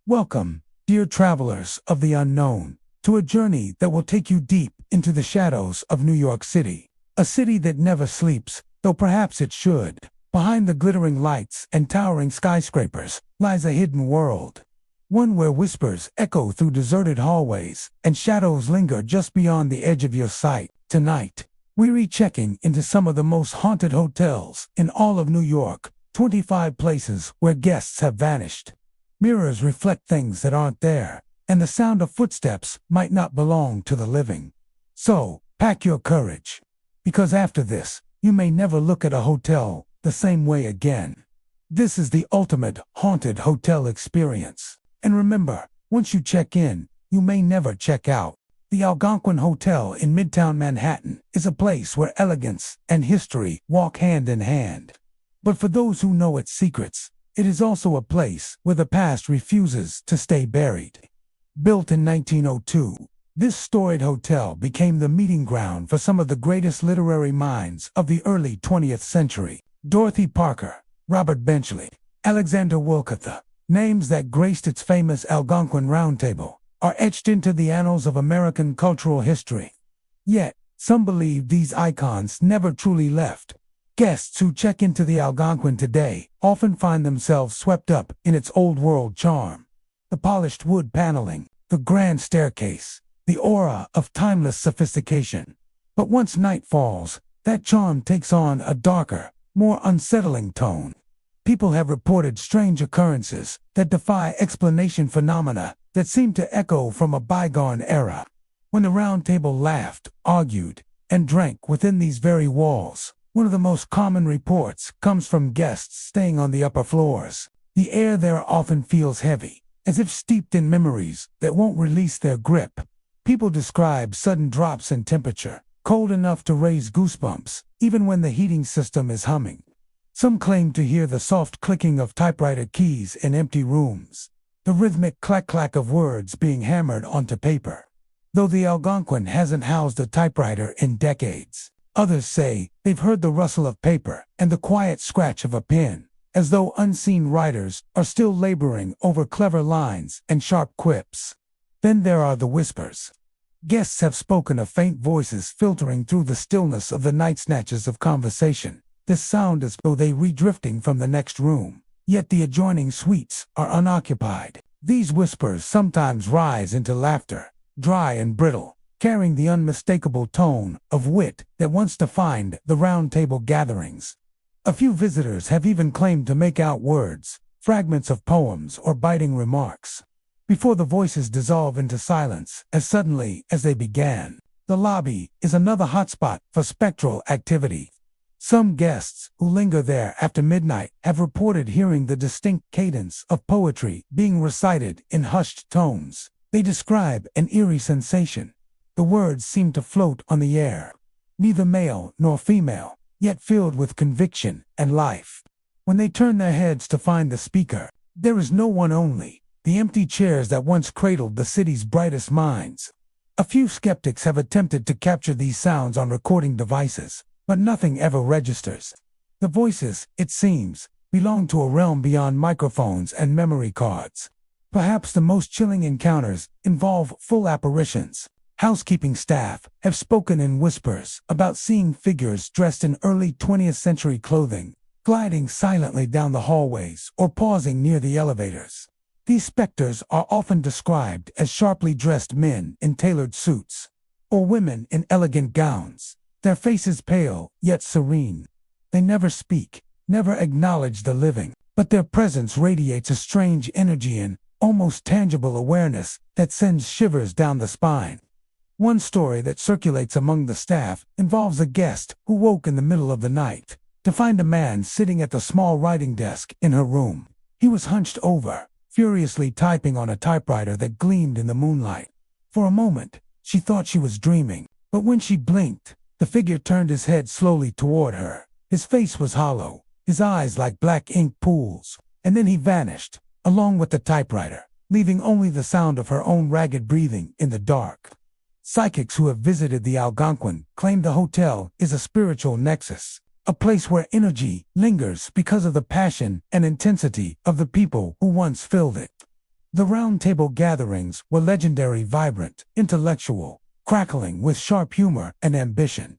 Welcome, dear travelers of the unknown, to a journey that will take you deep into the shadows of New York City. A city that never sleeps, though perhaps it should. Behind the glittering lights and towering skyscrapers lies a hidden world. One where whispers echo through deserted hallways and shadows linger just beyond the edge of your sight. Tonight, we're rechecking into some of the most haunted hotels in all of New York, 25 places where guests have vanished. Mirrors reflect things that aren't there, and the sound of footsteps might not belong to the living. So, pack your courage, because after this, you may never look at a hotel the same way again. This is the ultimate haunted hotel experience. And remember, once you check in, you may never check out. The Algonquin Hotel in Midtown Manhattan is a place where elegance and history walk hand in hand. But for those who know its secrets, it is also a place where the past refuses to stay buried. Built in 1902, this storied hotel became the meeting ground for some of the greatest literary minds of the early 20th century. Dorothy Parker, Robert Benchley, Alexander Wolcott, names that graced its famous Algonquin Round Table, are etched into the annals of American cultural history. Yet, some believe these icons never truly left. Guests who check into the Algonquin today often find themselves swept up in its old-world charm. The polished wood paneling, the grand staircase, the aura of timeless sophistication. But once night falls, that charm takes on a darker, more unsettling tone. People have reported strange occurrences that defy explanation, phenomena that seem to echo from a bygone era. When the Round Table laughed, argued, and drank within these very walls, one of the most common reports comes from guests staying on the upper floors. The air there often feels heavy, as if steeped in memories that won't release their grip. People describe sudden drops in temperature, cold enough to raise goosebumps, even when the heating system is humming. Some claim to hear the soft clicking of typewriter keys in empty rooms, the rhythmic clack-clack of words being hammered onto paper. Though the Algonquin hasn't housed a typewriter in decades, others say they've heard the rustle of paper and the quiet scratch of a pen, as though unseen writers are still laboring over clever lines and sharp quips. Then there are the whispers. Guests have spoken of faint voices filtering through the stillness of the night, snatches of conversation. This sound as though they re-drifting from the next room, yet the adjoining suites are unoccupied. These whispers sometimes rise into laughter, dry and brittle, carrying the unmistakable tone of wit that once defined the Round Table gatherings. A few visitors have even claimed to make out words, fragments of poems or biting remarks, before the voices dissolve into silence as suddenly as they began. The lobby is another hotspot for spectral activity. Some guests who linger there after midnight have reported hearing the distinct cadence of poetry being recited in hushed tones. They describe an eerie sensation. The words seem to float on the air, neither male nor female, yet filled with conviction and life. When they turn their heads to find the speaker, there is no one, only the empty chairs that once cradled the city's brightest minds. A few skeptics have attempted to capture these sounds on recording devices, but nothing ever registers. The voices, it seems, belong to a realm beyond microphones and memory cards. Perhaps the most chilling encounters involve full apparitions. Housekeeping staff have spoken in whispers about seeing figures dressed in early 20th century clothing, gliding silently down the hallways or pausing near the elevators. These specters are often described as sharply dressed men in tailored suits, or women in elegant gowns, their faces pale yet serene. They never speak, never acknowledge the living, but their presence radiates a strange energy and almost tangible awareness that sends shivers down the spine. One story that circulates among the staff involves a guest who woke in the middle of the night to find a man sitting at the small writing desk in her room. He was hunched over, furiously typing on a typewriter that gleamed in the moonlight. For a moment, she thought she was dreaming, but when she blinked, the figure turned his head slowly toward her. His face was hollow, his eyes like black ink pools, and then he vanished, along with the typewriter, leaving only the sound of her own ragged breathing in the dark. Psychics who have visited the Algonquin claim the hotel is a spiritual nexus, a place where energy lingers because of the passion and intensity of the people who once filled it. The round table gatherings were legendary, vibrant, intellectual, crackling with sharp humor and ambition.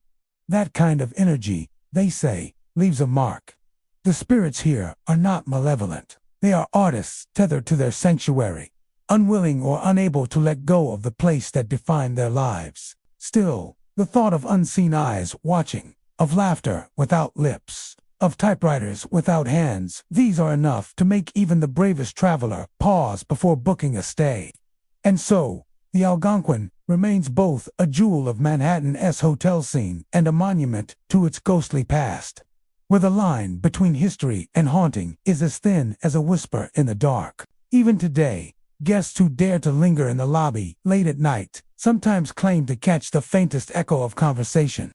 That kind of energy, they say, leaves a mark. The spirits here are not malevolent. They are artists tethered to their sanctuary, unwilling or unable to let go of the place that defined their lives. Still, the thought of unseen eyes watching, of laughter without lips, of typewriters without hands, these are enough to make even the bravest traveler pause before booking a stay. And so, the Algonquin remains both a jewel of Manhattan's hotel scene and a monument to its ghostly past, where the line between history and haunting is as thin as a whisper in the dark. Even today, guests who dare to linger in the lobby late at night sometimes claim to catch the faintest echo of conversation.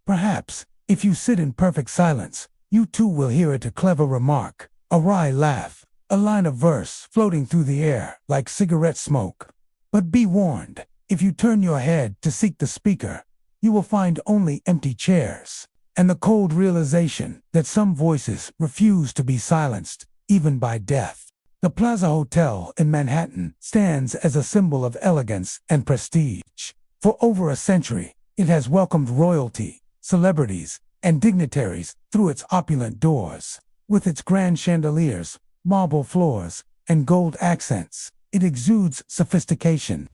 Perhaps, if you sit in perfect silence, you too will hear it, a clever remark, a wry laugh, a line of verse floating through the air like cigarette smoke. But be warned, if you turn your head to seek the speaker, you will find only empty chairs, and the cold realization that some voices refuse to be silenced, even by death. The Plaza Hotel in Manhattan stands as a symbol of elegance and prestige. For over a century, it has welcomed royalty, celebrities, and dignitaries through its opulent doors. With its grand chandeliers, marble floors, and gold accents, it exudes sophistication.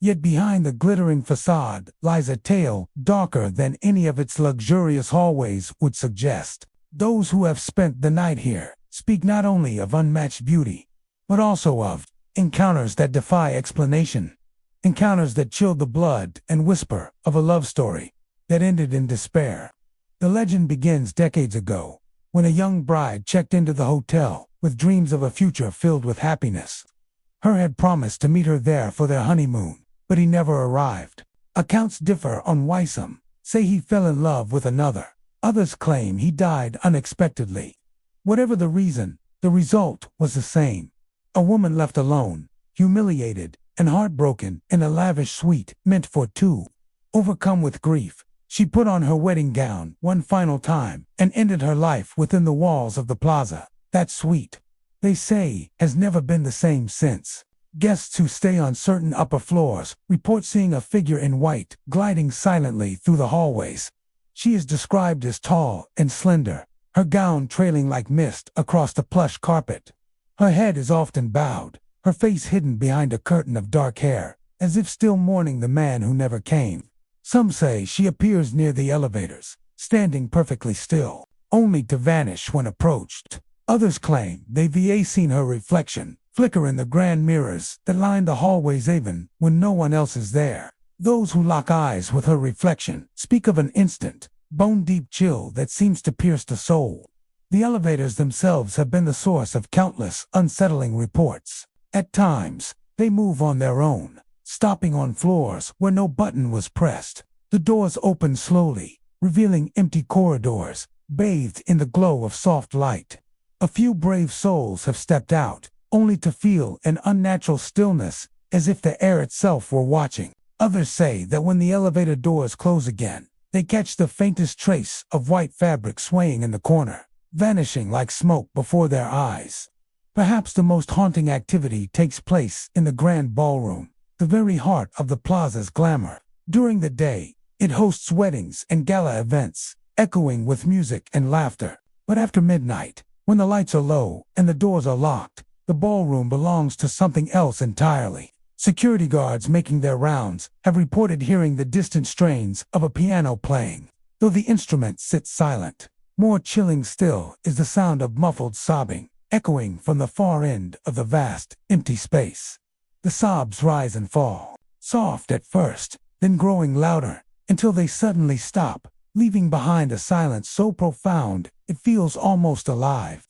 Yet behind the glittering facade lies a tale darker than any of its luxurious hallways would suggest. Those who have spent the night here speak not only of unmatched beauty, but also of encounters that defy explanation, encounters that chilled the blood and whisper of a love story that ended in despair. The legend begins decades ago, when a young bride checked into the hotel with dreams of a future filled with happiness. Her had promised to meet her there for their honeymoon, but he never arrived. Accounts differ on why. Some say he fell in love with another. Others claim he died unexpectedly. Whatever the reason, the result was the same. A woman left alone, humiliated, and heartbroken in a lavish suite meant for two. Overcome with grief, she put on her wedding gown one final time and ended her life within the walls of the plaza. That suite, they say, has never been the same since. Guests who stay on certain upper floors report seeing a figure in white gliding silently through the hallways. She is described as tall and slender, her gown trailing like mist across the plush carpet. Her head is often bowed, her face hidden behind a curtain of dark hair, as if still mourning the man who never came. Some say she appears near the elevators, standing perfectly still, only to vanish when approached. Others claim they've seen her reflection flicker in the grand mirrors that line the hallways even when no one else is there. Those who lock eyes with her reflection speak of an instant, bone-deep chill that seems to pierce the soul. The elevators themselves have been the source of countless unsettling reports. At times, they move on their own, stopping on floors where no button was pressed. The doors open slowly, revealing empty corridors, bathed in the glow of soft light. A few brave souls have stepped out, only to feel an unnatural stillness, as if the air itself were watching. Others say that when the elevator doors close again, they catch the faintest trace of white fabric swaying in the corner, vanishing like smoke before their eyes. Perhaps the most haunting activity takes place in the grand ballroom, the very heart of the plaza's glamour. During the day, it hosts weddings and gala events, echoing with music and laughter. But after midnight, when the lights are low and the doors are locked, the ballroom belongs to something else entirely. Security guards making their rounds have reported hearing the distant strains of a piano playing, though the instrument sits silent. More chilling still is the sound of muffled sobbing, echoing from the far end of the vast, empty space. The sobs rise and fall, soft at first, then growing louder, until they suddenly stop, leaving behind a silence so profound it feels almost alive.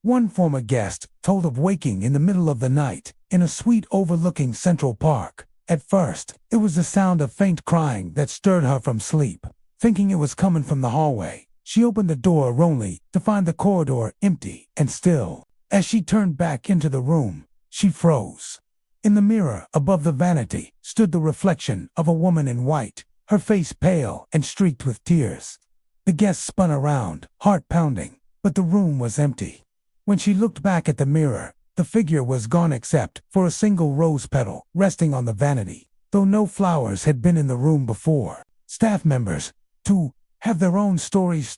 One former guest told of waking in the middle of the night in a suite overlooking Central Park. At first, it was the sound of faint crying that stirred her from sleep. Thinking it was coming from the hallway, she opened the door only to find the corridor empty and still. As she turned back into the room, she froze. In the mirror above the vanity stood the reflection of a woman in white, her face pale and streaked with tears. The guest spun around, heart pounding, but the room was empty. When she looked back at the mirror, The figure was gone except for a single rose petal resting on the vanity, though no flowers had been in the room before. Staff members, too, have their own stories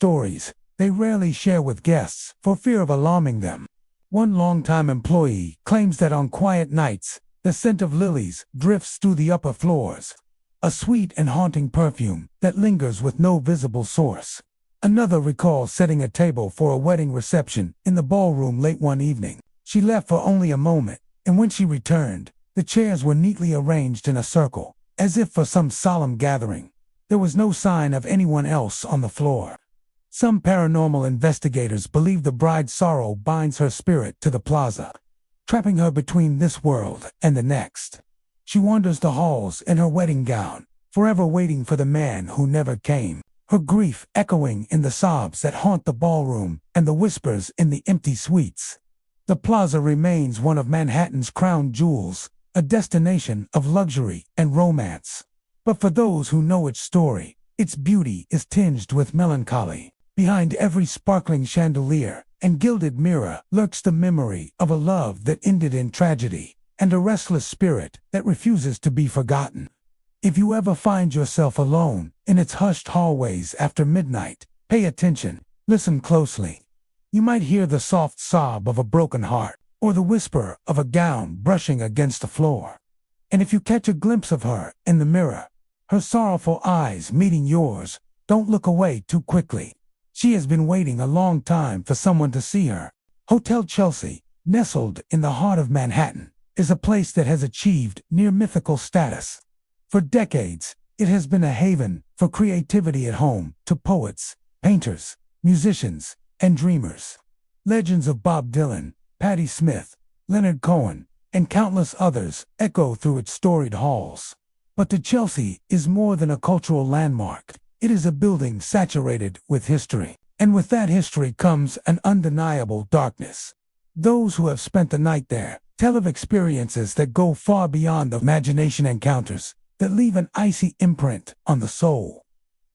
they rarely share with guests for fear of alarming them. One longtime employee claims that on quiet nights, the scent of lilies drifts through the upper floors, a sweet and haunting perfume that lingers with no visible source. Another recalls setting a table for a wedding reception in the ballroom late one evening. She left for only a moment, and when she returned, the chairs were neatly arranged in a circle, as if for some solemn gathering. There was no sign of anyone else on the floor. Some paranormal investigators believe the bride's sorrow binds her spirit to the plaza, trapping her between this world and the next. She wanders the halls in her wedding gown, forever waiting for the man who never came, her grief echoing in the sobs that haunt the ballroom and the whispers in the empty suites. The plaza remains one of Manhattan's crown jewels, a destination of luxury and romance. But for those who know its story, its beauty is tinged with melancholy. Behind every sparkling chandelier and gilded mirror lurks the memory of a love that ended in tragedy, and a restless spirit that refuses to be forgotten. If you ever find yourself alone in its hushed hallways after midnight, pay attention, listen closely. You might hear the soft sob of a broken heart, or the whisper of a gown brushing against the floor. And if you catch a glimpse of her in the mirror, her sorrowful eyes meeting yours, don't look away too quickly. She has been waiting a long time for someone to see her. Hotel Chelsea, nestled in the heart of Manhattan, is a place that has achieved near mythical status. For decades, it has been a haven for creativity at home to poets, painters, musicians, and dreamers. Legends of Bob Dylan, Patti Smith, Leonard Cohen, and countless others echo through its storied halls. But the Chelsea is more than a cultural landmark. It is a building saturated with history. And with that history comes an undeniable darkness. Those who have spent the night there tell of experiences that go far beyond the imagination, encounters that leave an icy imprint on the soul.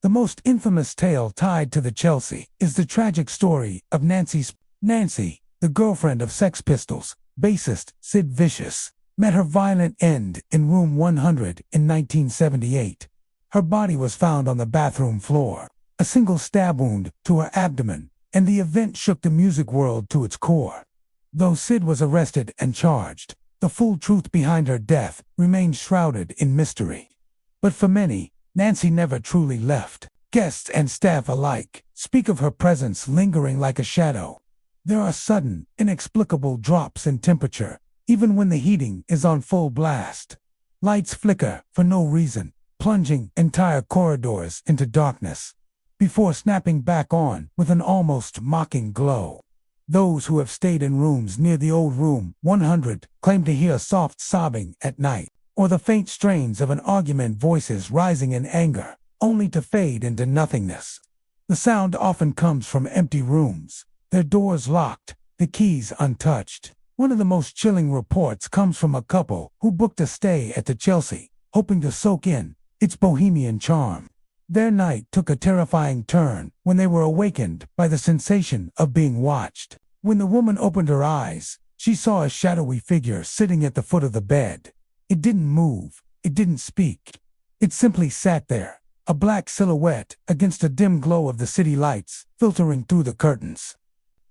The most infamous tale tied to the Chelsea is the tragic story of Nancy, the girlfriend of Sex Pistols bassist Sid Vicious, met her violent end in room 100 in 1978. Her body was found on the bathroom floor, a single stab wound to her abdomen, and the event shook the music world to its core. Though Sid was arrested and charged, the full truth behind her death remained shrouded in mystery. But for many, Nancy never truly left. Guests and staff alike speak of her presence lingering like a shadow. There are sudden, inexplicable drops in temperature, even when the heating is on full blast. Lights flicker for no reason, plunging entire corridors into darkness, before snapping back on with an almost mocking glow. Those who have stayed in rooms near the old room 100 claim to hear soft sobbing at night, or the faint strains of an argument, voices rising in anger, only to fade into nothingness. The sound often comes from empty rooms, their doors locked, the keys untouched. One of the most chilling reports comes from a couple who booked a stay at the Chelsea, hoping to soak in its bohemian charm. Their night took a terrifying turn when they were awakened by the sensation of being watched. When the woman opened her eyes, she saw a shadowy figure sitting at the foot of the bed. It didn't move, it didn't speak. It simply sat there, a black silhouette against the dim glow of the city lights filtering through the curtains.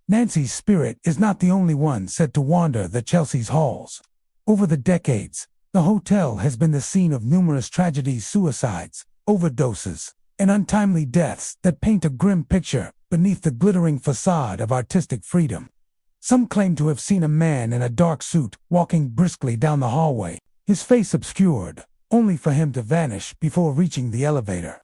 Nancy's spirit is not the only one said to wander the Chelsea's halls. Over the decades, the hotel has been the scene of numerous tragedies, suicides, overdoses, and untimely deaths that paint a grim picture beneath the glittering facade of artistic freedom. Some claim to have seen a man in a dark suit walking briskly down the hallway, his face obscured, only for him to vanish before reaching the elevator.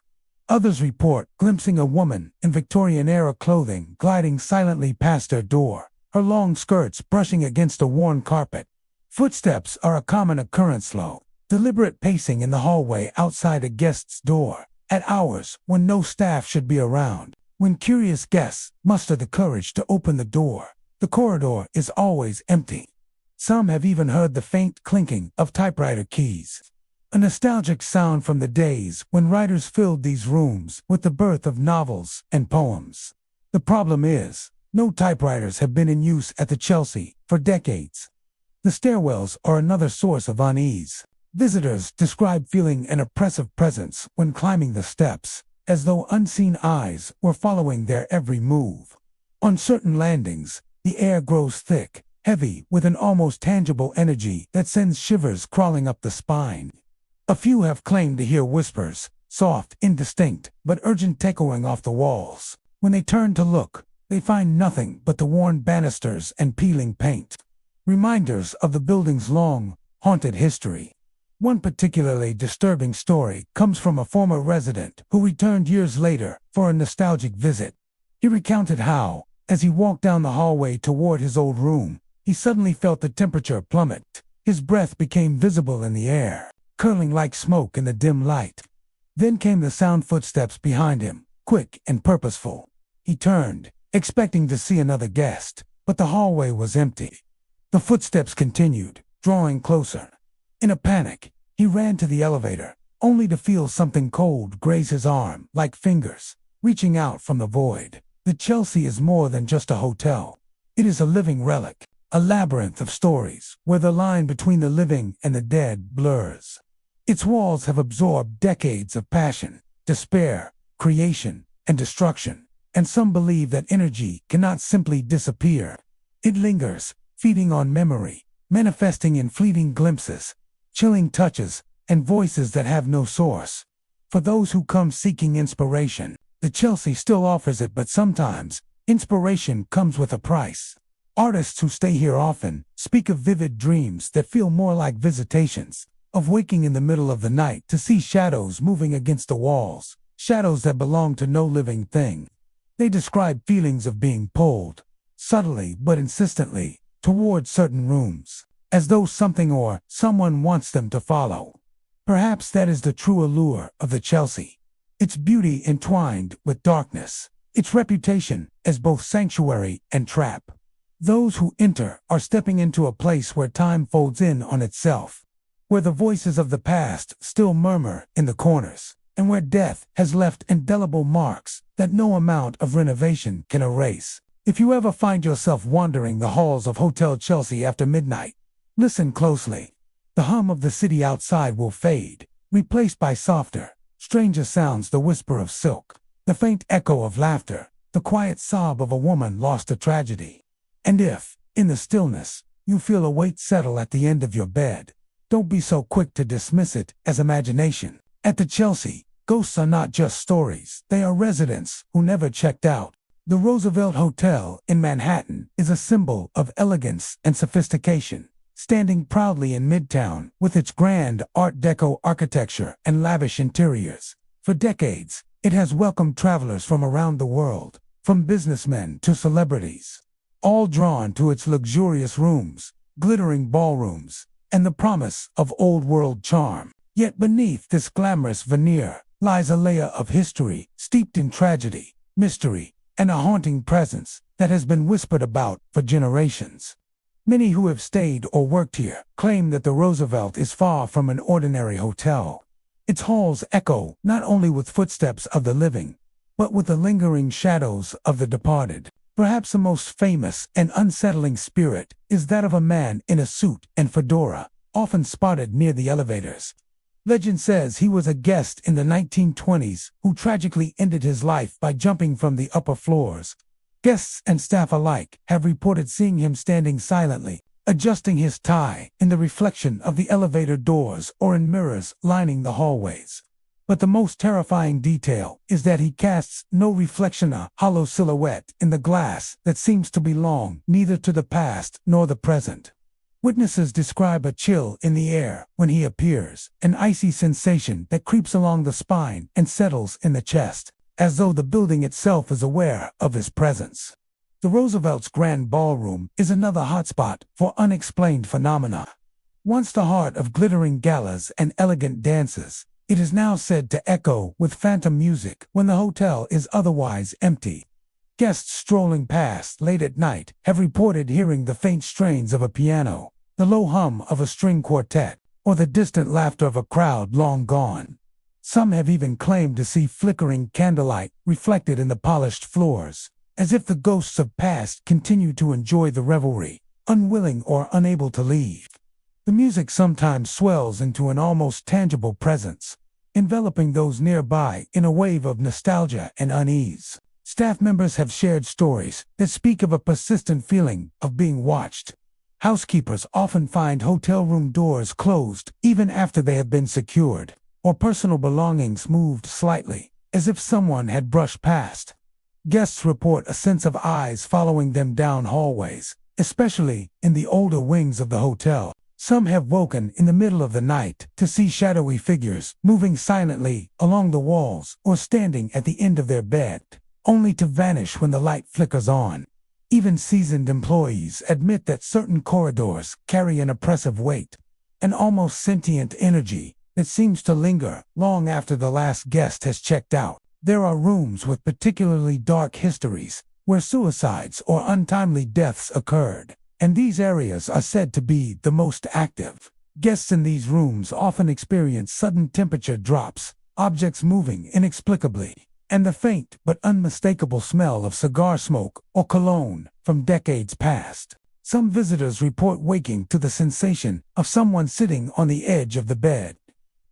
Others report glimpsing a woman in Victorian-era clothing gliding silently past their door, her long skirts brushing against a worn carpet. Footsteps are a common occurrence, slow, deliberate pacing in the hallway outside a guest's door, at hours when no staff should be around. When curious guests muster the courage to open the door, the corridor is always empty. Some have even heard the faint clinking of typewriter keys, a nostalgic sound from the days when writers filled these rooms with the birth of novels and poems. The problem is, no typewriters have been in use at the Chelsea for decades. The stairwells are another source of unease. Visitors describe feeling an oppressive presence when climbing the steps, as though unseen eyes were following their every move. On certain landings, the air grows thick, heavy with an almost tangible energy that sends shivers crawling up the spine. A few have claimed to hear whispers, soft, indistinct, but urgent, echoing off the walls. When they turn to look, they find nothing but the worn banisters and peeling paint, reminders of the building's long, haunted history. One particularly disturbing story comes from a former resident who returned years later for a nostalgic visit. He recounted how, as he walked down the hallway toward his old room, he suddenly felt the temperature plummet. His breath became visible in the air, curling like smoke in the dim light. Then came the sound footsteps behind him, quick and purposeful. He turned, expecting to see another guest, but the hallway was empty. The footsteps continued, drawing closer. In a panic, he ran to the elevator, only to feel something cold graze his arm, like fingers, reaching out from the void. The Chelsea is more than just a hotel. It is a living relic, a labyrinth of stories, where the line between the living and the dead blurs. Its walls have absorbed decades of passion, despair, creation, and destruction, and some believe that energy cannot simply disappear. It lingers, feeding on memory, manifesting in fleeting glimpses, chilling touches, and voices that have no source. For those who come seeking inspiration, the Chelsea still offers it, but sometimes, inspiration comes with a price. Artists who stay here often speak of vivid dreams that feel more like visitations, of waking in the middle of the night to see shadows moving against the walls, shadows that belong to no living thing. They describe feelings of being pulled, subtly but insistently, toward certain rooms, as though something or someone wants them to follow. Perhaps that is the true allure of the Chelsea. Its beauty entwined with darkness, its reputation as both sanctuary and trap. Those who enter are stepping into a place where time folds in on itself, where the voices of the past still murmur in the corners, and where death has left indelible marks that no amount of renovation can erase. If you ever find yourself wandering the halls of Hotel Chelsea after midnight, listen closely. The hum of the city outside will fade, replaced by softer, stranger sounds, the whisper of silk, the faint echo of laughter, the quiet sob of a woman lost to tragedy. And if, in the stillness, you feel a weight settle at the end of your bed, don't be so quick to dismiss it as imagination. At the Chelsea, ghosts are not just stories, they are residents who never checked out. The Roosevelt Hotel in Manhattan is a symbol of elegance and sophistication, standing proudly in Midtown with its grand Art Deco architecture and lavish interiors. For decades, it has welcomed travelers from around the world, from businessmen to celebrities, all drawn to its luxurious rooms, glittering ballrooms, and the promise of old-world charm. Yet beneath this glamorous veneer lies a layer of history steeped in tragedy, mystery, and a haunting presence that has been whispered about for generations. Many who have stayed or worked here claim that the Roosevelt is far from an ordinary hotel. Its halls echo not only with footsteps of the living, but with the lingering shadows of the departed. Perhaps the most famous and unsettling spirit is that of a man in a suit and fedora, often spotted near the elevators. Legend says he was a guest in the 1920s who tragically ended his life by jumping from the upper floors. Guests and staff alike have reported seeing him standing silently, adjusting his tie in the reflection of the elevator doors or in mirrors lining the hallways. But the most terrifying detail is that he casts no reflection, a hollow silhouette in the glass that seems to belong neither to the past nor the present. Witnesses describe a chill in the air when he appears, an icy sensation that creeps along the spine and settles in the chest, as though the building itself is aware of his presence. The Roosevelt's Grand Ballroom is another hotspot for unexplained phenomena. Once the heart of glittering galas and elegant dances, it is now said to echo with phantom music when the hotel is otherwise empty. Guests strolling past late at night have reported hearing the faint strains of a piano, the low hum of a string quartet, or the distant laughter of a crowd long gone. Some have even claimed to see flickering candlelight reflected in the polished floors, as if the ghosts of past continue to enjoy the revelry. unwilling or unable to leave. The music sometimes swells into an almost tangible presence, enveloping those nearby in a wave of nostalgia and unease. Staff members have shared stories that speak of a persistent feeling of being watched. Housekeepers often find hotel room doors closed even after they have been secured, or personal belongings moved slightly, as if someone had brushed past. Guests report a sense of eyes following them down hallways, especially in the older wings of the hotel. Some have woken in the middle of the night to see shadowy figures moving silently along the walls or standing at the end of their bed, only to vanish when the light flickers on. Even seasoned employees admit that certain corridors carry an oppressive weight, an almost sentient energy that seems to linger long after the last guest has checked out. There are rooms with particularly dark histories where suicides or untimely deaths occurred, and these areas are said to be the most active. Guests in these rooms often experience sudden temperature drops, objects moving inexplicably, and the faint but unmistakable smell of cigar smoke or cologne from decades past. Some visitors report waking to the sensation of someone sitting on the edge of the bed,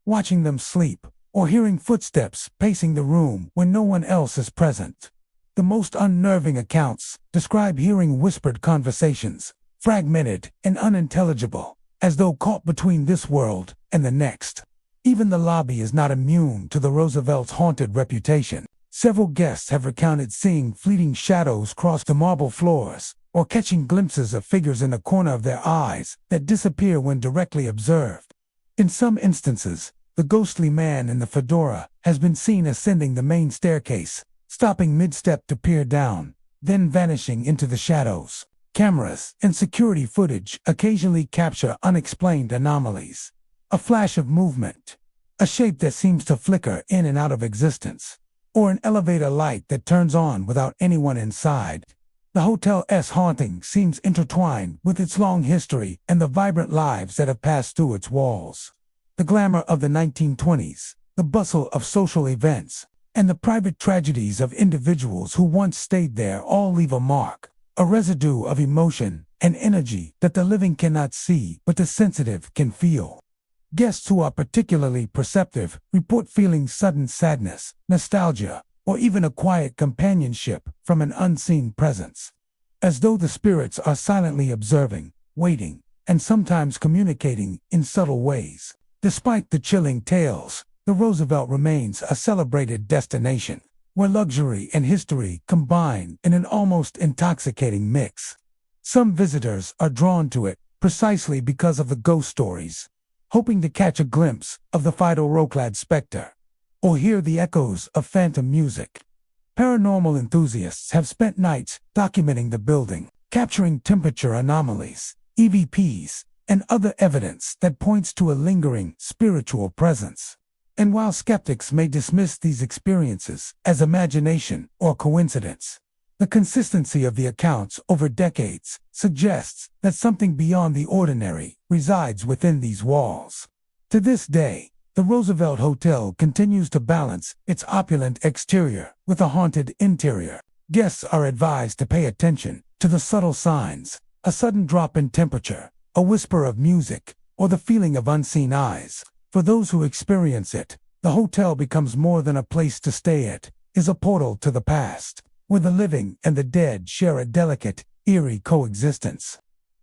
watching them sleep, or hearing footsteps pacing the room when no one else is present. The most unnerving accounts describe hearing whispered conversations, fragmented and unintelligible, as though caught between this world and the next. Even the lobby is not immune to the Roosevelt's haunted reputation. Several guests have recounted seeing fleeting shadows cross the marble floors, or catching glimpses of figures in the corner of their eyes that disappear when directly observed. In some instances, the ghostly man in the fedora has been seen ascending the main staircase, stopping mid-step to peer down, then vanishing into the shadows. Cameras and security footage occasionally capture unexplained anomalies. A flash of movement, a shape that seems to flicker in and out of existence, or an elevator light that turns on without anyone inside. The hotel's haunting seems intertwined with its long history and the vibrant lives that have passed through its walls. The glamour of the 1920s, the bustle of social events, and the private tragedies of individuals who once stayed there all leave a mark, a residue of emotion and energy that the living cannot see but the sensitive can feel. Guests who are particularly perceptive report feeling sudden sadness, nostalgia, or even a quiet companionship from an unseen presence, as though the spirits are silently observing, waiting, and sometimes communicating in subtle ways. Despite the chilling tales, the Roosevelt remains a celebrated destination, where luxury and history combine in an almost intoxicating mix. Some visitors are drawn to it precisely because of the ghost stories, hoping to catch a glimpse of the Fido-Roclad specter, or hear the echoes of phantom music. Paranormal enthusiasts have spent nights documenting the building, capturing temperature anomalies, EVPs, and other evidence that points to a lingering spiritual presence. And while skeptics may dismiss these experiences as imagination or coincidence, the consistency of the accounts over decades suggests that something beyond the ordinary resides within these walls. To this day, the Roosevelt Hotel continues to balance its opulent exterior with a haunted interior. Guests are advised to pay attention to the subtle signs, a sudden drop in temperature, a whisper of music, or the feeling of unseen eyes. For those who experience it, the hotel becomes more than a place to stay at, is a portal to the past, where the living and the dead share a delicate, eerie coexistence.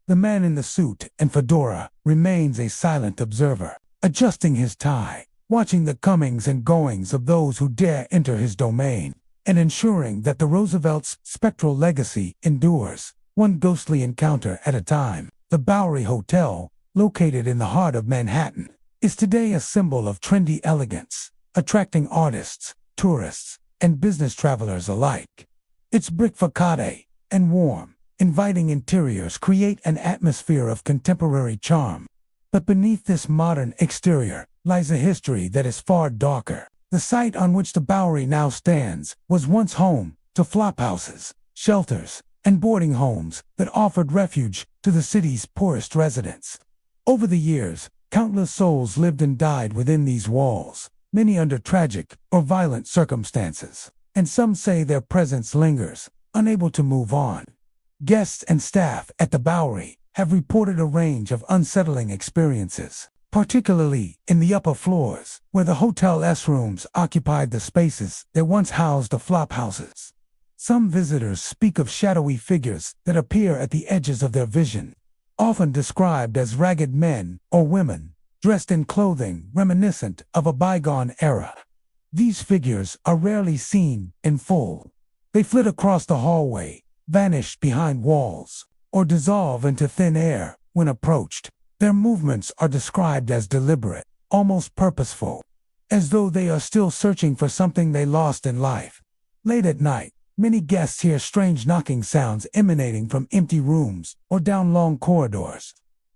The man in the suit and fedora remains a silent observer, adjusting his tie, watching the comings and goings of those who dare enter his domain, and ensuring that the Roosevelt's spectral legacy endures, one ghostly encounter at a time. The Bowery Hotel, located in the heart of Manhattan, is today a symbol of trendy elegance, attracting artists, tourists, and business travelers alike. Its brick facade and warm, inviting interiors create an atmosphere of contemporary charm. But beneath this modern exterior lies a history that is far darker. The site on which the Bowery now stands was once home to flophouses, shelters, and boarding homes that offered refuge to the city's poorest residents. Over the years, countless souls lived and died within these walls, many under tragic or violent circumstances, and some say their presence lingers, unable to move on. Guests and staff at the Bowery have reported a range of unsettling experiences, particularly in the upper floors, where the hotel's rooms occupied the spaces that once housed the flophouses. Some visitors speak of shadowy figures that appear at the edges of their vision, often described as ragged men or women, dressed in clothing reminiscent of a bygone era. These figures are rarely seen in full. They flit across the hallway, vanish behind walls, or dissolve into thin air when approached. Their movements are described as deliberate, almost purposeful, as though they are still searching for something they lost in life. Late at night, many guests hear strange knocking sounds emanating from empty rooms or down long corridors.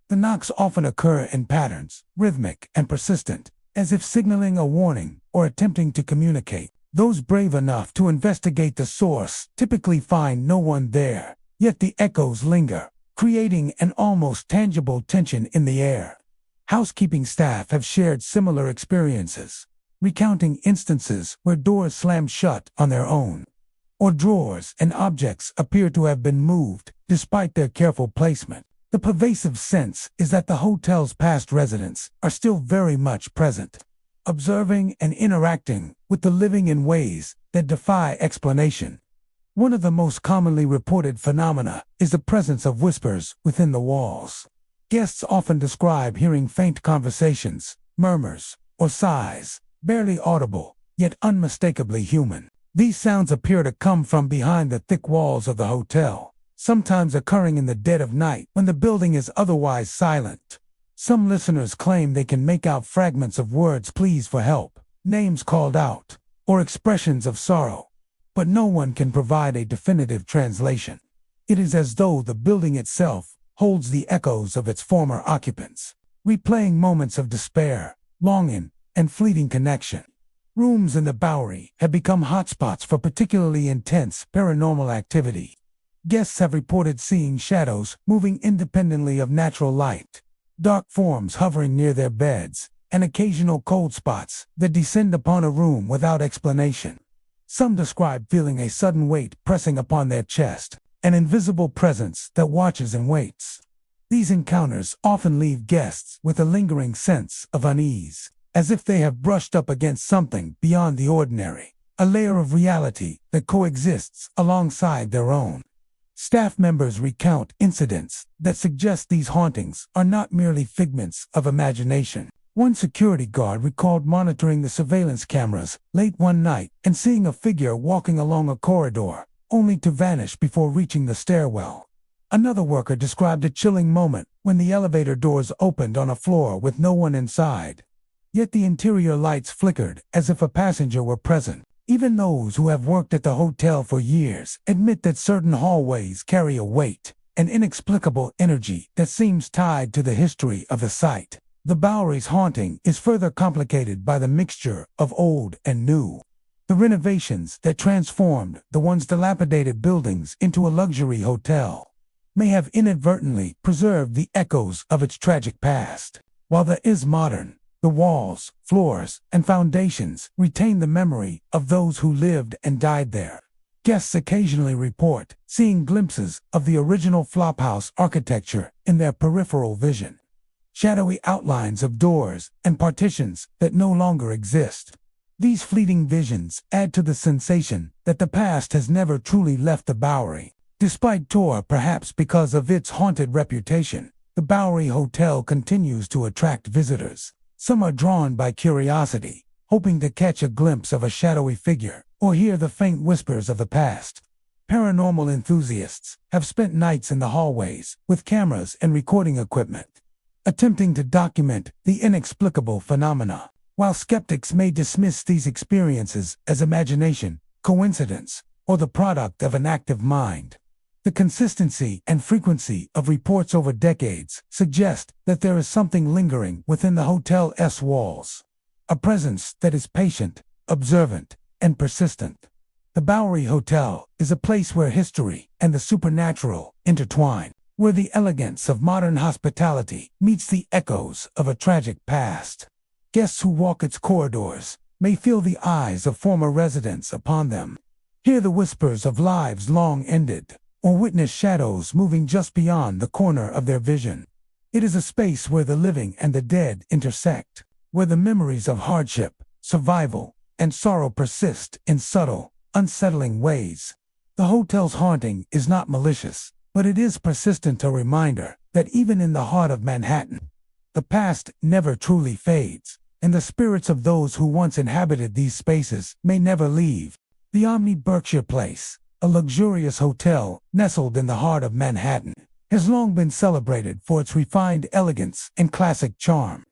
The knocks often occur in patterns, rhythmic and persistent, as if signaling a warning or attempting to communicate. Those brave enough to investigate the source typically find no one there, yet the echoes linger, creating an almost tangible tension in the air. Housekeeping staff have shared similar experiences, recounting instances where doors slammed shut on their own, or drawers and objects appear to have been moved despite their careful placement. The pervasive sense is that the hotel's past residents are still very much present, observing and interacting with the living in ways that defy explanation. One of the most commonly reported phenomena is the presence of whispers within the walls. Guests often describe hearing faint conversations, murmurs, or sighs, barely audible, yet unmistakably human. These sounds appear to come from behind the thick walls of the hotel, sometimes occurring in the dead of night when the building is otherwise silent. Some listeners claim they can make out fragments of words, pleas for help, names called out, or expressions of sorrow, but no one can provide a definitive translation. It is as though the building itself holds the echoes of its former occupants, replaying moments of despair, longing, and fleeting connection. Rooms in the Bowery have become hotspots for particularly intense paranormal activity. Guests have reported seeing shadows moving independently of natural light, dark forms hovering near their beds, and occasional cold spots that descend upon a room without explanation. Some describe feeling a sudden weight pressing upon their chest, an invisible presence that watches and waits. These encounters often leave guests with a lingering sense of unease, as if they have brushed up against something beyond the ordinary, a layer of reality that coexists alongside their own. Staff members recount incidents that suggest these hauntings are not merely figments of imagination. One security guard recalled monitoring the surveillance cameras late one night and seeing a figure walking along a corridor, only to vanish before reaching the stairwell. Another worker described a chilling moment when the elevator doors opened on a floor with no one inside. Yet the interior lights flickered as if a passenger were present. Even those who have worked at the hotel for years admit that certain hallways carry a weight, an inexplicable energy that seems tied to the history of the site. The Bowery's haunting is further complicated by the mixture of old and new. The renovations that transformed the once dilapidated buildings into a luxury hotel may have inadvertently preserved the echoes of its tragic past, while the modern. The walls, floors, and foundations retain the memory of those who lived and died there. Guests occasionally report seeing glimpses of the original flophouse architecture in their peripheral vision, shadowy outlines of doors and partitions that no longer exist. These fleeting visions add to the sensation that the past has never truly left the Bowery. Despite tour, perhaps because of its haunted reputation, the Bowery Hotel continues to attract visitors. Some are drawn by curiosity, hoping to catch a glimpse of a shadowy figure or hear the faint whispers of the past. Paranormal enthusiasts have spent nights in the hallways with cameras and recording equipment, attempting to document the inexplicable phenomena. While skeptics may dismiss these experiences as imagination, coincidence, or the product of an active mind, the consistency and frequency of reports over decades suggest that there is something lingering within the hotel's walls, a presence that is patient, observant, and persistent. The Bowery Hotel is a place where history and the supernatural intertwine, where the elegance of modern hospitality meets the echoes of a tragic past. Guests who walk its corridors may feel the eyes of former residents upon them, hear the whispers of lives long ended, or witness shadows moving just beyond the corner of their vision. It is a space where the living and the dead intersect, where the memories of hardship, survival, and sorrow persist in subtle, unsettling ways. The hotel's haunting is not malicious, but it is persistent, a reminder that even in the heart of Manhattan, the past never truly fades, and the spirits of those who once inhabited these spaces may never leave. The Omni Berkshire Place, a luxurious hotel nestled in the heart of Manhattan, has long been celebrated for its refined elegance and classic charm.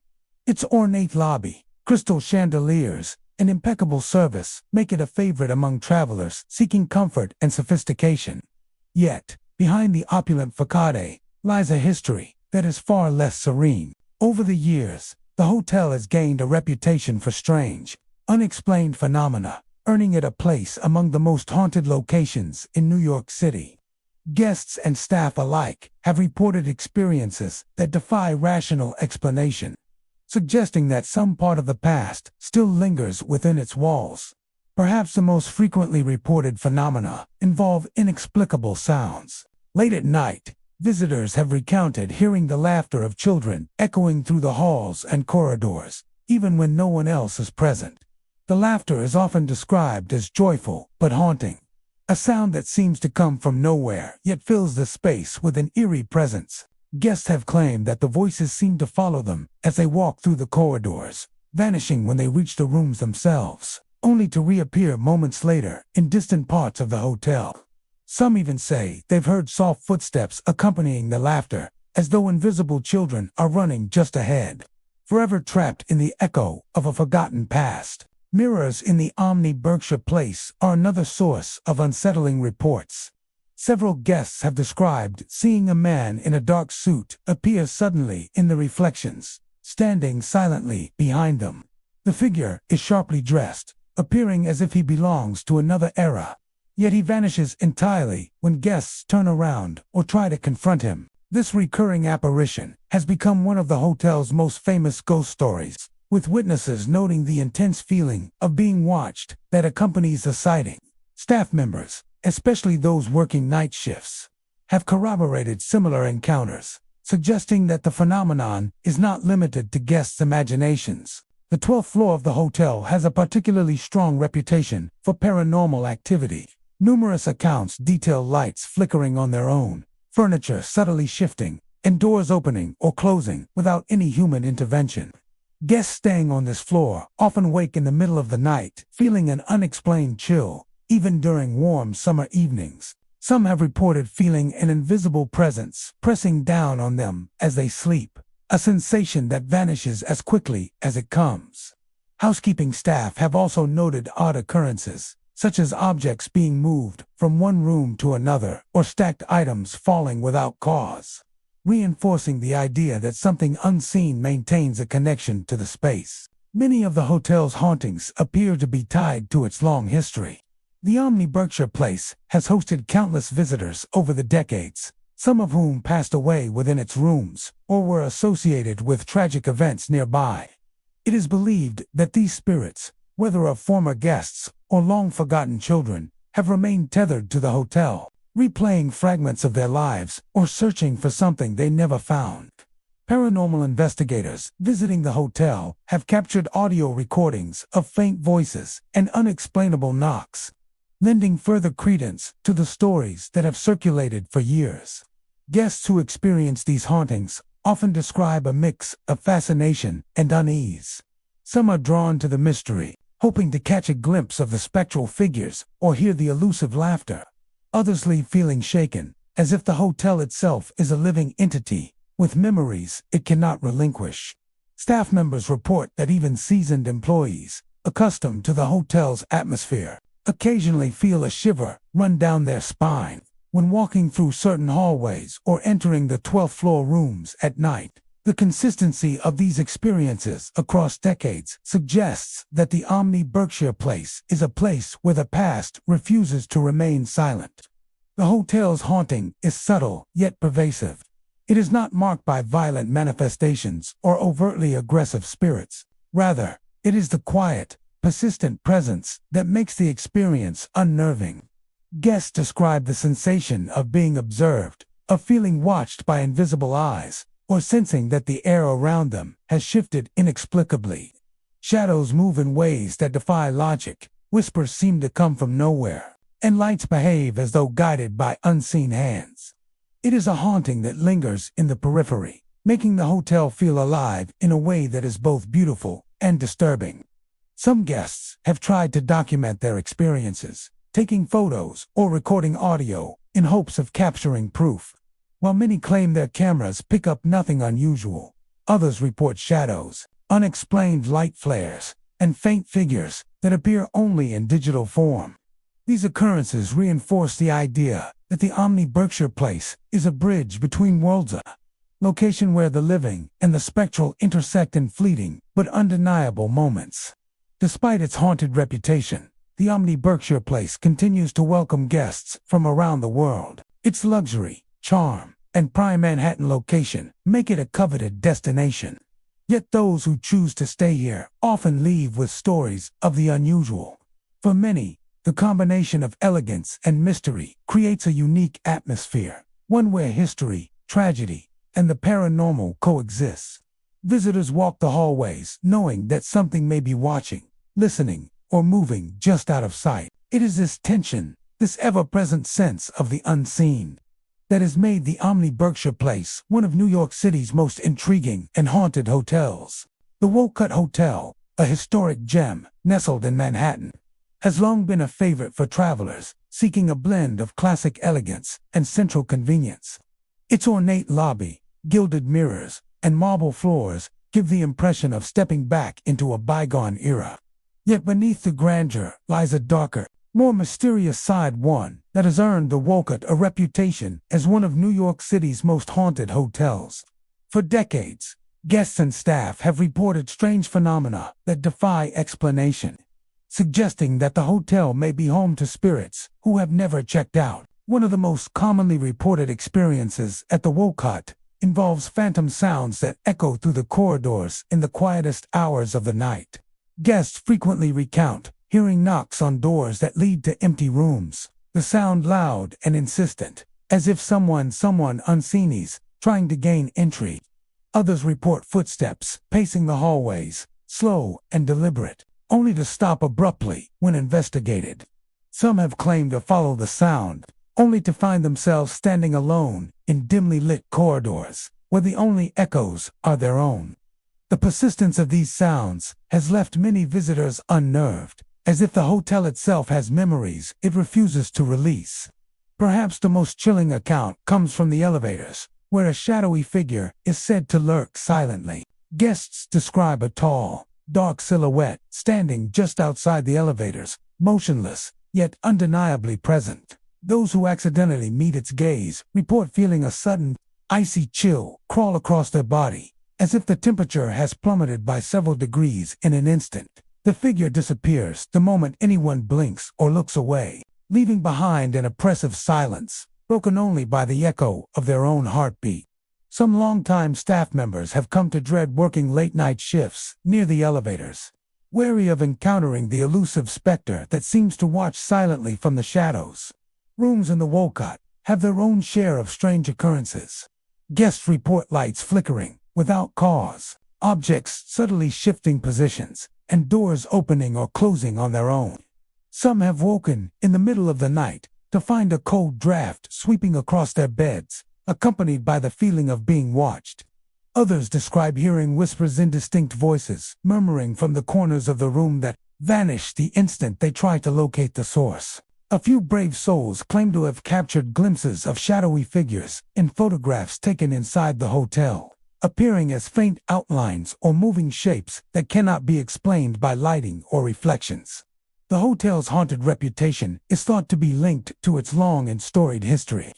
Its ornate lobby, crystal chandeliers, and impeccable service make it a favorite among travelers seeking comfort and sophistication. Yet, behind the opulent facade lies a history that is far less serene. Over the years, the hotel has gained a reputation for strange, unexplained phenomena, earning it a place among the most haunted locations in New York City. Guests and staff alike have reported experiences that defy rational explanation, suggesting that some part of the past still lingers within its walls. Perhaps the most frequently reported phenomena involve inexplicable sounds. Late at night, visitors have recounted hearing the laughter of children echoing through the halls and corridors, even when no one else is present. The laughter is often described as joyful but haunting, a sound that seems to come from nowhere yet fills the space with an eerie presence. Guests have claimed that the voices seem to follow them as they walk through the corridors, vanishing when they reach the rooms themselves, only to reappear moments later in distant parts of the hotel. Some even say they've heard soft footsteps accompanying the laughter, as though invisible children are running just ahead. Forever trapped in the echo of a forgotten past, mirrors in the Omni Berkshire Place are another source of unsettling reports. Several guests have described seeing a man in a dark suit appear suddenly in the reflections, standing silently behind them. The figure is sharply dressed, appearing as if he belongs to another era. Yet he vanishes entirely when guests turn around or try to confront him. This recurring apparition has become one of the hotel's most famous ghost stories, with witnesses noting the intense feeling of being watched that accompanies a sighting. Staff members, especially those working night shifts, have corroborated similar encounters, suggesting that the phenomenon is not limited to guests' imaginations. The 12th floor of the hotel has a particularly strong reputation for paranormal activity. Numerous accounts detail lights flickering on their own, furniture subtly shifting, and doors opening or closing without any human intervention. Guests staying on this floor often wake in the middle of the night, feeling an unexplained chill, even during warm summer evenings. Some have reported feeling an invisible presence pressing down on them as they sleep, a sensation that vanishes as quickly as it comes. Housekeeping staff have also noted odd occurrences, such as objects being moved from one room to another or stacked items falling without cause, reinforcing the idea that something unseen maintains a connection to the space. Many of the hotel's hauntings appear to be tied to its long history. The Omni Berkshire Place has hosted countless visitors over the decades, some of whom passed away within its rooms or were associated with tragic events nearby. It is believed that these spirits, whether of former guests or long-forgotten children, have remained tethered to the hotel, replaying fragments of their lives or searching for something they never found. Paranormal investigators visiting the hotel have captured audio recordings of faint voices and unexplainable knocks, lending further credence to the stories that have circulated for years. Guests who experience these hauntings often describe a mix of fascination and unease. Some are drawn to the mystery, hoping to catch a glimpse of the spectral figures or hear the elusive laughter. Others leave feeling shaken, as if the hotel itself is a living entity, with memories it cannot relinquish. Staff members report that even seasoned employees, accustomed to the hotel's atmosphere, occasionally feel a shiver run down their spine when walking through certain hallways or entering the 12th floor rooms at night. The consistency of these experiences across decades suggests that the Omni Berkshire Place is a place where the past refuses to remain silent. The hotel's haunting is subtle yet pervasive. It is not marked by violent manifestations or overtly aggressive spirits. Rather, it is the quiet, persistent presence that makes the experience unnerving. Guests describe the sensation of being observed, of feeling watched by invisible eyes, or sensing that the air around them has shifted inexplicably. Shadows move in ways that defy logic, whispers seem to come from nowhere, and lights behave as though guided by unseen hands. It is a haunting that lingers in the periphery, making the hotel feel alive in a way that is both beautiful and disturbing. Some guests have tried to document their experiences, taking photos or recording audio in hopes of capturing proof. While many claim their cameras pick up nothing unusual, others report shadows, unexplained light flares, and faint figures that appear only in digital form. These occurrences reinforce the idea that the Omni Berkshire Place is a bridge between worlds, a location where the living and the spectral intersect in fleeting but undeniable moments. Despite its haunted reputation, the Omni Berkshire Place continues to welcome guests from around the world. Its luxury, charm, and prime Manhattan location make it a coveted destination. Yet those who choose to stay here often leave with stories of the unusual. For many, the combination of elegance and mystery creates a unique atmosphere, one where history, tragedy, and the paranormal coexist. Visitors walk the hallways knowing that something may be watching, listening, or moving just out of sight. It is this tension, this ever-present sense of the unseen, that has made the Omni Berkshire Place one of New York City's most intriguing and haunted hotels. The Woolcut Hotel, a historic gem nestled in Manhattan, has long been a favorite for travelers seeking a blend of classic elegance and central convenience. Its ornate lobby, gilded mirrors, and marble floors give the impression of stepping back into a bygone era. Yet beneath the grandeur lies a darker, more mysterious side, one that has earned the Woolcut a reputation as one of New York City's most haunted hotels. For decades, guests and staff have reported strange phenomena that defy explanation, suggesting that the hotel may be home to spirits who have never checked out. One of the most commonly reported experiences at the Woolcut involves phantom sounds that echo through the corridors in the quietest hours of the night. Guests frequently recount hearing knocks on doors that lead to empty rooms, the sound loud and insistent, as if someone unseen is trying to gain entry. Others report footsteps pacing the hallways, slow and deliberate, only to stop abruptly when investigated. Some have claimed to follow the sound, only to find themselves standing alone in dimly lit corridors, where the only echoes are their own. The persistence of these sounds has left many visitors unnerved, as if the hotel itself has memories it refuses to release. Perhaps the most chilling account comes from the elevators, where a shadowy figure is said to lurk silently. Guests describe a tall, dark silhouette standing just outside the elevators, motionless, yet undeniably present. Those who accidentally meet its gaze report feeling a sudden, icy chill crawl across their body, as if the temperature has plummeted by several degrees in an instant. The figure disappears the moment anyone blinks or looks away, leaving behind an oppressive silence, broken only by the echo of their own heartbeat. Some longtime staff members have come to dread working late-night shifts near the elevators, wary of encountering the elusive specter that seems to watch silently from the shadows. Rooms in the Woolcut have their own share of strange occurrences. Guests report lights flickering without cause, objects subtly shifting positions, and doors opening or closing on their own. Some have woken in the middle of the night to find a cold draft sweeping across their beds, accompanied by the feeling of being watched. Others describe hearing whispers, indistinct voices murmuring from the corners of the room that vanish the instant they try to locate the source. A few brave souls claim to have captured glimpses of shadowy figures in photographs taken inside the hotel, appearing as faint outlines or moving shapes that cannot be explained by lighting or reflections. The hotel's haunted reputation is thought to be linked to its long and storied history.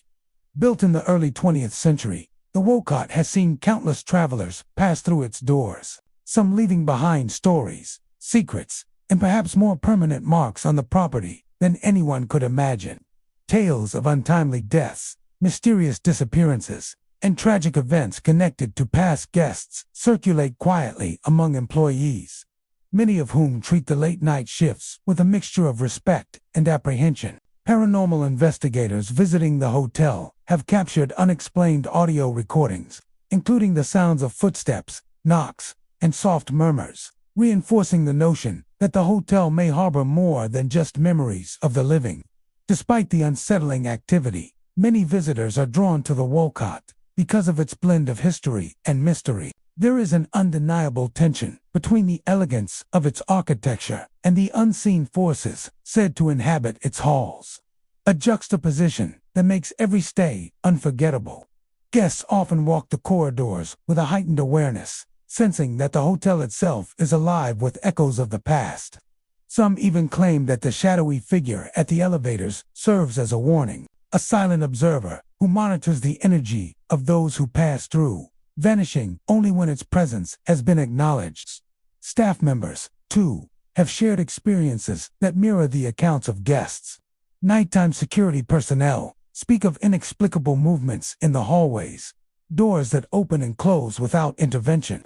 Built in the early 20th century, the Woolcut has seen countless travelers pass through its doors, some leaving behind stories, secrets, and perhaps more permanent marks on the property than anyone could imagine. Tales of untimely deaths, mysterious disappearances, and tragic events connected to past guests circulate quietly among employees, many of whom treat the late-night shifts with a mixture of respect and apprehension. Paranormal investigators visiting the hotel have captured unexplained audio recordings, including the sounds of footsteps, knocks, and soft murmurs, reinforcing the notion that the hotel may harbor more than just memories of the living. Despite the unsettling activity, many visitors are drawn to the Wolcott because of its blend of history and mystery. There is an undeniable tension between the elegance of its architecture and the unseen forces said to inhabit its halls, a juxtaposition that makes every stay unforgettable. Guests often walk the corridors with a heightened awareness, sensing that the hotel itself is alive with echoes of the past. Some even claim that the shadowy figure at the elevators serves as a warning, a silent observer who monitors the energy of those who pass through, vanishing only when its presence has been acknowledged. Staff members, too, have shared experiences that mirror the accounts of guests. Nighttime security personnel speak of inexplicable movements in the hallways, doors that open and close without intervention,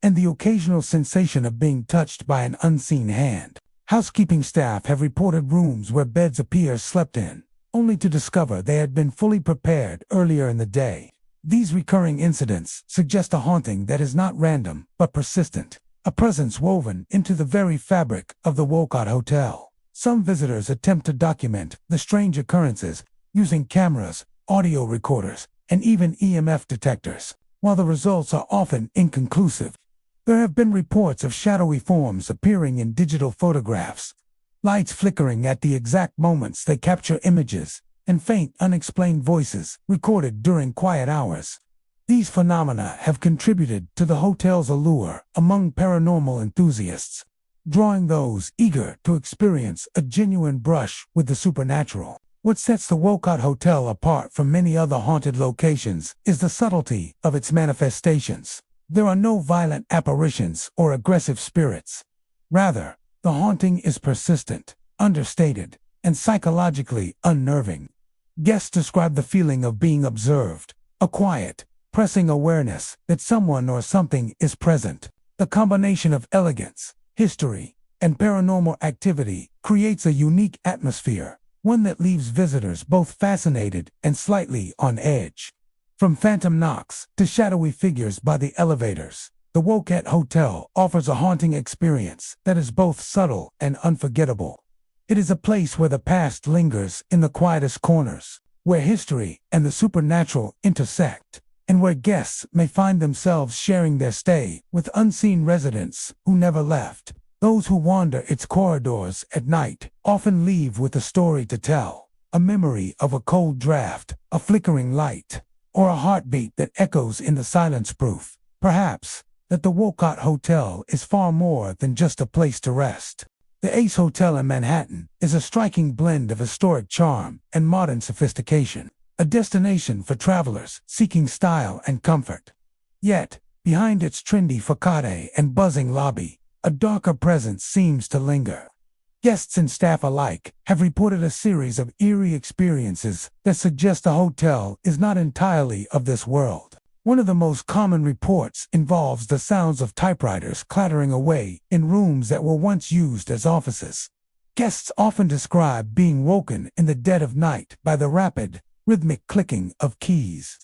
and the occasional sensation of being touched by an unseen hand. Housekeeping staff have reported rooms where beds appear slept in, only to discover they had been fully prepared earlier in the day. These recurring incidents suggest a haunting that is not random but persistent, a presence woven into the very fabric of the Wolcott Hotel. Some visitors attempt to document the strange occurrences using cameras, audio recorders, and even EMF detectors. While the results are often inconclusive, there have been reports of shadowy forms appearing in digital photographs, lights flickering at the exact moments they capture images, and faint, unexplained voices recorded during quiet hours. These phenomena have contributed to the hotel's allure among paranormal enthusiasts, drawing those eager to experience a genuine brush with the supernatural. What sets the Wolcott Hotel apart from many other haunted locations is the subtlety of its manifestations. There are no violent apparitions or aggressive spirits. Rather, the haunting is persistent, understated, and psychologically unnerving. Guests describe the feeling of being observed, a quiet, pressing awareness that someone or something is present. The combination of elegance, history, and paranormal activity creates a unique atmosphere, one that leaves visitors both fascinated and slightly on edge. From phantom knocks to shadowy figures by the elevators, the Wolcott Hotel offers a haunting experience that is both subtle and unforgettable. It is a place where the past lingers in the quietest corners, where history and the supernatural intersect, and where guests may find themselves sharing their stay with unseen residents who never left. Those who wander its corridors at night often leave with a story to tell, a memory of a cold draft, a flickering light, or a heartbeat that echoes in the silence, proof, perhaps, that the Wolcott Hotel is far more than just a place to rest. The Ace Hotel in Manhattan is a striking blend of historic charm and modern sophistication, a destination for travelers seeking style and comfort. Yet, behind its trendy facade and buzzing lobby, a darker presence seems to linger. Guests and staff alike have reported a series of eerie experiences that suggest the hotel is not entirely of this world. One of the most common reports involves the sounds of typewriters clattering away in rooms that were once used as offices. Guests often describe being woken in the dead of night by the rapid, rhythmic clicking of keys.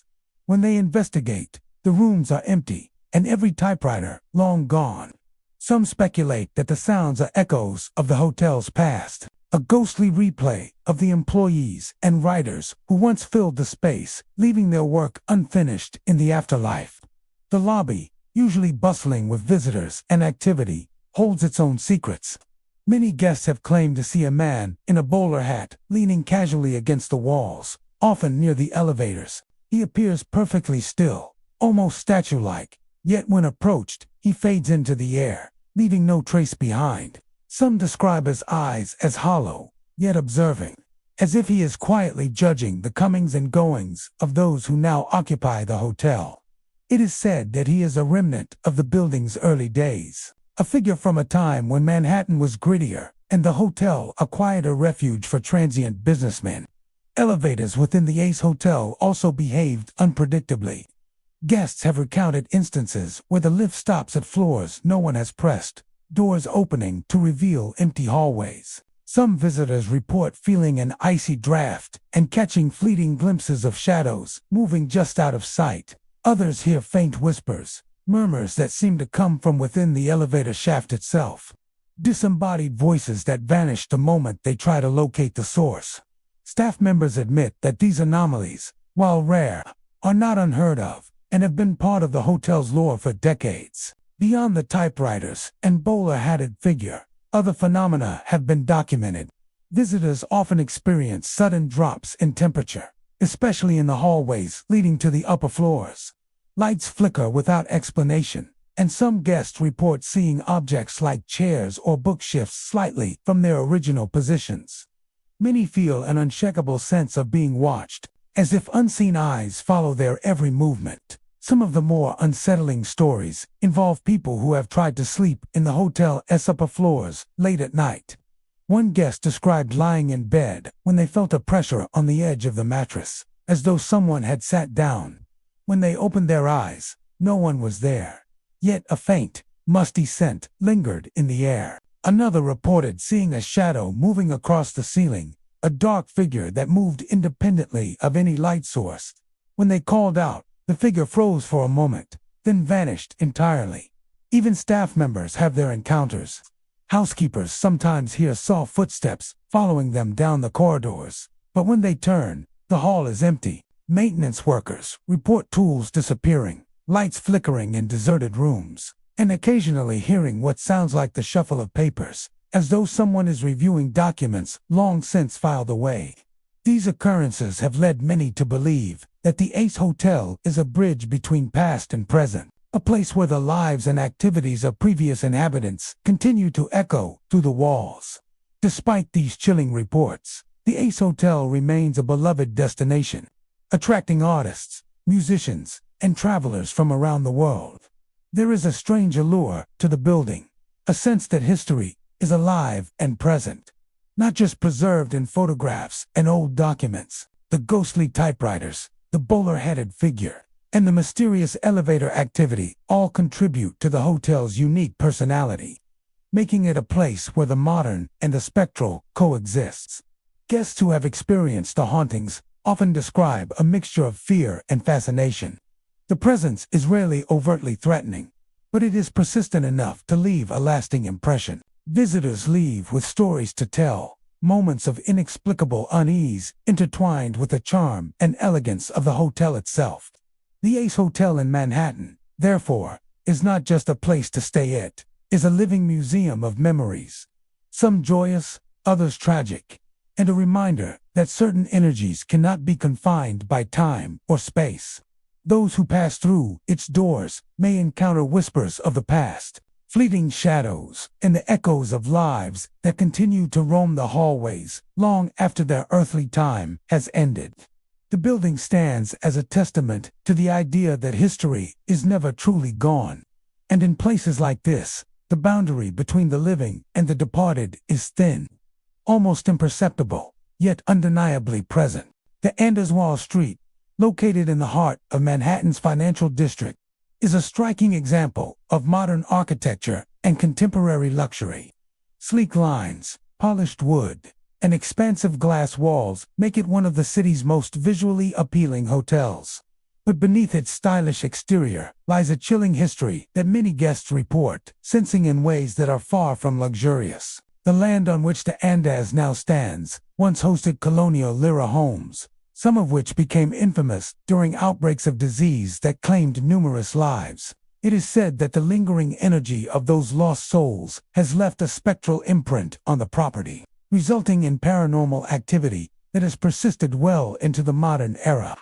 When they investigate, the rooms are empty, and every typewriter long gone. Some speculate that the sounds are echoes of the hotel's past, a ghostly replay of the employees and writers who once filled the space, leaving their work unfinished in the afterlife. The lobby, usually bustling with visitors and activity, holds its own secrets. Many guests have claimed to see a man in a bowler hat leaning casually against the walls, often near the elevators. He appears perfectly still, almost statue-like, yet when approached, he fades into the air, leaving no trace behind. Some describe his eyes as hollow, yet observing, as if he is quietly judging the comings and goings of those who now occupy the hotel. It is said that he is a remnant of the building's early days, a figure from a time when Manhattan was grittier and the hotel a quieter refuge for transient businessmen. Elevators within the Ace Hotel also behaved unpredictably. Guests have recounted instances where the lift stops at floors no one has pressed, doors opening to reveal empty hallways. Some visitors report feeling an icy draft and catching fleeting glimpses of shadows moving just out of sight. Others hear faint whispers, murmurs that seem to come from within the elevator shaft itself. Disembodied voices that vanish the moment they try to locate the source. Staff members admit that these anomalies, while rare, are not unheard of and have been part of the hotel's lore for decades. Beyond the typewriters and bowler-hatted figure, other phenomena have been documented. Visitors often experience sudden drops in temperature, especially in the hallways leading to the upper floors. Lights flicker without explanation, and some guests report seeing objects like chairs or bookshelves slightly from their original positions. Many feel an unshakable sense of being watched, as if unseen eyes follow their every movement. Some of the more unsettling stories involve people who have tried to sleep in the hotel's upper floors late at night. One guest described lying in bed when they felt a pressure on the edge of the mattress, as though someone had sat down. When they opened their eyes, no one was there. Yet a faint, musty scent lingered in the air. Another reported seeing a shadow moving across the ceiling, a dark figure that moved independently of any light source. When they called out, the figure froze for a moment, then vanished entirely. Even staff members have their encounters. Housekeepers sometimes hear soft footsteps following them down the corridors, but when they turn, the hall is empty. Maintenance workers report tools disappearing, lights flickering in deserted rooms, and occasionally hearing what sounds like the shuffle of papers, as though someone is reviewing documents long since filed away. These occurrences have led many to believe that the Ace Hotel is a bridge between past and present, a place where the lives and activities of previous inhabitants continue to echo through the walls. Despite these chilling reports, the Ace Hotel remains a beloved destination, attracting artists, musicians, and travelers from around the world. There is a strange allure to the building, a sense that history is alive and present, not just preserved in photographs and old documents. The ghostly typewriters, the bowler-headed figure, and the mysterious elevator activity all contribute to the hotel's unique personality, making it a place where the modern and the spectral coexists. Guests who have experienced the hauntings often describe a mixture of fear and fascination. The presence is rarely overtly threatening, but it is persistent enough to leave a lasting impression. Visitors leave with stories to tell, moments of inexplicable unease intertwined with the charm and elegance of the hotel itself. The Ace Hotel in Manhattan, therefore, is not just a place to stay, it is a living museum of memories, some joyous, others tragic, and a reminder that certain energies cannot be confined by time or space. Those who pass through its doors may encounter whispers of the past, fleeting shadows, and the echoes of lives that continue to roam the hallways long after their earthly time has ended. The building stands as a testament to the idea that history is never truly gone. And in places like this, the boundary between the living and the departed is thin, almost imperceptible, yet undeniably present. The Anders Wall Street, located in the heart of Manhattan's financial district, is a striking example of modern architecture and contemporary luxury. Sleek lines, polished wood, and expansive glass walls make it one of the city's most visually appealing hotels. But beneath its stylish exterior lies a chilling history that many guests report sensing in ways that are far from luxurious. The land on which the Andaz now stands once hosted colonial Lyra homes, some of which became infamous during outbreaks of disease that claimed numerous lives. It is said that the lingering energy of those lost souls has left a spectral imprint on the property, resulting in paranormal activity that has persisted well into the modern era.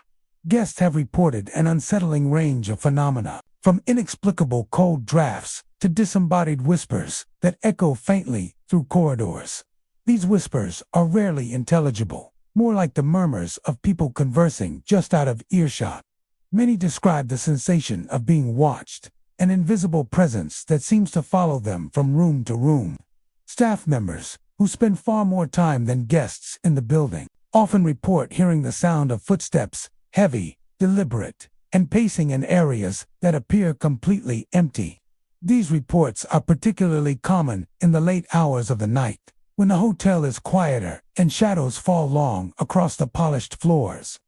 Guests have reported an unsettling range of phenomena, from inexplicable cold drafts to disembodied whispers that echo faintly through corridors. These whispers are rarely intelligible, more like the murmurs of people conversing just out of earshot. Many describe the sensation of being watched, an invisible presence that seems to follow them from room to room. Staff members, who spend far more time than guests in the building, often report hearing the sound of footsteps, heavy, deliberate, and pacing in areas that appear completely empty. These reports are particularly common in the late hours of the night, when the hotel is quieter and shadows fall long across the polished floors.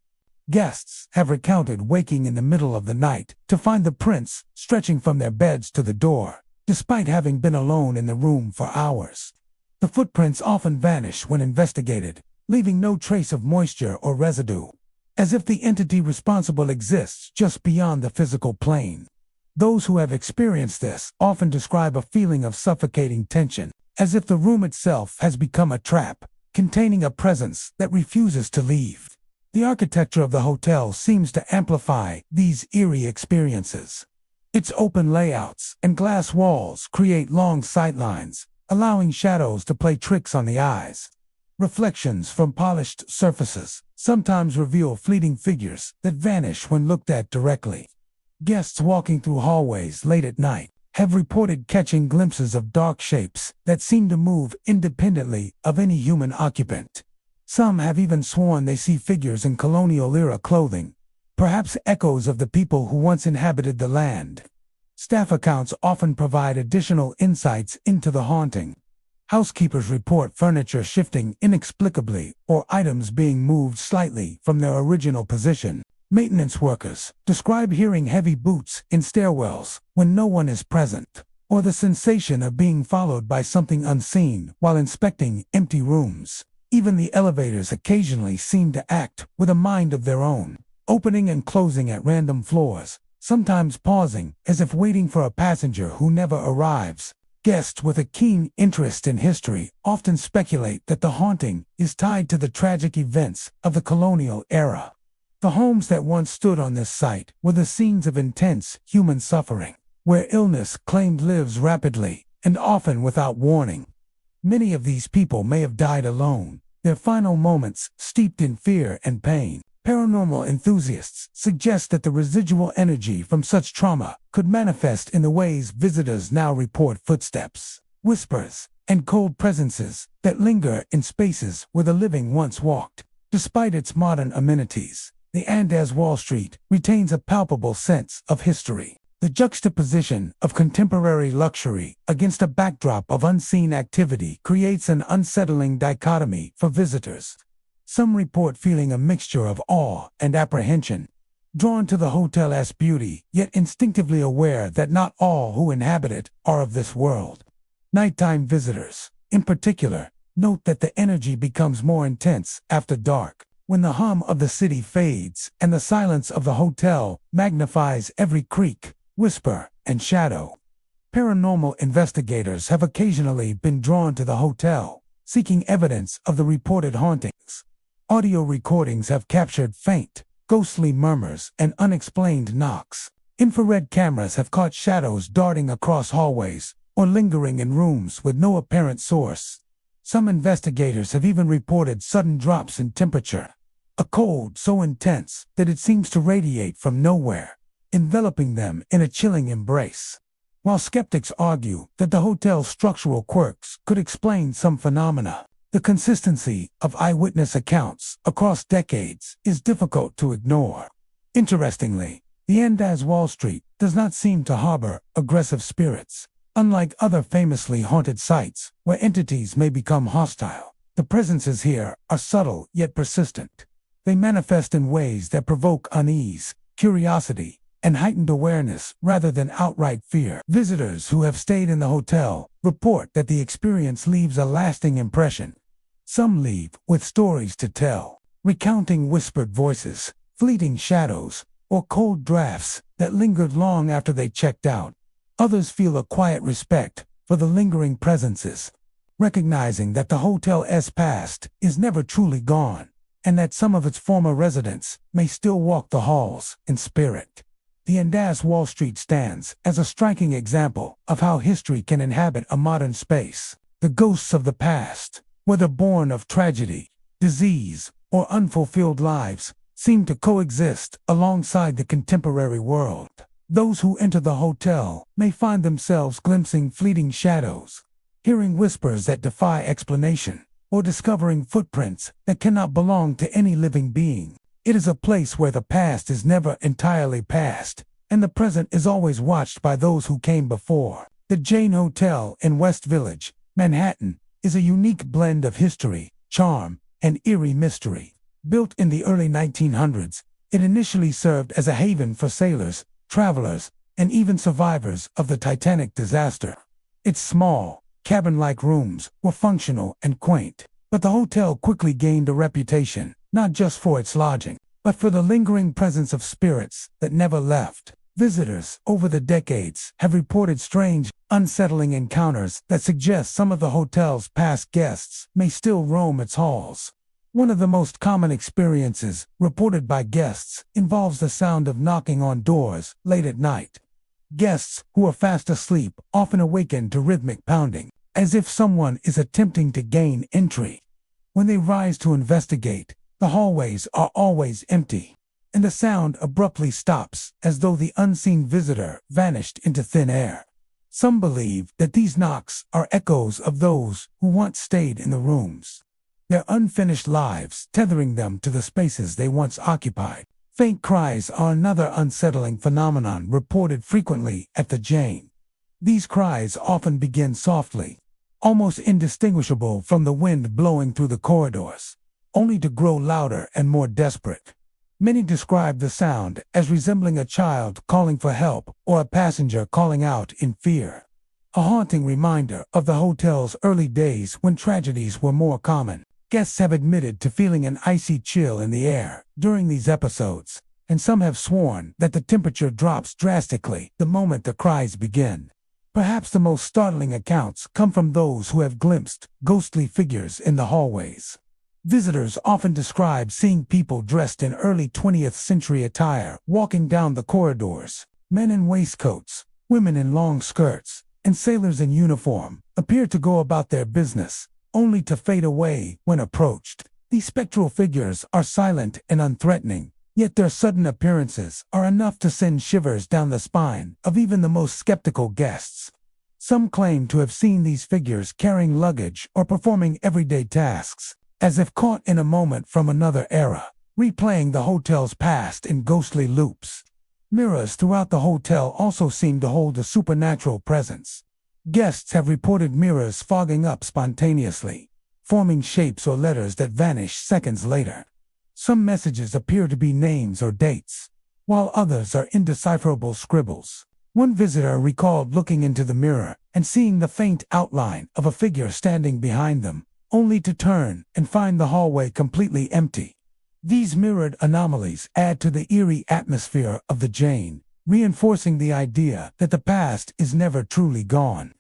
Guests have recounted waking in the middle of the night to find the prints stretching from their beds to the door, despite having been alone in the room for hours. The footprints often vanish when investigated, leaving no trace of moisture or residue, as if the entity responsible exists just beyond the physical plane. Those who have experienced this often describe a feeling of suffocating tension, as if the room itself has become a trap, containing a presence that refuses to leave. The architecture of the hotel seems to amplify these eerie experiences. Its open layouts and glass walls create long sightlines, allowing shadows to play tricks on the eyes. Reflections from polished surfaces sometimes reveal fleeting figures that vanish when looked at directly. Guests walking through hallways late at night have reported catching glimpses of dark shapes that seem to move independently of any human occupant. Some have even sworn they see figures in colonial-era clothing, perhaps echoes of the people who once inhabited the land. Staff accounts often provide additional insights into the haunting. Housekeepers report furniture shifting inexplicably or items being moved slightly from their original position. Maintenance workers describe hearing heavy boots in stairwells when no one is present, or the sensation of being followed by something unseen while inspecting empty rooms. Even the elevators occasionally seem to act with a mind of their own, opening and closing at random floors, sometimes pausing as if waiting for a passenger who never arrives. Guests with a keen interest in history often speculate that the haunting is tied to the tragic events of the colonial era. The homes that once stood on this site were the scenes of intense human suffering, where illness claimed lives rapidly and often without warning. Many of these people may have died alone, their final moments steeped in fear and pain. Paranormal enthusiasts suggest that the residual energy from such trauma could manifest in the ways visitors now report: footsteps, whispers, and cold presences that linger in spaces where the living once walked. Despite its modern amenities, the Andaz Wall Street retains a palpable sense of history. The juxtaposition of contemporary luxury against a backdrop of unseen activity creates an unsettling dichotomy for visitors. Some report feeling a mixture of awe and apprehension, drawn to the hotel's beauty, yet instinctively aware that not all who inhabit it are of this world. Nighttime visitors, in particular, note that the energy becomes more intense after dark, when the hum of the city fades and the silence of the hotel magnifies every creak, whisper, and shadow. Paranormal investigators have occasionally been drawn to the hotel, seeking evidence of the reported hauntings. Audio recordings have captured faint, ghostly murmurs and unexplained knocks. Infrared cameras have caught shadows darting across hallways or lingering in rooms with no apparent source. Some investigators have even reported sudden drops in temperature, a cold so intense that it seems to radiate from nowhere, enveloping them in a chilling embrace. While skeptics argue that the hotel's structural quirks could explain some phenomena, the consistency of eyewitness accounts across decades is difficult to ignore. Interestingly, the Andaz Wall Street does not seem to harbor aggressive spirits. Unlike other famously haunted sites where entities may become hostile, the presences here are subtle yet persistent. They manifest in ways that provoke unease, curiosity, and heightened awareness rather than outright fear. Visitors who have stayed in the hotel report that the experience leaves a lasting impression. Some leave with stories to tell, recounting whispered voices, fleeting shadows, or cold drafts that lingered long after they checked out. Others feel a quiet respect for the lingering presences, recognizing that the hotel's past is never truly gone, and that some of its former residents may still walk the halls in spirit. The Andaz Wall Street stands as a striking example of how history can inhabit a modern space. The ghosts of the past, whether born of tragedy, disease, or unfulfilled lives, seem to coexist alongside the contemporary world. Those who enter the hotel may find themselves glimpsing fleeting shadows, hearing whispers that defy explanation, or discovering footprints that cannot belong to any living being. It is a place where the past is never entirely past, and the present is always watched by those who came before. The Jane Hotel in West Village, Manhattan, is a unique blend of history, charm, and eerie mystery. Built in the early 1900s, it initially served as a haven for sailors, travelers, and even survivors of the Titanic disaster. Its small, cabin-like rooms were functional and quaint, but the hotel quickly gained a reputation, not just for its lodging, but for the lingering presence of spirits that never left. Visitors over the decades have reported strange, unsettling encounters that suggest some of the hotel's past guests may still roam its halls. One of the most common experiences reported by guests involves the sound of knocking on doors late at night. Guests who are fast asleep often awaken to rhythmic pounding, as if someone is attempting to gain entry. When they rise to investigate, the hallways are always empty, and the sound abruptly stops as though the unseen visitor vanished into thin air. Some believe that these knocks are echoes of those who once stayed in the rooms, their unfinished lives tethering them to the spaces they once occupied. Faint cries are another unsettling phenomenon reported frequently at the Jane. These cries often begin softly, almost indistinguishable from the wind blowing through the corridors, only to grow louder and more desperate. Many describe the sound as resembling a child calling for help or a passenger calling out in fear. A haunting reminder of the hotel's early days when tragedies were more common. Guests have admitted to feeling an icy chill in the air during these episodes, and some have sworn that the temperature drops drastically the moment the cries begin. Perhaps the most startling accounts come from those who have glimpsed ghostly figures in the hallways. Visitors often describe seeing people dressed in early 20th century attire walking down the corridors. Men in waistcoats, women in long skirts, and sailors in uniform appear to go about their business, only to fade away when approached. These spectral figures are silent and unthreatening, yet their sudden appearances are enough to send shivers down the spine of even the most skeptical guests. Some claim to have seen these figures carrying luggage or performing everyday tasks, as if caught in a moment from another era, replaying the hotel's past in ghostly loops. Mirrors throughout the hotel also seem to hold a supernatural presence. Guests have reported mirrors fogging up spontaneously, forming shapes or letters that vanish seconds later. Some messages appear to be names or dates, while others are indecipherable scribbles. One visitor recalled looking into the mirror and seeing the faint outline of a figure standing behind them, only to turn and find the hallway completely empty. These mirrored anomalies add to the eerie atmosphere of the Jane, reinforcing the idea that the past is never truly gone.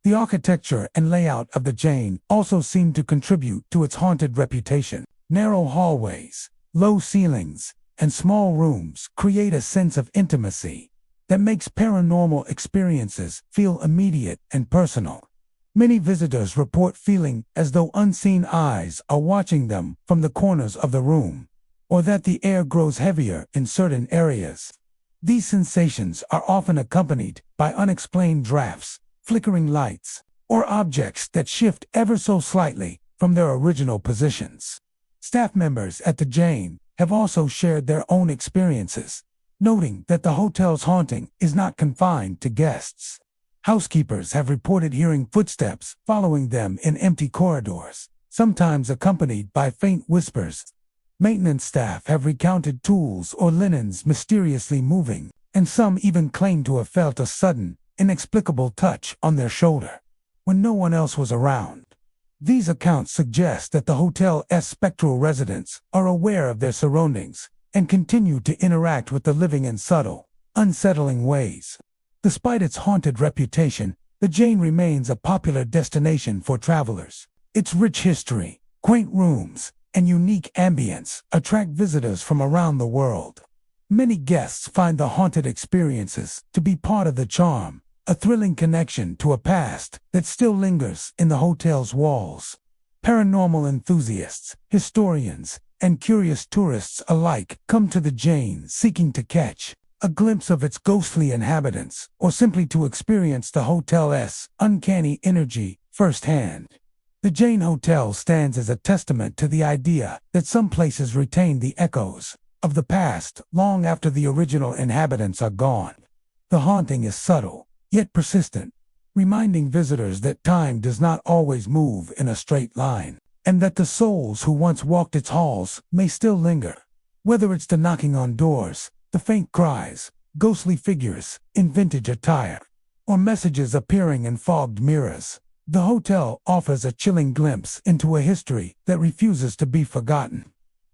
The architecture and layout of the Jane also seem to contribute to its haunted reputation. Narrow hallways, low ceilings, and small rooms create a sense of intimacy that makes paranormal experiences feel immediate and personal. Many visitors report feeling as though unseen eyes are watching them from the corners of the room, or that the air grows heavier in certain areas. These sensations are often accompanied by unexplained drafts, flickering lights, or objects that shift ever so slightly from their original positions. Staff members at the Jane have also shared their own experiences, noting that the hotel's haunting is not confined to guests. Housekeepers have reported hearing footsteps following them in empty corridors, sometimes accompanied by faint whispers. Maintenance staff have recounted tools or linens mysteriously moving, and some even claim to have felt a sudden, inexplicable touch on their shoulder when no one else was around. These accounts suggest that the hotel's spectral residents are aware of their surroundings and continue to interact with the living in subtle, unsettling ways. Despite its haunted reputation, the Jane remains a popular destination for travelers. Its rich history, quaint rooms, and unique ambience attract visitors from around the world. Many guests find the haunted experiences to be part of the charm, a thrilling connection to a past that still lingers in the hotel's walls. Paranormal enthusiasts, historians, and curious tourists alike come to the Jane seeking to catch a glimpse of its ghostly inhabitants, or simply to experience the hotel's uncanny energy firsthand. The Jane Hotel stands as a testament to the idea that some places retain the echoes of the past long after the original inhabitants are gone. The haunting is subtle, yet persistent, reminding visitors that time does not always move in a straight line, and that the souls who once walked its halls may still linger. Whether it's the knocking on doors, the faint cries, ghostly figures in vintage attire, or messages appearing in fogged mirrors, the hotel offers a chilling glimpse into a history that refuses to be forgotten.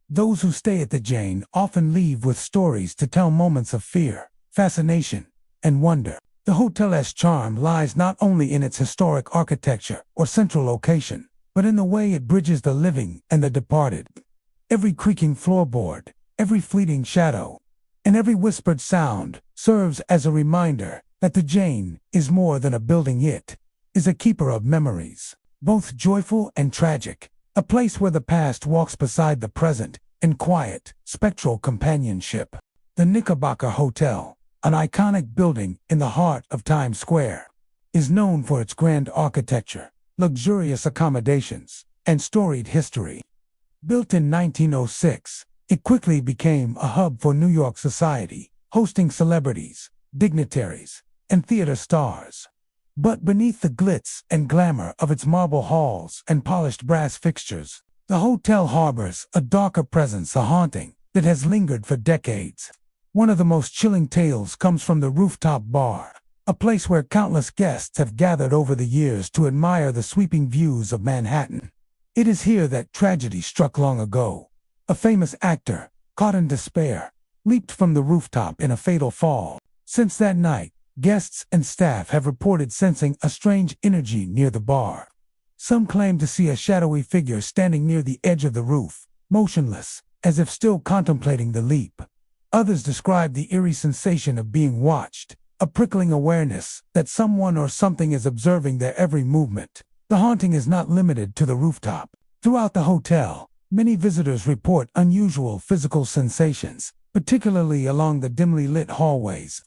Those who stay at the Jane often leave with stories to tell, moments of fear, fascination, and wonder. The hotel's charm lies not only in its historic architecture or central location, but in the way it bridges the living and the departed. Every creaking floorboard, every fleeting shadow, and every whispered sound serves as a reminder that the Jane is more than a building. It is a keeper of memories, both joyful and tragic, a place where the past walks beside the present in quiet, spectral companionship. The Knickerbocker Hotel, an iconic building in the heart of Times Square, is known for its grand architecture, luxurious accommodations, and storied history. Built in 1906, it quickly became a hub for New York society, hosting celebrities, dignitaries, and theater stars. But beneath the glitz and glamour of its marble halls and polished brass fixtures, the hotel harbors a darker presence, a haunting that has lingered for decades. One of the most chilling tales comes from the rooftop bar, a place where countless guests have gathered over the years to admire the sweeping views of Manhattan. It is here that tragedy struck long ago. A famous actor, caught in despair, leaped from the rooftop in a fatal fall. Since that night, guests and staff have reported sensing a strange energy near the bar. Some claim to see a shadowy figure standing near the edge of the roof, motionless, as if still contemplating the leap. Others describe the eerie sensation of being watched, a prickling awareness that someone or something is observing their every movement. The haunting is not limited to the rooftop. Throughout the hotel, many visitors report unusual physical sensations, particularly along the dimly lit hallways.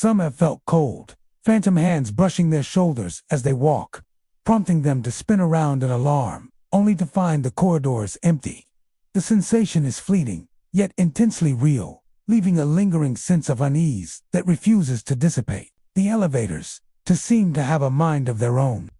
Some have felt cold, phantom hands brushing their shoulders as they walk, prompting them to spin around in alarm, only to find the corridors empty. The sensation is fleeting, yet intensely real, leaving a lingering sense of unease that refuses to dissipate. The elevators seem to have a mind of their own.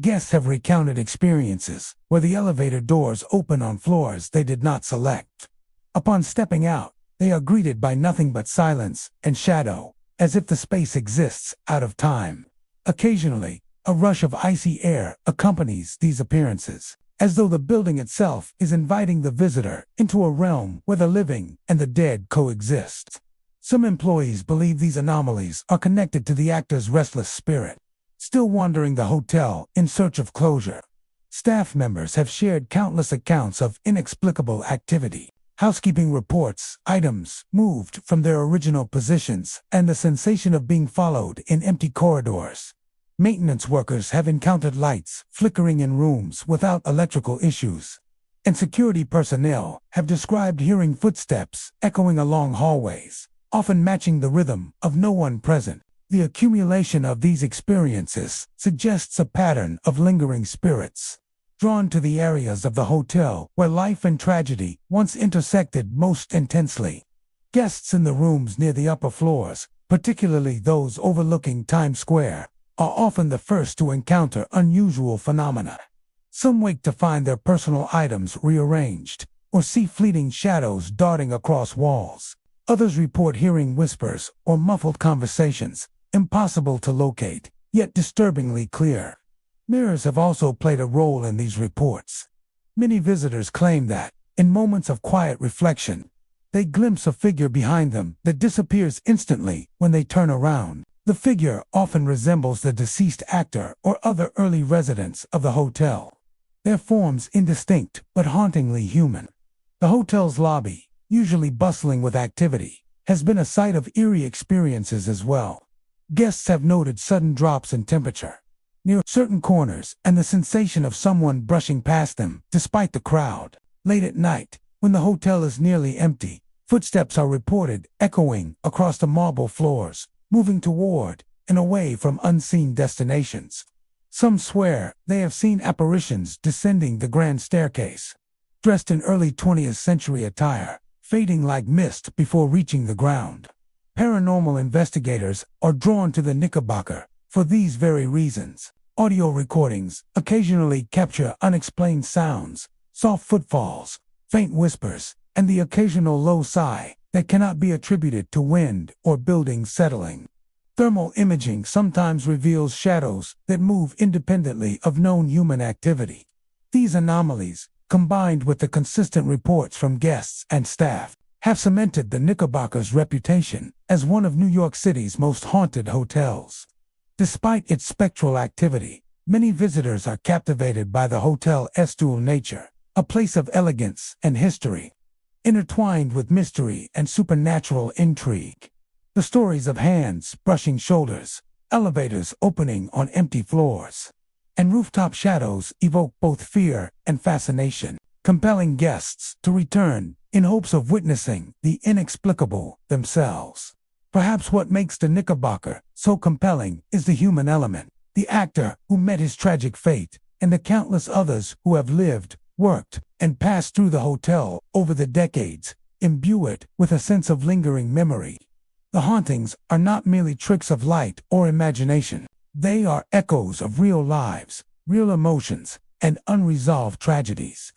Guests have recounted experiences where the elevator doors open on floors they did not select. Upon stepping out, they are greeted by nothing but silence and shadow, as if the space exists out of time. Occasionally, a rush of icy air accompanies these appearances, as though the building itself is inviting the visitor into a realm where the living and the dead coexist. Some employees believe these anomalies are connected to the actor's restless spirit, still wandering the hotel in search of closure. Staff members have shared countless accounts of inexplicable activity, housekeeping reports, items moved from their original positions, and the sensation of being followed in empty corridors. Maintenance workers have encountered lights flickering in rooms without electrical issues, and security personnel have described hearing footsteps echoing along hallways, often matching the rhythm of no one present. The accumulation of these experiences suggests a pattern of lingering spirits, drawn to the areas of the hotel where life and tragedy once intersected most intensely. Guests in the rooms near the upper floors, particularly those overlooking Times Square, are often the first to encounter unusual phenomena. Some wake to find their personal items rearranged, or see fleeting shadows darting across walls. Others report hearing whispers or muffled conversations, impossible to locate, yet disturbingly clear. Mirrors have also played a role in these reports. Many visitors claim that, in moments of quiet reflection, they glimpse a figure behind them that disappears instantly when they turn around. The figure often resembles the deceased actor or other early residents of the hotel, their forms indistinct but hauntingly human. The hotel's lobby, usually bustling with activity, has been a site of eerie experiences as well. Guests have noted sudden drops in temperature near certain corners and the sensation of someone brushing past them despite the crowd. Late at night, when the hotel is nearly empty, footsteps are reported echoing across the marble floors, moving toward and away from unseen destinations. Some swear they have seen apparitions descending the grand staircase, dressed in early 20th century attire, fading like mist before reaching the ground. Paranormal investigators are drawn to the Knickerbocker For these very reasons, audio recordings occasionally capture unexplained sounds, soft footfalls, faint whispers, and the occasional low sigh that cannot be attributed to wind or buildings settling. Thermal imaging sometimes reveals shadows that move independently of known human activity. These anomalies, combined with the consistent reports from guests and staff, have cemented the Knickerbocker's reputation as one of New York City's most haunted hotels. Despite its spectral activity, many visitors are captivated by the hotel's dual nature, a place of elegance and history, intertwined with mystery and supernatural intrigue. The stories of hands brushing shoulders, elevators opening on empty floors, and rooftop shadows evoke both fear and fascination, compelling guests to return in hopes of witnessing the inexplicable themselves. Perhaps what makes the Knickerbocker so compelling is the human element, the actor who met his tragic fate, and the countless others who have lived, worked, and passed through the hotel over the decades, imbue it with a sense of lingering memory. The hauntings are not merely tricks of light or imagination. They are echoes of real lives, real emotions, and unresolved tragedies.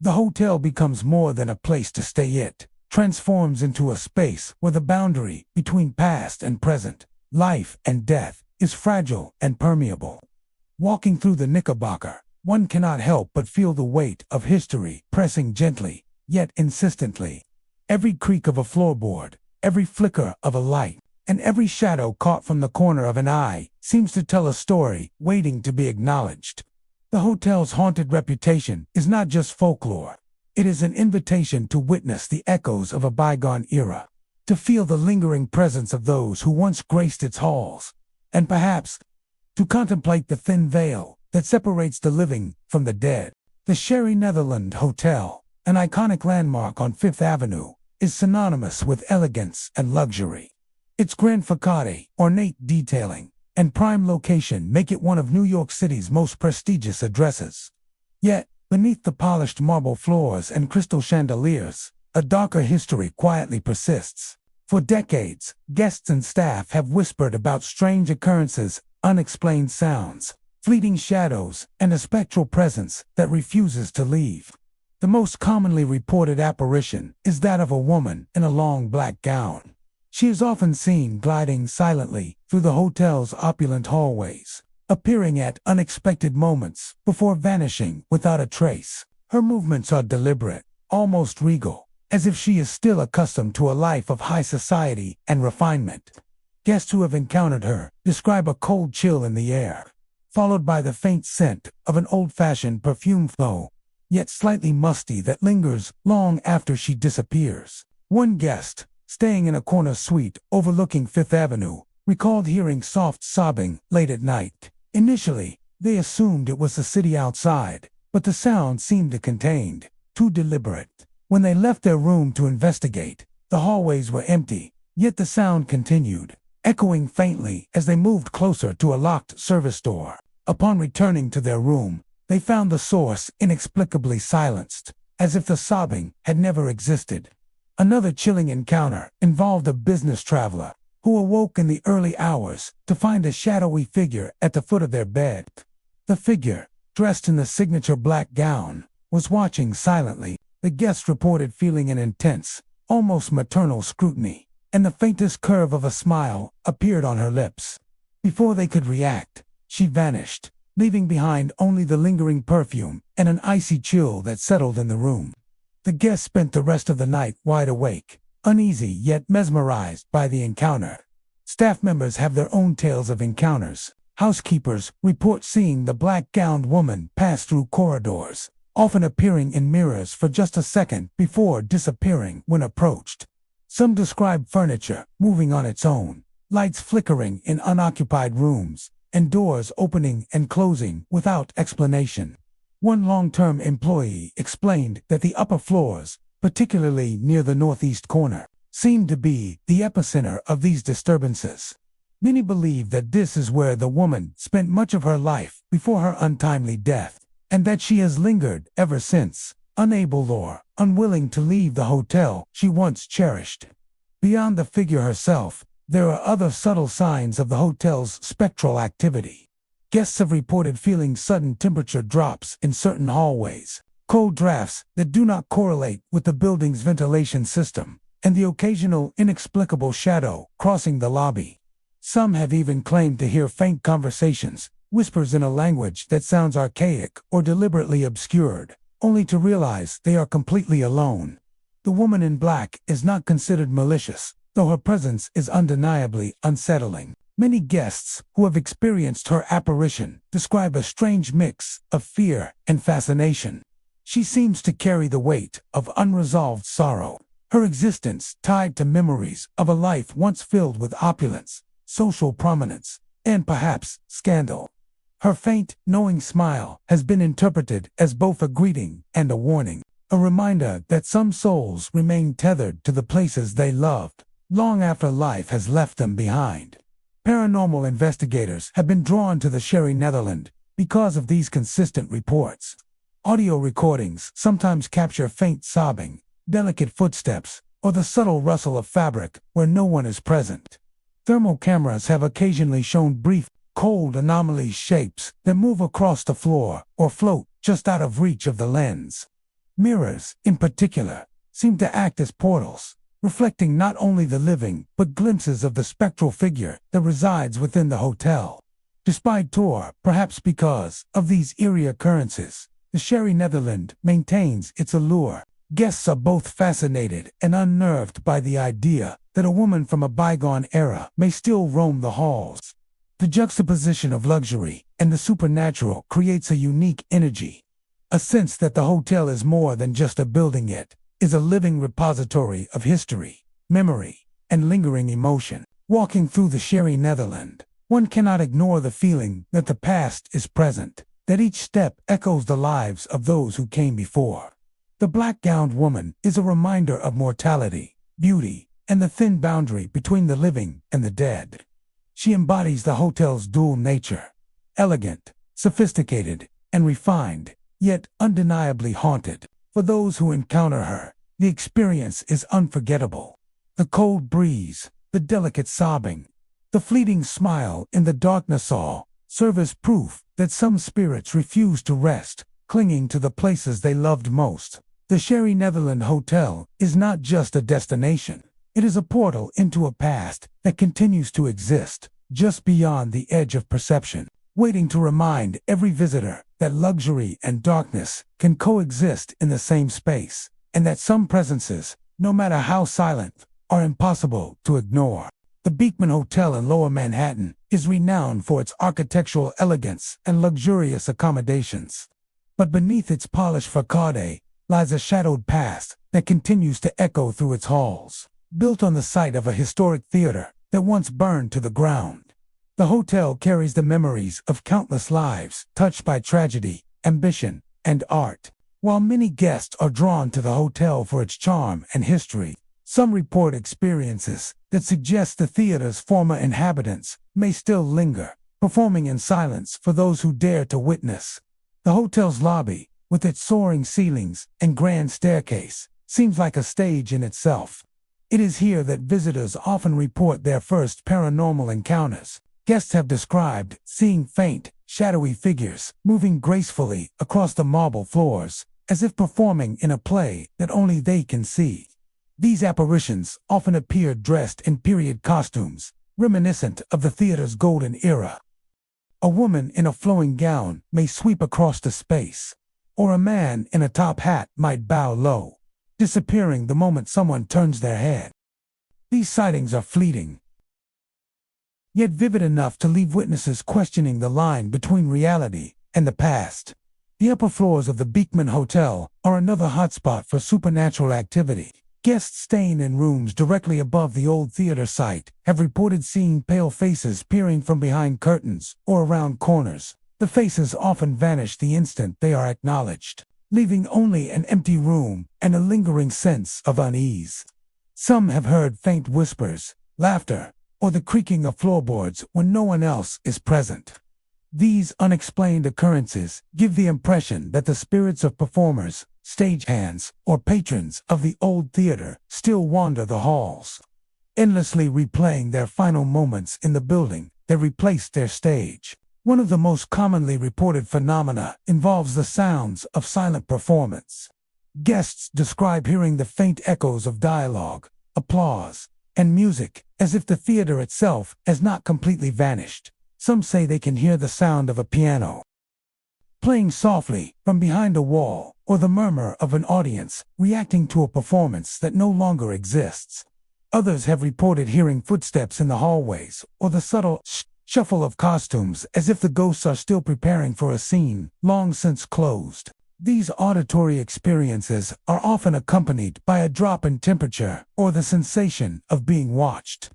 The hotel becomes more than a place to stay. It transforms into a space where the boundary between past and present, life and death, is fragile and permeable. Walking through the Knickerbocker, one cannot help but feel the weight of history pressing gently, yet insistently. Every creak of a floorboard, every flicker of a light, and every shadow caught from the corner of an eye seems to tell a story waiting to be acknowledged. The hotel's haunted reputation is not just folklore. It is an invitation to witness the echoes of a bygone era, to feel the lingering presence of those who once graced its halls, and perhaps to contemplate the thin veil that separates the living from the dead. The Sherry Netherland Hotel, an iconic landmark on Fifth Avenue, is synonymous with elegance and luxury. Its grand facade, ornate detailing, and prime location make it one of New York City's most prestigious addresses. Yet, beneath the polished marble floors and crystal chandeliers, a darker history quietly persists. For decades, guests and staff have whispered about strange occurrences, unexplained sounds, fleeting shadows, and a spectral presence that refuses to leave. The most commonly reported apparition is that of a woman in a long black gown. She is often seen gliding silently through the hotel's opulent hallways, appearing at unexpected moments before vanishing without a trace. Her movements are deliberate, almost regal, as if she is still accustomed to a life of high society and refinement. Guests who have encountered her describe a cold chill in the air, followed by the faint scent of an old-fashioned perfume flow, yet slightly musty, that lingers long after she disappears. One guest, staying in a corner suite overlooking Fifth Avenue, recalled hearing soft sobbing late at night. Initially, they assumed it was the city outside, but the sound seemed contained, too deliberate. When they left their room to investigate, the hallways were empty, yet the sound continued, echoing faintly as they moved closer to a locked service door. Upon returning to their room, they found the source inexplicably silenced, as if the sobbing had never existed. Another chilling encounter involved a business traveler who awoke in the early hours to find a shadowy figure at the foot of their bed. The figure, dressed in the signature black gown, was watching silently. The guest reported feeling an intense, almost maternal scrutiny, and the faintest curve of a smile appeared on her lips. Before they could react, she vanished, leaving behind only the lingering perfume and an icy chill that settled in the room. The guests spent the rest of the night wide awake, uneasy yet mesmerized by the encounter. Staff members have their own tales of encounters. Housekeepers report seeing the black-gowned woman pass through corridors, often appearing in mirrors for just a second before disappearing when approached. Some describe furniture moving on its own, lights flickering in unoccupied rooms, and doors opening and closing without explanation. One long-term employee explained that the upper floors, particularly near the northeast corner, seemed to be the epicenter of these disturbances. Many believe that this is where the woman spent much of her life before her untimely death, and that she has lingered ever since, unable or unwilling to leave the hotel she once cherished. Beyond the figure herself, There are other subtle signs of the hotel's spectral activity. Guests have reported feeling sudden temperature drops in certain hallways, cold drafts that do not correlate with the building's ventilation system, and the occasional inexplicable shadow crossing the lobby. Some have even claimed to hear faint conversations, whispers in a language that sounds archaic or deliberately obscured, only to realize they are completely alone. The woman in black is not considered malicious, though her presence is undeniably unsettling. Many guests who have experienced her apparition describe a strange mix of fear and fascination. She seems to carry the weight of unresolved sorrow, her existence tied to memories of a life once filled with opulence, social prominence, and perhaps scandal. Her faint, knowing smile has been interpreted as both a greeting and a warning, a reminder that some souls remain tethered to the places they loved, long after life has left them behind. Paranormal investigators have been drawn to the Sherry Netherland because of these consistent reports. Audio recordings sometimes capture faint sobbing, delicate footsteps, or the subtle rustle of fabric where no one is present. Thermal cameras have occasionally shown brief, cold anomaly shapes that move across the floor or float just out of reach of the lens. Mirrors, in particular, seem to act as portals, reflecting not only the living but glimpses of the spectral figure that resides within the hotel. Despite tour, perhaps because of these eerie occurrences, the Sherry Netherland maintains its allure. Guests are both fascinated and unnerved by the idea that a woman from a bygone era may still roam the halls. The juxtaposition of luxury and the supernatural creates a unique energy, a sense that the hotel is more than just a building. It is a living repository of history, memory, and lingering emotion. Walking through the Sherry Netherland, one cannot ignore the feeling that the past is present, that each step echoes the lives of those who came before. The black-gowned woman is a reminder of mortality, beauty, and the thin boundary between the living and the dead. She embodies the hotel's dual nature, elegant, sophisticated, and refined, yet undeniably haunted. For those who encounter her, the experience is unforgettable. The cold breeze, the delicate sobbing, the fleeting smile in the darkness all serve as proof that some spirits refuse to rest, clinging to the places they loved most. The Sherry Netherland Hotel is not just a destination. It is a portal into a past that continues to exist just beyond the edge of perception, waiting to remind every visitor that luxury and darkness can coexist in the same space, and that some presences, no matter how silent, are impossible to ignore. The Beekman Hotel in Lower Manhattan is renowned for its architectural elegance and luxurious accommodations. But beneath its polished facade lies a shadowed past that continues to echo through its halls. Built on the site of a historic theater that once burned to the ground, the hotel carries the memories of countless lives touched by tragedy, ambition, and art. While many guests are drawn to the hotel for its charm and history, some report experiences that suggest the theater's former inhabitants may still linger, performing in silence for those who dare to witness. The hotel's lobby, with its soaring ceilings and grand staircase, seems like a stage in itself. It is here that visitors often report their first paranormal encounters. Guests have described seeing faint, shadowy figures moving gracefully across the marble floors, as if performing in a play that only they can see. These apparitions often appear dressed in period costumes, reminiscent of the theater's golden era. A woman in a flowing gown may sweep across the space, or a man in a top hat might bow low, disappearing the moment someone turns their head. These sightings are fleeting, yet vivid enough to leave witnesses questioning the line between reality and the past. The upper floors of the Beekman Hotel are another hotspot for supernatural activity. Guests staying in rooms directly above the old theater site have reported seeing pale faces peering from behind curtains or around corners. The faces often vanish the instant they are acknowledged, leaving only an empty room and a lingering sense of unease. Some have heard faint whispers, laughter, or the creaking of floorboards when no one else is present. These unexplained occurrences give the impression that the spirits of performers, stagehands, or patrons of the old theater still wander the halls. endlessly replaying their final moments in the building that replaced their stage. One of the most commonly reported phenomena involves the sounds of silent performance. Guests describe hearing the faint echoes of dialogue, applause, and music, as if the theater itself has not completely vanished. Some say they can hear the sound of a piano playing softly from behind a wall, or the murmur of an audience reacting to a performance that no longer exists. Others have reported hearing footsteps in the hallways, or the subtle shuffle of costumes, as if the ghosts are still preparing for a scene long since closed. These auditory experiences are often accompanied by a drop in temperature or the sensation of being watched,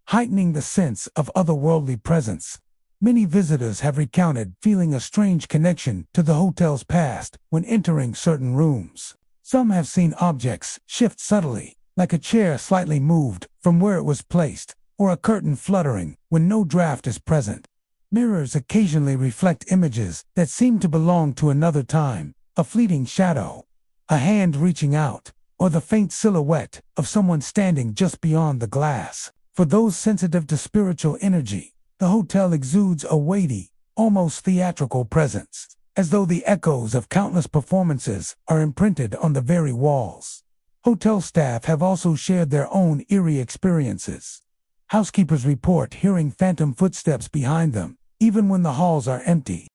heightening the sense of otherworldly presence. Many visitors have recounted feeling a strange connection to the hotel's past when entering certain rooms. Some have seen objects shift subtly, like a chair slightly moved from where it was placed, or a curtain fluttering when no draft is present. Mirrors occasionally reflect images that seem to belong to another time, a fleeting shadow, a hand reaching out, or the faint silhouette of someone standing just beyond the glass. For those sensitive to spiritual energy, the hotel exudes a weighty, almost theatrical presence, as though the echoes of countless performances are imprinted on the very walls. Hotel staff have also shared their own eerie experiences. Housekeepers report hearing phantom footsteps behind them, even when the halls are empty.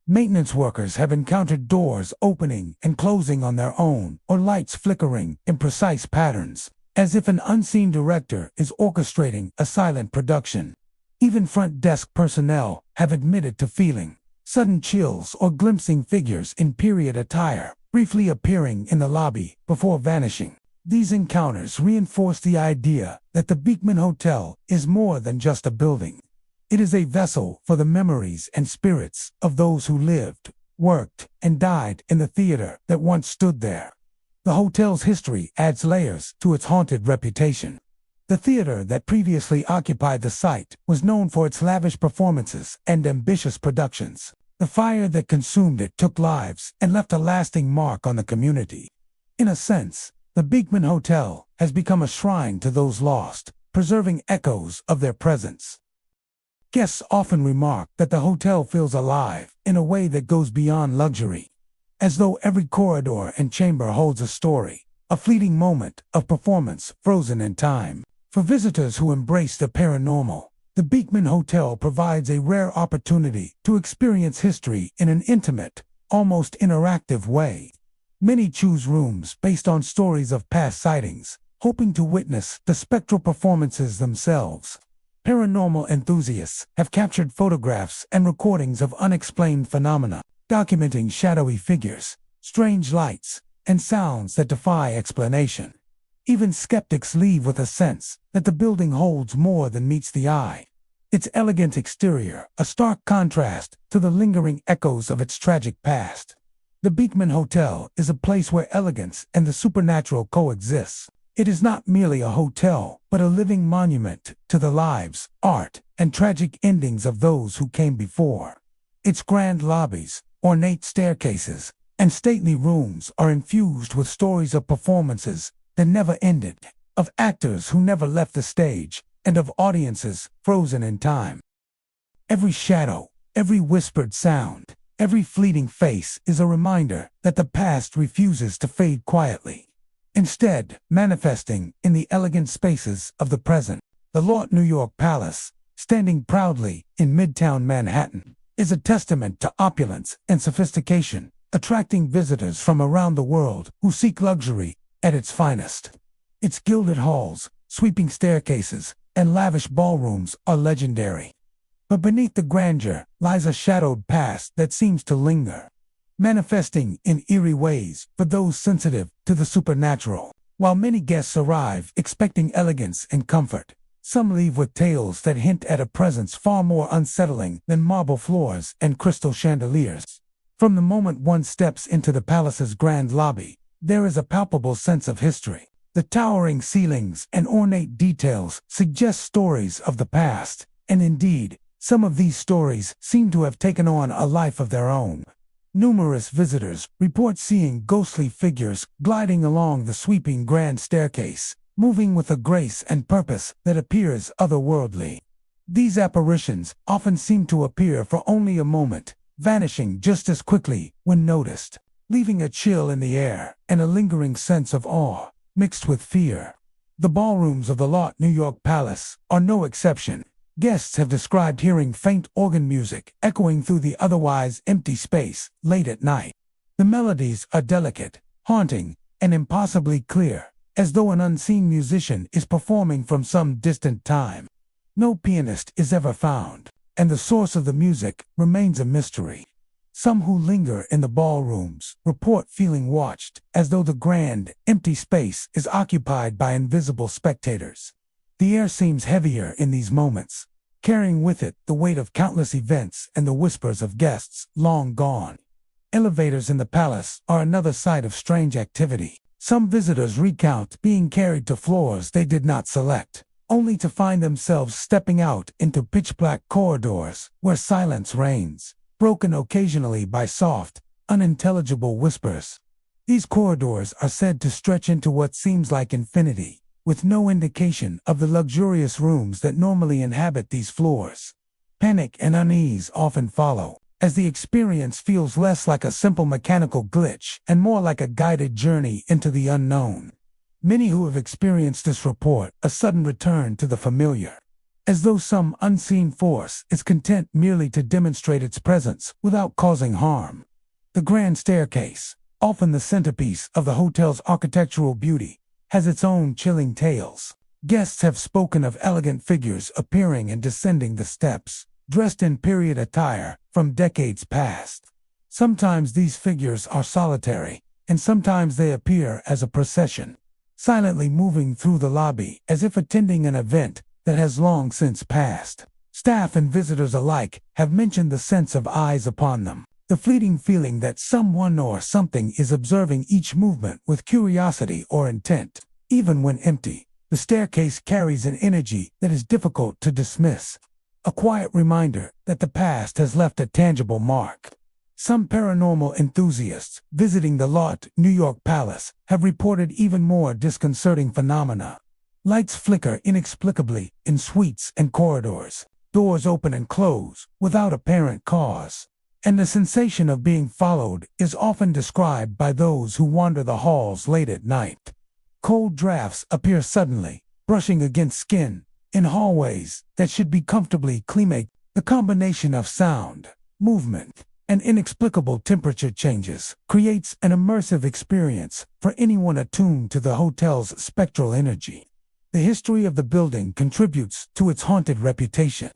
Maintenance workers have encountered doors opening and closing on their own, or lights flickering in precise patterns, as if an unseen director is orchestrating a silent production. Even front desk personnel have admitted to feeling sudden chills or glimpsing figures in period attire, briefly appearing in the lobby before vanishing. These encounters reinforce the idea that the Beekman Hotel is more than just a building. It is a vessel for the memories and spirits of those who lived, worked, and died in the theater that once stood there. The hotel's history adds layers to its haunted reputation. The theater that previously occupied the site was known for its lavish performances and ambitious productions. The fire that consumed it took lives and left a lasting mark on the community. In a sense, the Beekman Hotel has become a shrine to those lost, preserving echoes of their presence. Guests often remark that the hotel feels alive in a way that goes beyond luxury, as though every corridor and chamber holds a story, a fleeting moment of performance frozen in time. For visitors who embrace the paranormal, the Beekman Hotel provides a rare opportunity to experience history in an intimate, almost interactive way. Many choose rooms based on stories of past sightings, hoping to witness the spectral performances themselves. Paranormal enthusiasts have captured photographs and recordings of unexplained phenomena, documenting shadowy figures, strange lights, and sounds that defy explanation. Even skeptics leave with a sense that the building holds more than meets the eye. Its elegant exterior, a stark contrast to the lingering echoes of its tragic past. The Beekman Hotel is a place where elegance and the supernatural coexist. It is not merely a hotel, but a living monument to the lives, art, and tragic endings of those who came before. Its grand lobbies, ornate staircases, and stately rooms are infused with stories of performances that never ended, of actors who never left the stage, and of audiences frozen in time. Every shadow, every whispered sound, every fleeting face is a reminder that the past refuses to fade quietly, instead manifesting in the elegant spaces of the present. The Lort New York Palace, standing proudly in Midtown Manhattan, is a testament to opulence and sophistication, attracting visitors from around the world who seek luxury at its finest. Its gilded halls, sweeping staircases, and lavish ballrooms are legendary. But beneath the grandeur lies a shadowed past that seems to linger, manifesting in eerie ways for those sensitive to the supernatural. While many guests arrive expecting elegance and comfort, some leave with tales that hint at a presence far more unsettling than marble floors and crystal chandeliers. From the moment one steps into the palace's grand lobby, there is a palpable sense of history. The towering ceilings and ornate details suggest stories of the past, and indeed, some of these stories seem to have taken on a life of their own. Numerous visitors report seeing ghostly figures gliding along the sweeping grand staircase, moving with a grace and purpose that appears otherworldly. These apparitions often seem to appear for only a moment, vanishing just as quickly when noticed, leaving a chill in the air and a lingering sense of awe, mixed with fear. The ballrooms of the Lot New York Palace are no exception. Guests have described hearing faint organ music echoing through the otherwise empty space late at night. The melodies are delicate, haunting, and impossibly clear, as though an unseen musician is performing from some distant time. No pianist is ever found, and the source of the music remains a mystery. Some who linger in the ballrooms report feeling watched, as though the grand, empty space is occupied by invisible spectators. The air seems heavier in these moments, carrying with it the weight of countless events and the whispers of guests long gone. Elevators in the palace are another site of strange activity. Some visitors recount being carried to floors they did not select, only to find themselves stepping out into pitch-black corridors where silence reigns, broken occasionally by soft, unintelligible whispers. These corridors are said to stretch into what seems like infinity, with no indication of the luxurious rooms that normally inhabit these floors. Panic and unease often follow, as the experience feels less like a simple mechanical glitch and more like a guided journey into the unknown. Many who have experienced this report a sudden return to the familiar, as though some unseen force is content merely to demonstrate its presence without causing harm. The grand staircase, often the centerpiece of the hotel's architectural beauty, has its own chilling tales. Guests have spoken of elegant figures appearing and descending the steps, dressed in period attire from decades past. Sometimes these figures are solitary, and sometimes they appear as a procession, silently moving through the lobby as if attending an event that has long since passed. Staff and visitors alike have mentioned the sense of eyes upon them, the fleeting feeling that someone or something is observing each movement with curiosity or intent. Even when empty, the staircase carries an energy that is difficult to dismiss, a quiet reminder that the past has left a tangible mark. Some paranormal enthusiasts visiting the Lot New York Palace have reported even more disconcerting phenomena. Lights flicker inexplicably in suites and corridors, doors open and close without apparent cause, and the sensation of being followed is often described by those who wander the halls late at night. Cold drafts appear suddenly, brushing against skin, in hallways that should be comfortably climate. The combination of sound, movement, and inexplicable temperature changes creates an immersive experience for anyone attuned to the hotel's spectral energy. The history of the building contributes to its haunted reputation.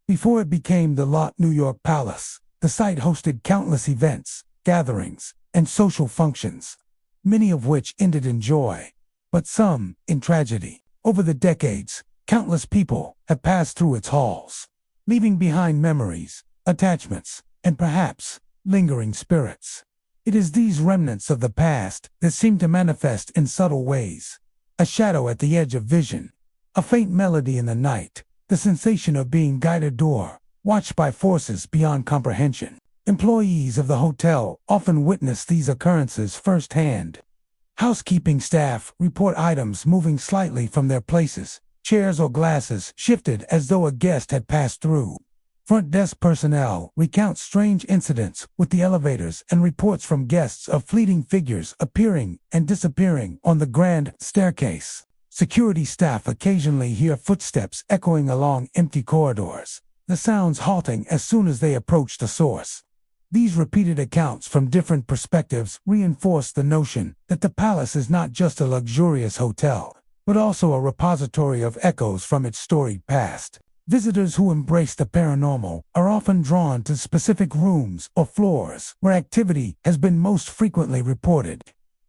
Before it became the Lot New York Palace, the site hosted countless events, gatherings, and social functions, many of which ended in joy, but some in tragedy. Over the decades, countless people have passed through its halls, leaving behind memories, attachments, and perhaps lingering spirits. It is these remnants of the past that seem to manifest in subtle ways. A shadow at the edge of vision, a faint melody in the night, the sensation of being guided or watched by forces beyond comprehension. Employees of the hotel often witness these occurrences firsthand. Housekeeping staff report items moving slightly from their places, chairs or glasses shifted as though a guest had passed through. Front desk personnel recount strange incidents with the elevators and reports from guests of fleeting figures appearing and disappearing on the grand staircase. Security staff occasionally hear footsteps echoing along empty corridors, the sounds halting as soon as they approach the source. These repeated accounts from different perspectives reinforce the notion that the palace is not just a luxurious hotel, but also a repository of echoes from its storied past. Visitors who embrace the paranormal are often drawn to specific rooms or floors where activity has been most frequently reported.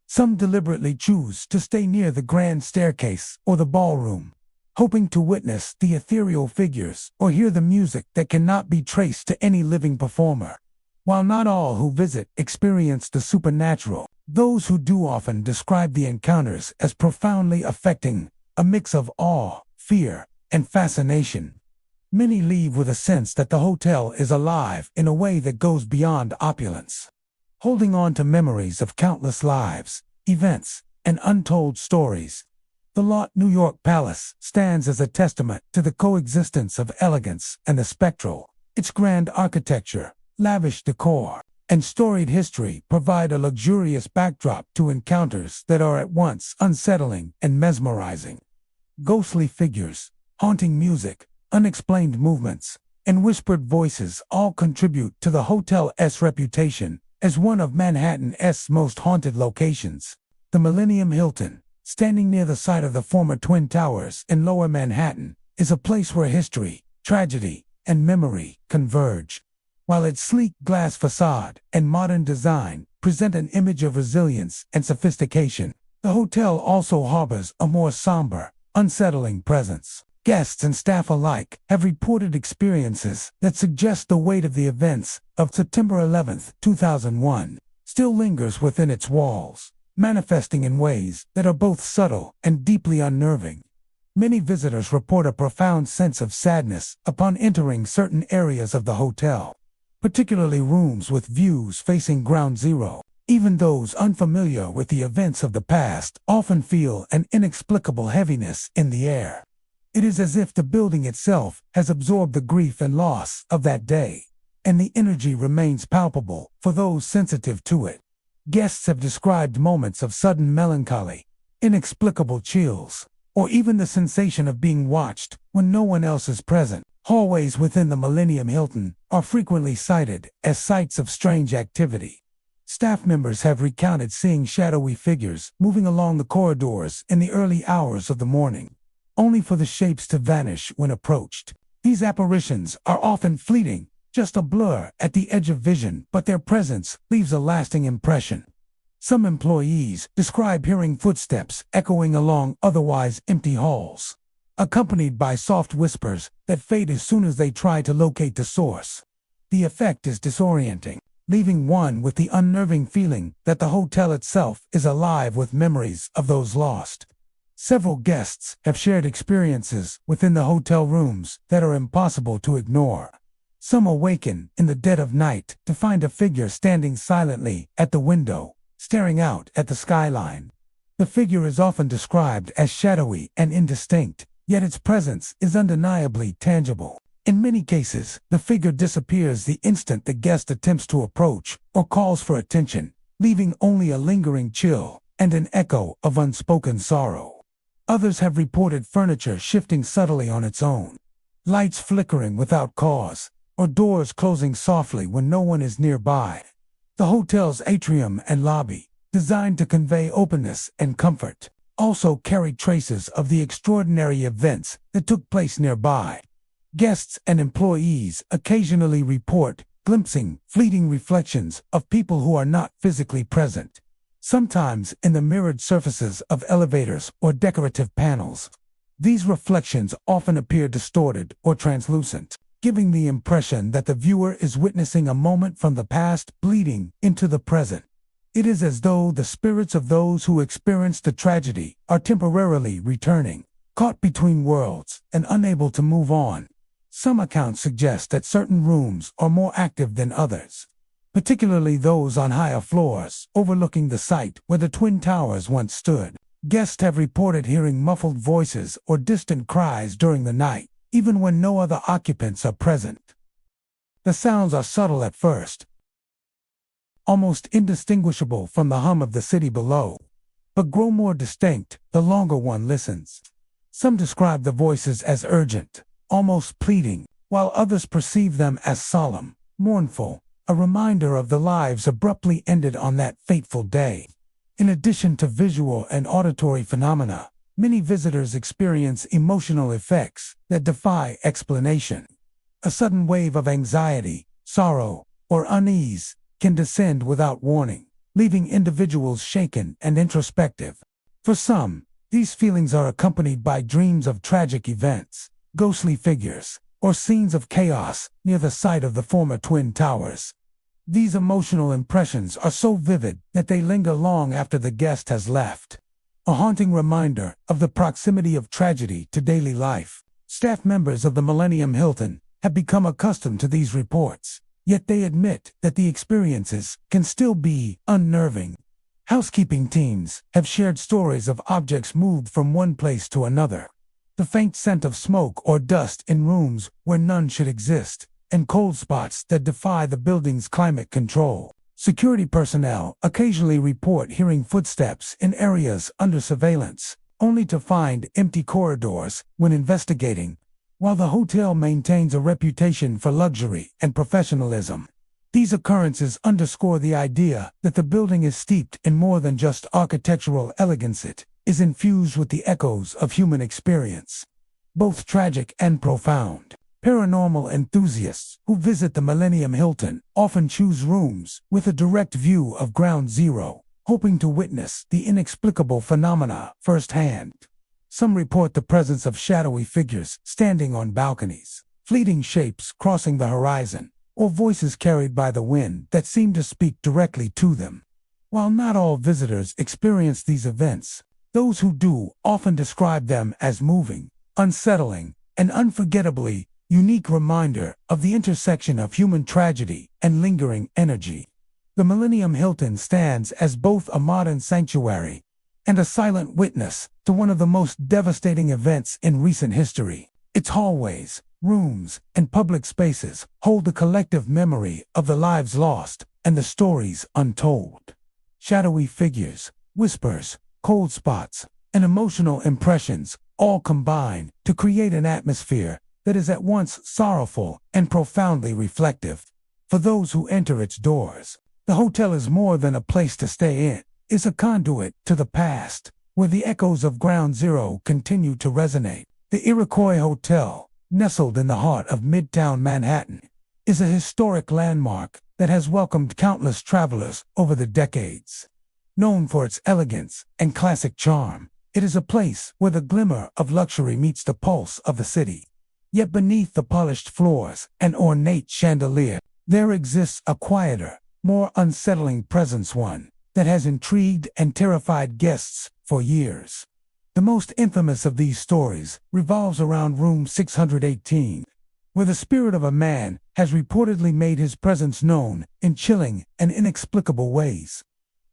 Some deliberately choose to stay near the grand staircase or the ballroom, hoping to witness the ethereal figures or hear the music that cannot be traced to any living performer. While not all who visit experience the supernatural, those who do often describe the encounters as profoundly affecting, a mix of awe, fear, and fascination. Many leave with a sense that the hotel is alive in a way that goes beyond opulence, holding on to memories of countless lives, events, and untold stories. The Lot New York Palace stands as a testament to the coexistence of elegance and the spectral. Its grand architecture, lavish decor, and storied history provide a luxurious backdrop to encounters that are at once unsettling and mesmerizing. Ghostly figures, haunting music, unexplained movements, and whispered voices all contribute to the hotel's reputation as one of Manhattan's most haunted locations. The Millennium Hilton, standing near the site of the former Twin Towers in Lower Manhattan, is a place where history, tragedy, and memory converge. While its sleek glass facade and modern design present an image of resilience and sophistication, the hotel also harbors a more somber, unsettling presence. Guests and staff alike have reported experiences that suggest the weight of the events of September 11, 2001, still lingers within its walls, manifesting in ways that are both subtle and deeply unnerving. Many visitors report a profound sense of sadness upon entering certain areas of the hotel, particularly rooms with views facing Ground Zero. Even those unfamiliar with the events of the past often feel an inexplicable heaviness in the air. It is as if the building itself has absorbed the grief and loss of that day, and the energy remains palpable for those sensitive to it. Guests have described moments of sudden melancholy, inexplicable chills, or even the sensation of being watched when no one else is present. Hallways within the Millennium Hilton are frequently cited as sites of strange activity. Staff members have recounted seeing shadowy figures moving along the corridors in the early hours of the morning, only for the shapes to vanish when approached. These apparitions are often fleeting, just a blur at the edge of vision, but their presence leaves a lasting impression. Some employees describe hearing footsteps echoing along otherwise empty halls, accompanied by soft whispers that fade as soon as they try to locate the source. The effect is disorienting, leaving one with the unnerving feeling that the hotel itself is alive with memories of those lost. Several guests have shared experiences within the hotel rooms that are impossible to ignore. Some awaken in the dead of night to find a figure standing silently at the window, staring out at the skyline. The figure is often described as shadowy and indistinct, yet its presence is undeniably tangible. In many cases, the figure disappears the instant the guest attempts to approach or calls for attention, leaving only a lingering chill and an echo of unspoken sorrow. Others have reported furniture shifting subtly on its own, lights flickering without cause, or doors closing softly when no one is nearby. The hotel's atrium and lobby, designed to convey openness and comfort, also carry traces of the extraordinary events that took place nearby. Guests and employees occasionally report glimpsing fleeting reflections of people who are not physically present, sometimes in the mirrored surfaces of elevators or decorative panels. These reflections often appear distorted or translucent, giving the impression that the viewer is witnessing a moment from the past bleeding into the present. It is as though the spirits of those who experienced the tragedy are temporarily returning, caught between worlds and unable to move on. Some accounts suggest that certain rooms are more active than others, particularly those on higher floors overlooking the site where the Twin Towers once stood. Guests have reported hearing muffled voices or distant cries during the night, even when no other occupants are present. The sounds are subtle at first, almost indistinguishable from the hum of the city below, but grow more distinct the longer one listens. Some describe the voices as urgent, almost pleading, while others perceive them as solemn, mournful, a reminder of the lives abruptly ended on that fateful day. In addition to visual and auditory phenomena, many visitors experience emotional effects that defy explanation. A sudden wave of anxiety, sorrow, or unease can descend without warning, leaving individuals shaken and introspective. For some, these feelings are accompanied by dreams of tragic events, ghostly figures, or scenes of chaos near the site of the former Twin Towers. These emotional impressions are so vivid that they linger long after the guest has left, a haunting reminder of the proximity of tragedy to daily life. Staff members of the Millennium Hilton have become accustomed to these reports, yet they admit that the experiences can still be unnerving. Housekeeping teams have shared stories of objects moved from one place to another. The faint scent of smoke or dust in rooms where none should exist, and cold spots that defy the building's climate control. Security personnel occasionally report hearing footsteps in areas under surveillance, only to find empty corridors when investigating. While the hotel maintains a reputation for luxury and professionalism, these occurrences underscore the idea that the building is steeped in more than just architectural elegance. It is infused with the echoes of human experience, both tragic and profound. Paranormal enthusiasts who visit the Millennium Hilton often choose rooms with a direct view of Ground Zero, hoping to witness the inexplicable phenomena firsthand. Some report the presence of shadowy figures standing on balconies, fleeting shapes crossing the horizon, or voices carried by the wind that seem to speak directly to them. While not all visitors experience these events, those who do often describe them as moving, unsettling, and unforgettably unique reminder of the intersection of human tragedy and lingering energy. The Millennium Hilton stands as both a modern sanctuary and a silent witness to one of the most devastating events in recent history. Its hallways, rooms, and public spaces hold the collective memory of the lives lost and the stories untold. Shadowy figures, whispers, cold spots, and emotional impressions all combine to create an atmosphere that is at once sorrowful and profoundly reflective. For those who enter its doors, the hotel is more than a place to stay in. It's a conduit to the past, where the echoes of Ground Zero continue to resonate. The Iroquois Hotel, nestled in the heart of Midtown Manhattan, is a historic landmark that has welcomed countless travelers over the decades. Known for its elegance and classic charm, it is a place where the glimmer of luxury meets the pulse of the city. Yet beneath the polished floors and ornate chandelier, there exists a quieter, more unsettling presence, one that has intrigued and terrified guests for years. The most infamous of these stories revolves around room 618, where the spirit of a man has reportedly made his presence known in chilling and inexplicable ways.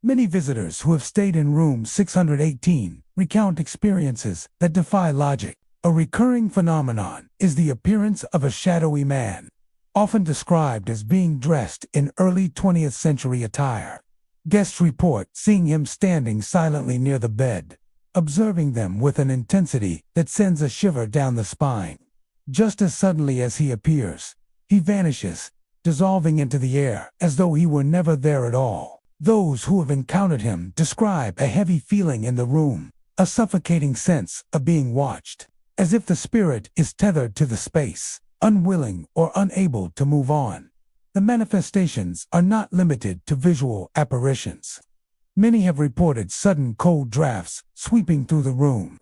Many visitors who have stayed in room 618 recount experiences that defy logic. A recurring phenomenon is the appearance of a shadowy man, often described as being dressed in early 20th century attire. Guests report seeing him standing silently near the bed, observing them with an intensity that sends a shiver down the spine. Just as suddenly as he appears, he vanishes, dissolving into the air as though he were never there at all. Those who have encountered him describe a heavy feeling in the room, a suffocating sense of being watched, as if the spirit is tethered to the space, unwilling or unable to move on. The manifestations are not limited to visual apparitions. Many have reported sudden cold drafts sweeping through the room,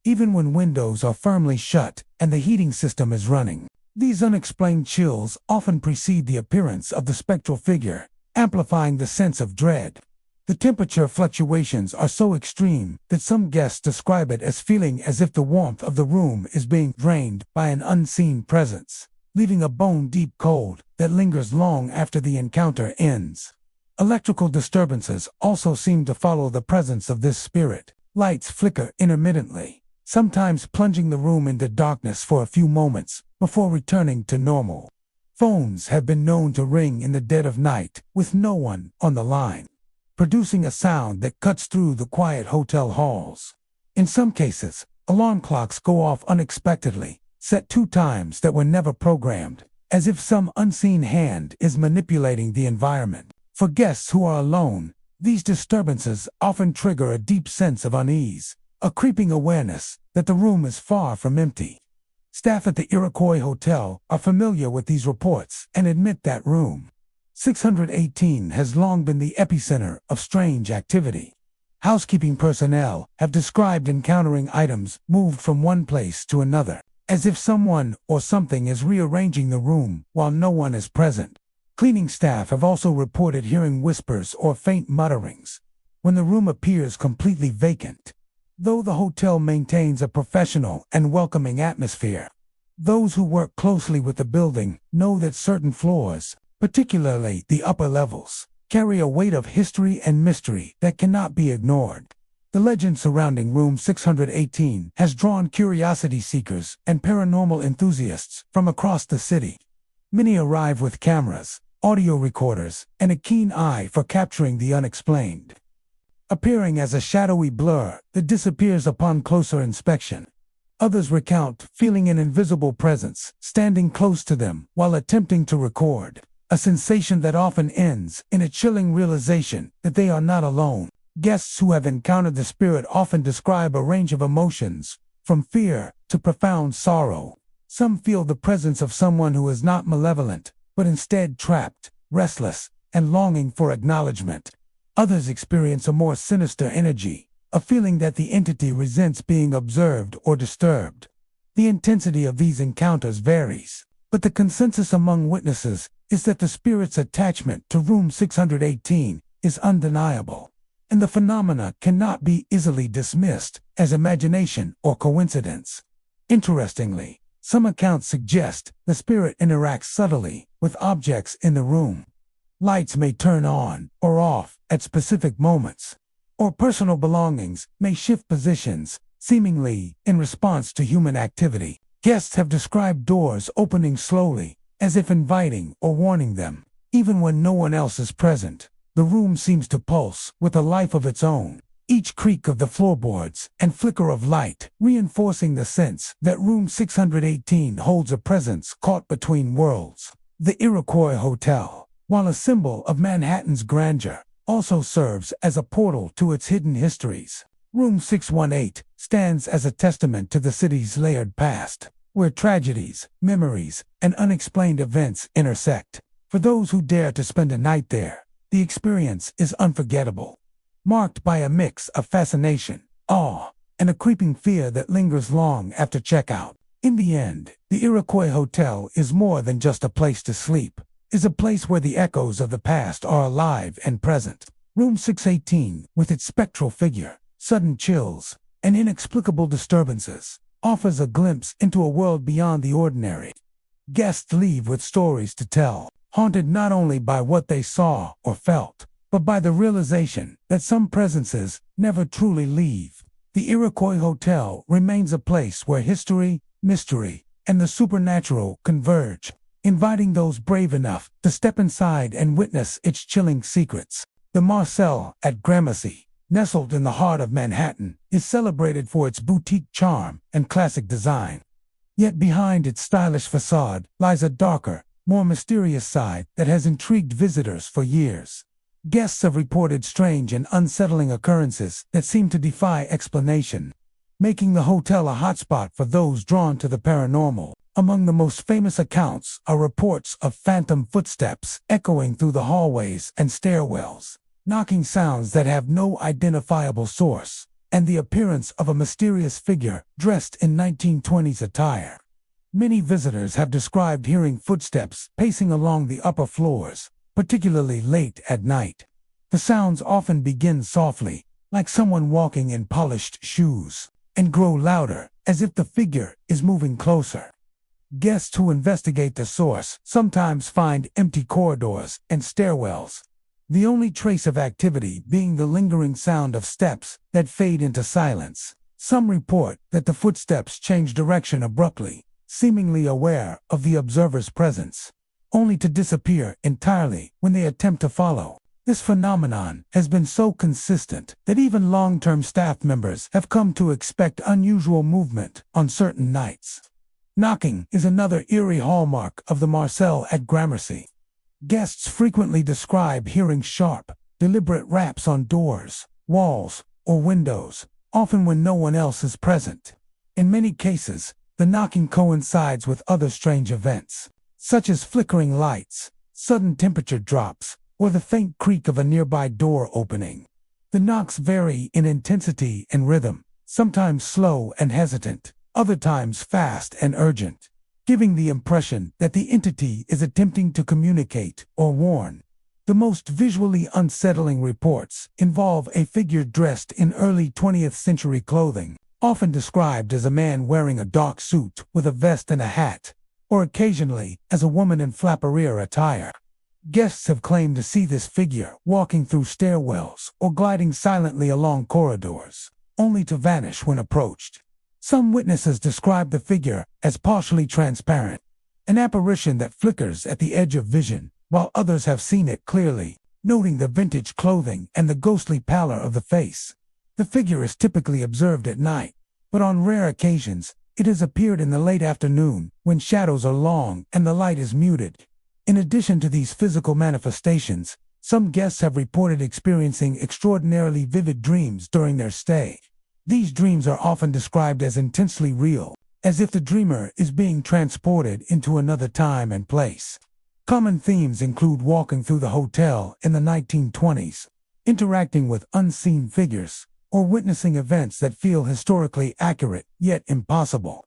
even when windows are firmly shut and the heating system is running. These unexplained chills often precede the appearance of the spectral figure, amplifying the sense of dread. The temperature fluctuations are so extreme that some guests describe it as feeling as if the warmth of the room is being drained by an unseen presence, leaving a bone-deep cold that lingers long after the encounter ends. Electrical disturbances also seem to follow the presence of this spirit. Lights flicker intermittently, sometimes plunging the room into darkness for a few moments before returning to normal. Phones have been known to ring in the dead of night with no one on the line, producing a sound that cuts through the quiet hotel halls. In some cases, alarm clocks go off unexpectedly, set 2 times that were never programmed, as if some unseen hand is manipulating the environment. For guests who are alone, these disturbances often trigger a deep sense of unease, a creeping awareness that the room is far from empty. Staff at the Iroquois Hotel are familiar with these reports and admit that room 618 has long been the epicenter of strange activity. Housekeeping personnel have described encountering items moved from one place to another, as if someone or something is rearranging the room while no one is present. Cleaning staff have also reported hearing whispers or faint mutterings when the room appears completely vacant. Though the hotel maintains a professional and welcoming atmosphere, those who work closely with the building know that certain floors, particularly the upper levels, carry a weight of history and mystery that cannot be ignored. The legend surrounding Room 618 has drawn curiosity seekers and paranormal enthusiasts from across the city. Many arrive with cameras, audio recorders, and a keen eye for capturing the unexplained. Appearing as a shadowy blur that disappears upon closer inspection. Others recount feeling an invisible presence standing close to them while attempting to record, a sensation that often ends in a chilling realization that they are not alone. Guests who have encountered the spirit often describe a range of emotions, from fear to profound sorrow. Some feel the presence of someone who is not malevolent, but instead trapped, restless, and longing for acknowledgement. Others experience a more sinister energy, a feeling that the entity resents being observed or disturbed. The intensity of these encounters varies, but the consensus among witnesses is that the spirit's attachment to Room 618 is undeniable, and the phenomena cannot be easily dismissed as imagination or coincidence. Interestingly, some accounts suggest the spirit interacts subtly with objects in the room. Lights may turn on or off at specific moments, or personal belongings may shift positions, seemingly in response to human activity. Guests have described doors opening slowly, as if inviting or warning them. Even when no one else is present, the room seems to pulse with a life of its own, each creak of the floorboards and flicker of light reinforcing the sense that Room 618 holds a presence caught between worlds. The Iroquois Hotel, while a symbol of Manhattan's grandeur, also serves as a portal to its hidden histories. Room 618 stands as a testament to the city's layered past, where tragedies, memories, and unexplained events intersect. For those who dare to spend a night there, the experience is unforgettable, marked by a mix of fascination, awe, and a creeping fear that lingers long after checkout. In the end, the Iroquois Hotel is more than just a place to sleep. It's a place where the echoes of the past are alive and present. Room 618, with its spectral figure, sudden chills, and inexplicable disturbances, offers a glimpse into a world beyond the ordinary. Guests leave with stories to tell, haunted not only by what they saw or felt, but by the realization that some presences never truly leave. The Iroquois Hotel remains a place where history, mystery, and the supernatural converge, inviting those brave enough to step inside and witness its chilling secrets. The Marcel at Gramercy, nestled in the heart of Manhattan, is celebrated for its boutique charm and classic design. Yet behind its stylish facade lies a darker, more mysterious side that has intrigued visitors for years. Guests have reported strange and unsettling occurrences that seem to defy explanation, making the hotel a hotspot for those drawn to the paranormal. Among the most famous accounts are reports of phantom footsteps echoing through the hallways and stairwells, knocking sounds that have no identifiable source, and the appearance of a mysterious figure dressed in 1920s attire. Many visitors have described hearing footsteps pacing along the upper floors, particularly late at night. The sounds often begin softly, like someone walking in polished shoes, and grow louder, as if the figure is moving closer. Guests who investigate the source sometimes find empty corridors and stairwells, the only trace of activity being the lingering sound of steps that fade into silence. Some report that the footsteps change direction abruptly, seemingly aware of the observer's presence, only to disappear entirely when they attempt to follow. This phenomenon has been so consistent that even long-term staff members have come to expect unusual movement on certain nights. Knocking is another eerie hallmark of the Marcel at Gramercy. Guests frequently describe hearing sharp, deliberate raps on doors, walls, or windows, often when no one else is present. In many cases, the knocking coincides with other strange events, such as flickering lights, sudden temperature drops, or the faint creak of a nearby door opening. The knocks vary in intensity and rhythm, sometimes slow and hesitant, other times fast and urgent, giving the impression that the entity is attempting to communicate or warn. The most visually unsettling reports involve a figure dressed in early 20th century clothing, often described as a man wearing a dark suit with a vest and a hat, or occasionally as a woman in flapperier attire. Guests have claimed to see this figure walking through stairwells or gliding silently along corridors, only to vanish when approached. Some witnesses describe the figure as partially transparent, an apparition that flickers at the edge of vision, while others have seen it clearly, noting the vintage clothing and the ghostly pallor of the face. The figure is typically observed at night, but on rare occasions, it has appeared in the late afternoon when shadows are long and the light is muted. In addition to these physical manifestations, some guests have reported experiencing extraordinarily vivid dreams during their stay. These dreams are often described as intensely real, as if the dreamer is being transported into another time and place. Common themes include walking through the hotel in the 1920s, interacting with unseen figures, or witnessing events that feel historically accurate yet impossible.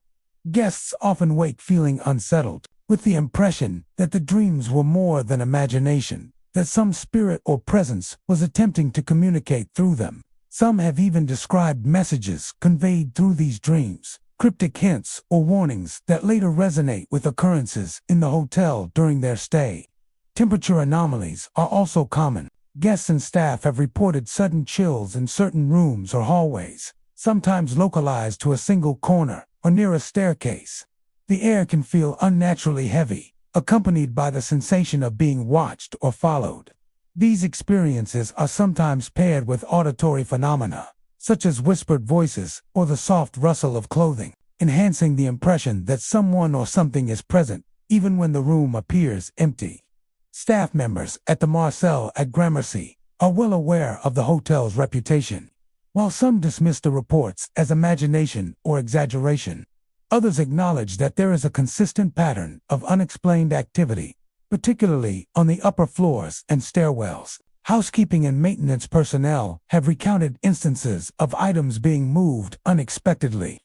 Guests often wake feeling unsettled, with the impression that the dreams were more than imagination, that some spirit or presence was attempting to communicate through them. Some have even described messages conveyed through these dreams, cryptic hints or warnings that later resonate with occurrences in the hotel during their stay. Temperature anomalies are also common. Guests and staff have reported sudden chills in certain rooms or hallways, sometimes localized to a single corner or near a staircase. The air can feel unnaturally heavy, accompanied by the sensation of being watched or followed. These experiences are sometimes paired with auditory phenomena, such as whispered voices or the soft rustle of clothing, enhancing the impression that someone or something is present, even when the room appears empty. Staff members at the Marcel at Gramercy are well aware of the hotel's reputation. While some dismiss the reports as imagination or exaggeration, others acknowledge that there is a consistent pattern of unexplained activity, particularly on the upper floors and stairwells. Housekeeping and maintenance personnel have recounted instances of items being moved unexpectedly,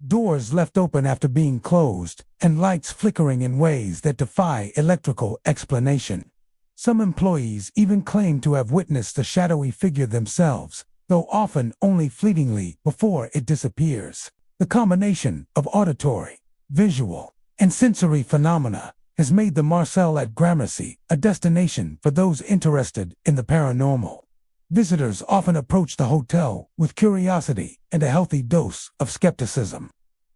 doors left open after being closed, and lights flickering in ways that defy electrical explanation. Some employees even claim to have witnessed the shadowy figure themselves, though often only fleetingly before it disappears. The combination of auditory, visual, and sensory phenomena has made the Marcel at Gramercy a destination for those interested in the paranormal. Visitors often approach the hotel with curiosity and a healthy dose of skepticism.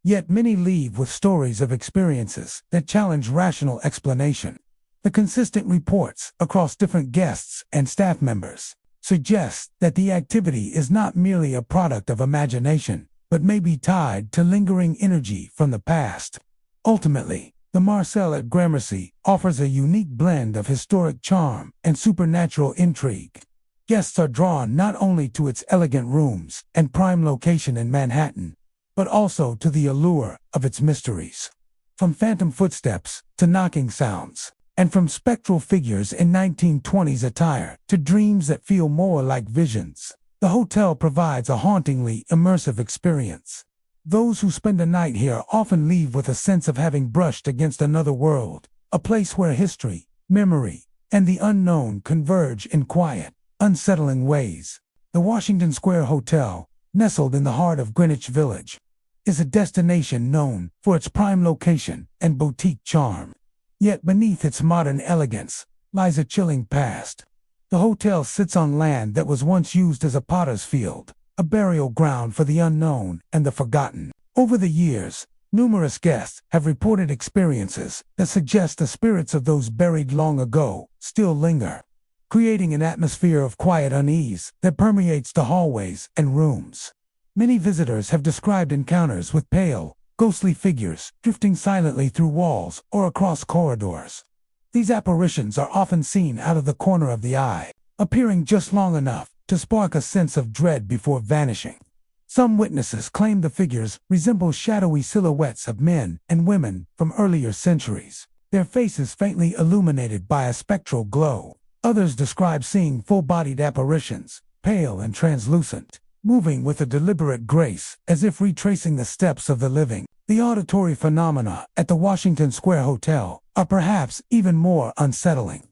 Yet many leave with stories of experiences that challenge rational explanation. The consistent reports across different guests and staff members suggest that the activity is not merely a product of imagination, but may be tied to lingering energy from the past. Ultimately, the Marcel at Gramercy offers a unique blend of historic charm and supernatural intrigue. Guests are drawn not only to its elegant rooms and prime location in Manhattan, but also to the allure of its mysteries. From phantom footsteps to knocking sounds, and from spectral figures in 1920s attire to dreams that feel more like visions, the hotel provides a hauntingly immersive experience. Those who spend a night here often leave with a sense of having brushed against another world, a place where history, memory, and the unknown converge in quiet, unsettling ways. The Washington Square Hotel, nestled in the heart of Greenwich Village, is a destination known for its prime location and boutique charm. Yet beneath its modern elegance lies a chilling past. The hotel sits on land that was once used as a potter's field, a burial ground for the unknown and the forgotten. Over the years, numerous guests have reported experiences that suggest the spirits of those buried long ago still linger, creating an atmosphere of quiet unease that permeates the hallways and rooms. Many visitors have described encounters with pale, ghostly figures drifting silently through walls or across corridors. These apparitions are often seen out of the corner of the eye, appearing just long enough to spark a sense of dread before vanishing. Some witnesses claim the figures resemble shadowy silhouettes of men and women from earlier centuries, their faces faintly illuminated by a spectral glow. Others describe seeing full-bodied apparitions, pale and translucent, moving with a deliberate grace as if retracing the steps of the living. The auditory phenomena at the Washington Square Hotel are perhaps even more unsettling.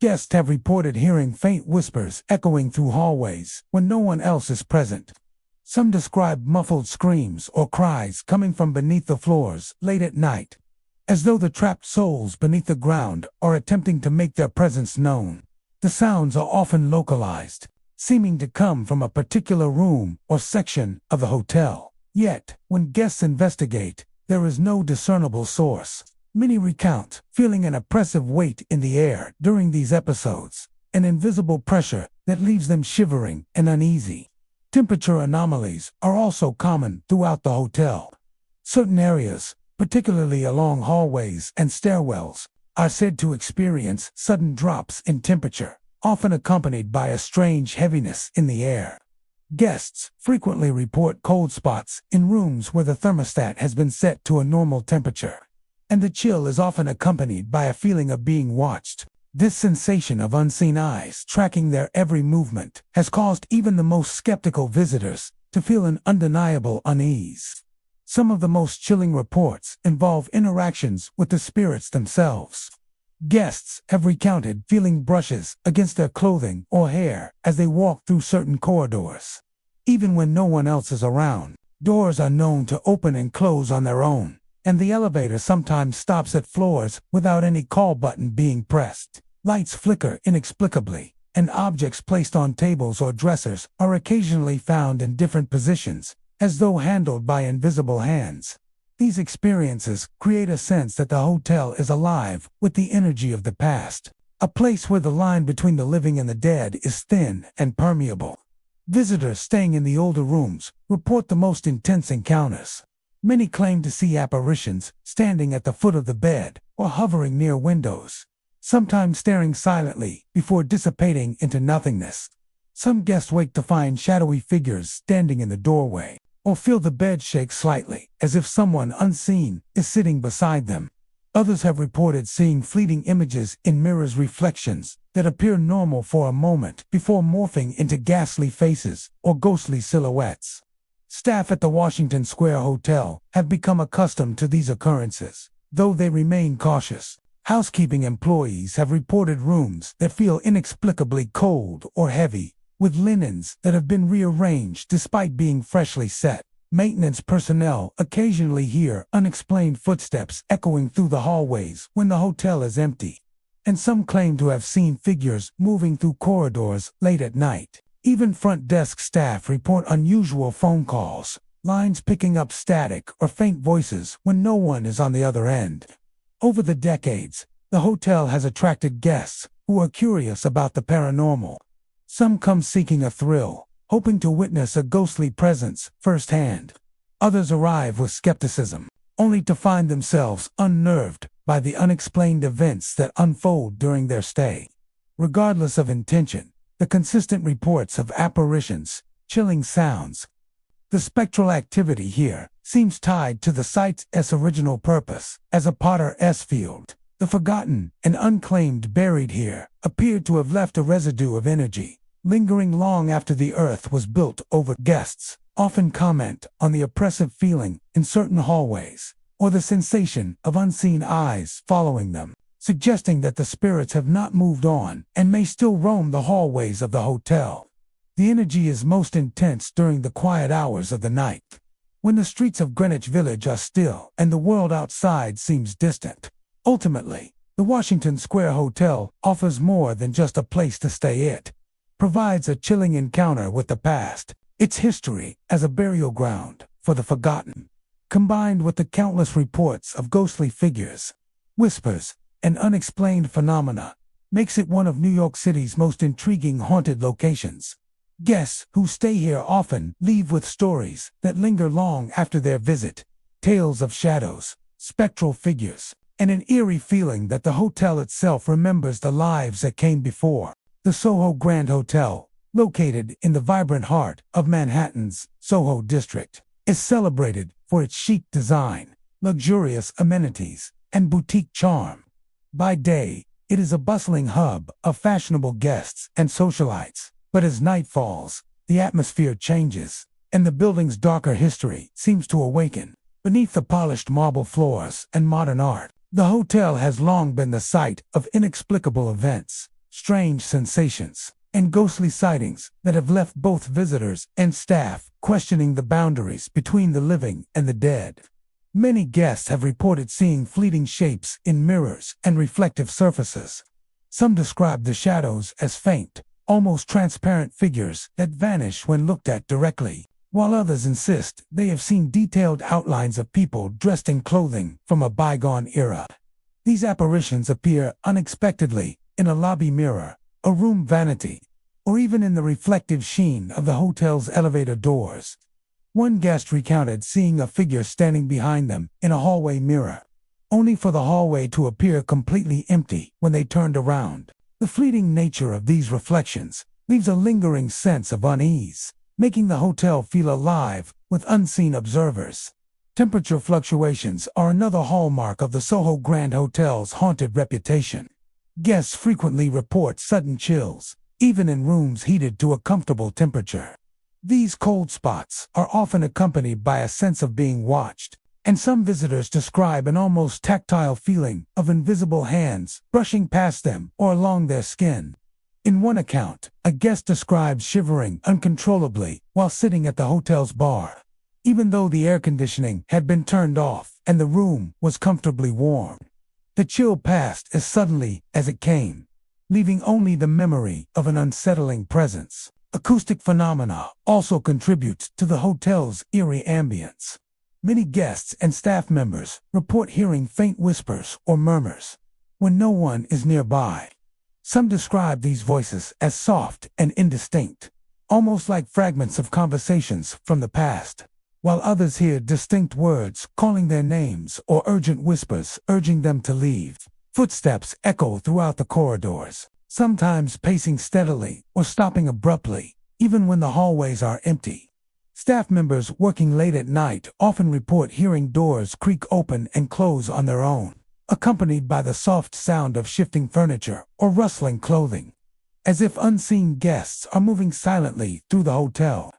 Guests have reported hearing faint whispers echoing through hallways when no one else is present. Some describe muffled screams or cries coming from beneath the floors late at night. as though the trapped souls beneath the ground are attempting to make their presence known. The sounds are often localized, seeming to come from a particular room or section of the hotel. Yet, when guests investigate, there is no discernible source. Many recount feeling an oppressive weight in the air during these episodes, an invisible pressure that leaves them shivering and uneasy. Temperature anomalies are also common throughout the hotel. Certain areas, particularly along hallways and stairwells, are said to experience sudden drops in temperature, often accompanied by a strange heaviness in the air. Guests frequently report cold spots in rooms where the thermostat has been set to a normal temperature, and the chill is often accompanied by a feeling of being watched. This sensation of unseen eyes tracking their every movement has caused even the most skeptical visitors to feel an undeniable unease. Some of the most chilling reports involve interactions with the spirits themselves. Guests have recounted feeling brushes against their clothing or hair as they walk through certain corridors. Even when no one else is around, doors are known to open and close on their own, and the elevator sometimes stops at floors without any call button being pressed. Lights flicker inexplicably, and objects placed on tables or dressers are occasionally found in different positions, as though handled by invisible hands. These experiences create a sense that the hotel is alive with the energy of the past, a place where the line between the living and the dead is thin and permeable. Visitors staying in the older rooms report the most intense encounters. Many claim to see apparitions standing at the foot of the bed or hovering near windows, sometimes staring silently before dissipating into nothingness. Some guests wake to find shadowy figures standing in the doorway, or feel the bed shake slightly, as if someone unseen is sitting beside them. Others have reported seeing fleeting images in mirrors' reflections that appear normal for a moment before morphing into ghastly faces or ghostly silhouettes. Staff at the Washington Square Hotel have become accustomed to these occurrences, though they remain cautious. Housekeeping employees have reported rooms that feel inexplicably cold or heavy, with linens that have been rearranged despite being freshly set. Maintenance personnel occasionally hear unexplained footsteps echoing through the hallways when the hotel is empty, and some claim to have seen figures moving through corridors late at night. Even front desk staff report unusual phone calls, lines picking up static or faint voices when no one is on the other end. Over the decades, the hotel has attracted guests who are curious about the paranormal. Some come seeking a thrill, hoping to witness a ghostly presence firsthand. Others arrive with skepticism, only to find themselves unnerved by the unexplained events that unfold during their stay. Regardless of intention, the consistent reports of apparitions, chilling sounds, the spectral activity here seems tied to the site's original purpose as a potter's field. The forgotten and unclaimed buried here appeared to have left a residue of energy, lingering long after the earth was built over. Guests often comment on the oppressive feeling in certain hallways, or the sensation of unseen eyes following them, suggesting that the spirits have not moved on and may still roam the hallways of the hotel. The energy is most intense during the quiet hours of the night, when the streets of Greenwich Village are still and the world outside seems distant. Ultimately, the Washington Square Hotel offers more than just a place to stay. It provides a chilling encounter with the past, its history as a burial ground for the forgotten, combined with the countless reports of ghostly figures, whispers, and unexplained phenomena, makes it one of New York City's most intriguing haunted locations. Guests who stay here often leave with stories that linger long after their visit, tales of shadows, spectral figures, and an eerie feeling that the hotel itself remembers the lives that came before. The Soho Grand Hotel, located in the vibrant heart of Manhattan's Soho district, is celebrated for its chic design, luxurious amenities, and boutique charm. By day, it is a bustling hub of fashionable guests and socialites. But as night falls, the atmosphere changes, and the building's darker history seems to awaken. Beneath the polished marble floors and modern art, the hotel has long been the site of inexplicable events, strange sensations, and ghostly sightings that have left both visitors and staff questioning the boundaries between the living and the dead. Many guests have reported seeing fleeting shapes in mirrors and reflective surfaces. Some describe the shadows as faint, almost transparent figures that vanish when looked at directly, while others insist they have seen detailed outlines of people dressed in clothing from a bygone era. These apparitions appear unexpectedly in a lobby mirror, a room vanity, or even in the reflective sheen of the hotel's elevator doors. One guest recounted seeing a figure standing behind them in a hallway mirror, only for the hallway to appear completely empty when they turned around. The fleeting nature of these reflections leaves a lingering sense of unease, making the hotel feel alive with unseen observers. Temperature fluctuations are another hallmark of the Soho Grand Hotel's haunted reputation. Guests frequently report sudden chills, even in rooms heated to a comfortable temperature. These cold spots are often accompanied by a sense of being watched, and some visitors describe an almost tactile feeling of invisible hands brushing past them or along their skin. In one account, a guest describes shivering uncontrollably while sitting at the hotel's bar, even though the air conditioning had been turned off and the room was comfortably warm. The chill passed as suddenly as it came, leaving only the memory of an unsettling presence. Acoustic phenomena also contribute to the hotel's eerie ambience. Many guests and staff members report hearing faint whispers or murmurs when no one is nearby. Some describe these voices as soft and indistinct, almost like fragments of conversations from the past, while others hear distinct words calling their names or urgent whispers urging them to leave. Footsteps echo throughout the corridors, sometimes pacing steadily or stopping abruptly, even when the hallways are empty. Staff members working late at night often report hearing doors creak open and close on their own, accompanied by the soft sound of shifting furniture or rustling clothing, as if unseen guests are moving silently through the hotel.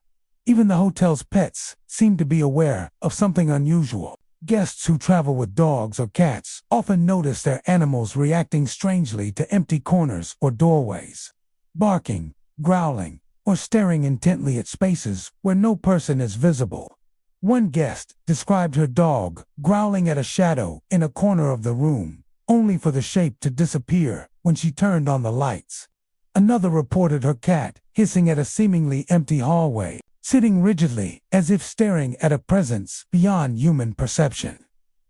Even the hotel's pets seem to be aware of something unusual. Guests who travel with dogs or cats often notice their animals reacting strangely to empty corners or doorways, barking, growling, or staring intently at spaces where no person is visible. One guest described her dog growling at a shadow in a corner of the room, only for the shape to disappear when she turned on the lights. Another reported her cat hissing at a seemingly empty hallway, sitting rigidly as if staring at a presence beyond human perception.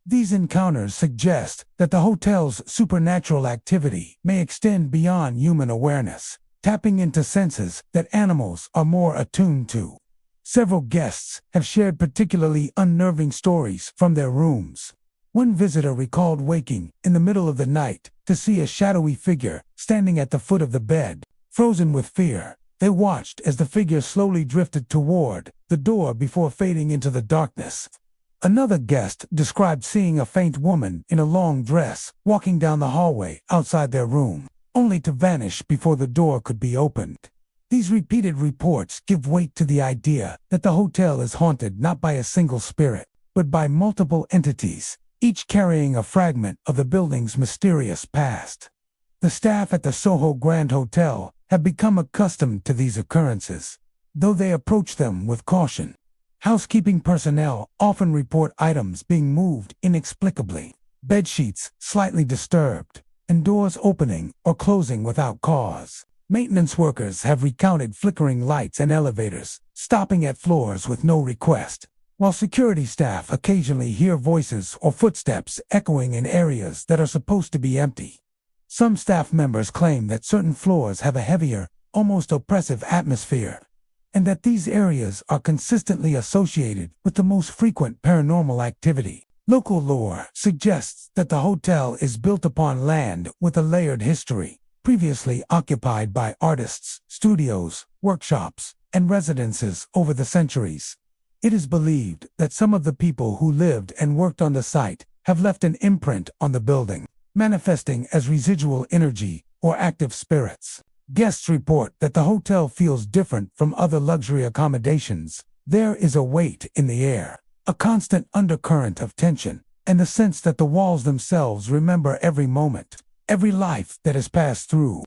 These encounters suggest that the hotel's supernatural activity may extend beyond human awareness, tapping into senses that animals are more attuned to. Several guests have shared particularly unnerving stories from their rooms. One visitor recalled waking in the middle of the night to see a shadowy figure standing at the foot of the bed. Frozen with fear, they watched as the figure slowly drifted toward the door before fading into the darkness. Another guest described seeing a faint woman in a long dress walking down the hallway outside their room, only to vanish before the door could be opened. These repeated reports give weight to the idea that the hotel is haunted not by a single spirit, but by multiple entities, each carrying a fragment of the building's mysterious past. The staff at the Soho Grand Hotel have become accustomed to these occurrences, though they approach them with caution. Housekeeping personnel often report items being moved inexplicably, bedsheets slightly disturbed, and doors opening or closing without cause. Maintenance workers have recounted flickering lights and elevators stopping at floors with no request, while security staff occasionally hear voices or footsteps echoing in areas that are supposed to be empty. Some staff members claim that certain floors have a heavier, almost oppressive atmosphere, and that these areas are consistently associated with the most frequent paranormal activity. Local lore suggests that the hotel is built upon land with a layered history, previously occupied by artists, studios, workshops, and residences over the centuries. It is believed that some of the people who lived and worked on the site have left an imprint on the building, manifesting as residual energy or active spirits. Guests report that the hotel feels different from other luxury accommodations. There is a weight in the air, a constant undercurrent of tension, and the sense that the walls themselves remember every moment, every life that has passed through.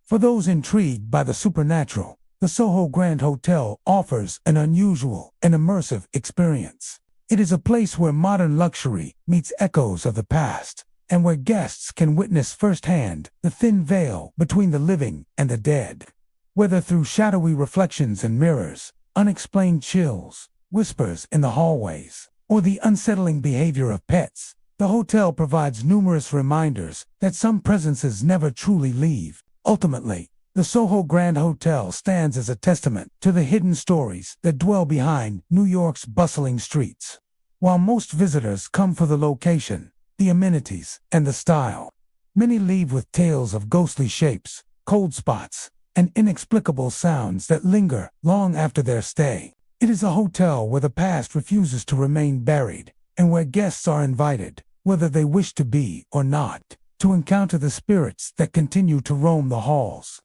For those intrigued by the supernatural, the Soho Grand Hotel offers an unusual and immersive experience. It is a place where modern luxury meets echoes of the past, and where guests can witness firsthand the thin veil between the living and the dead. Whether through shadowy reflections in mirrors, unexplained chills, whispers in the hallways, or the unsettling behavior of pets, the hotel provides numerous reminders that some presences never truly leave. Ultimately, the Soho Grand Hotel stands as a testament to the hidden stories that dwell behind New York's bustling streets. While most visitors come for the location, the amenities, and the style, many leave with tales of ghostly shapes, cold spots, and inexplicable sounds that linger long after their stay. It is a hotel where the past refuses to remain buried, and where guests are invited, whether they wish to be or not, to encounter the spirits that continue to roam the halls.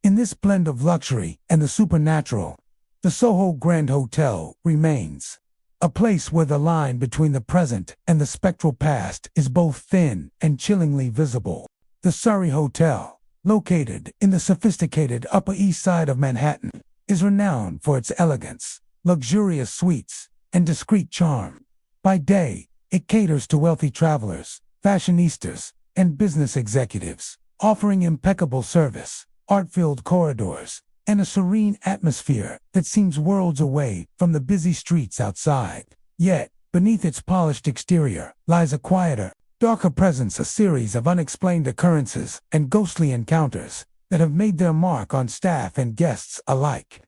In this blend of luxury and the supernatural, the Soho Grand Hotel remains a place where the line between the present and the spectral past is both thin and chillingly visible. The Surrey Hotel, located in the sophisticated Upper East Side of Manhattan, is renowned for its elegance, luxurious suites, and discreet charm. By day, it caters to wealthy travelers, fashionistas, and business executives, offering impeccable service, art-filled corridors, and a serene atmosphere that seems worlds away from the busy streets outside. Yet, beneath its polished exterior lies a quieter, darker presence, a series of unexplained occurrences and ghostly encounters that have made their mark on staff and guests alike.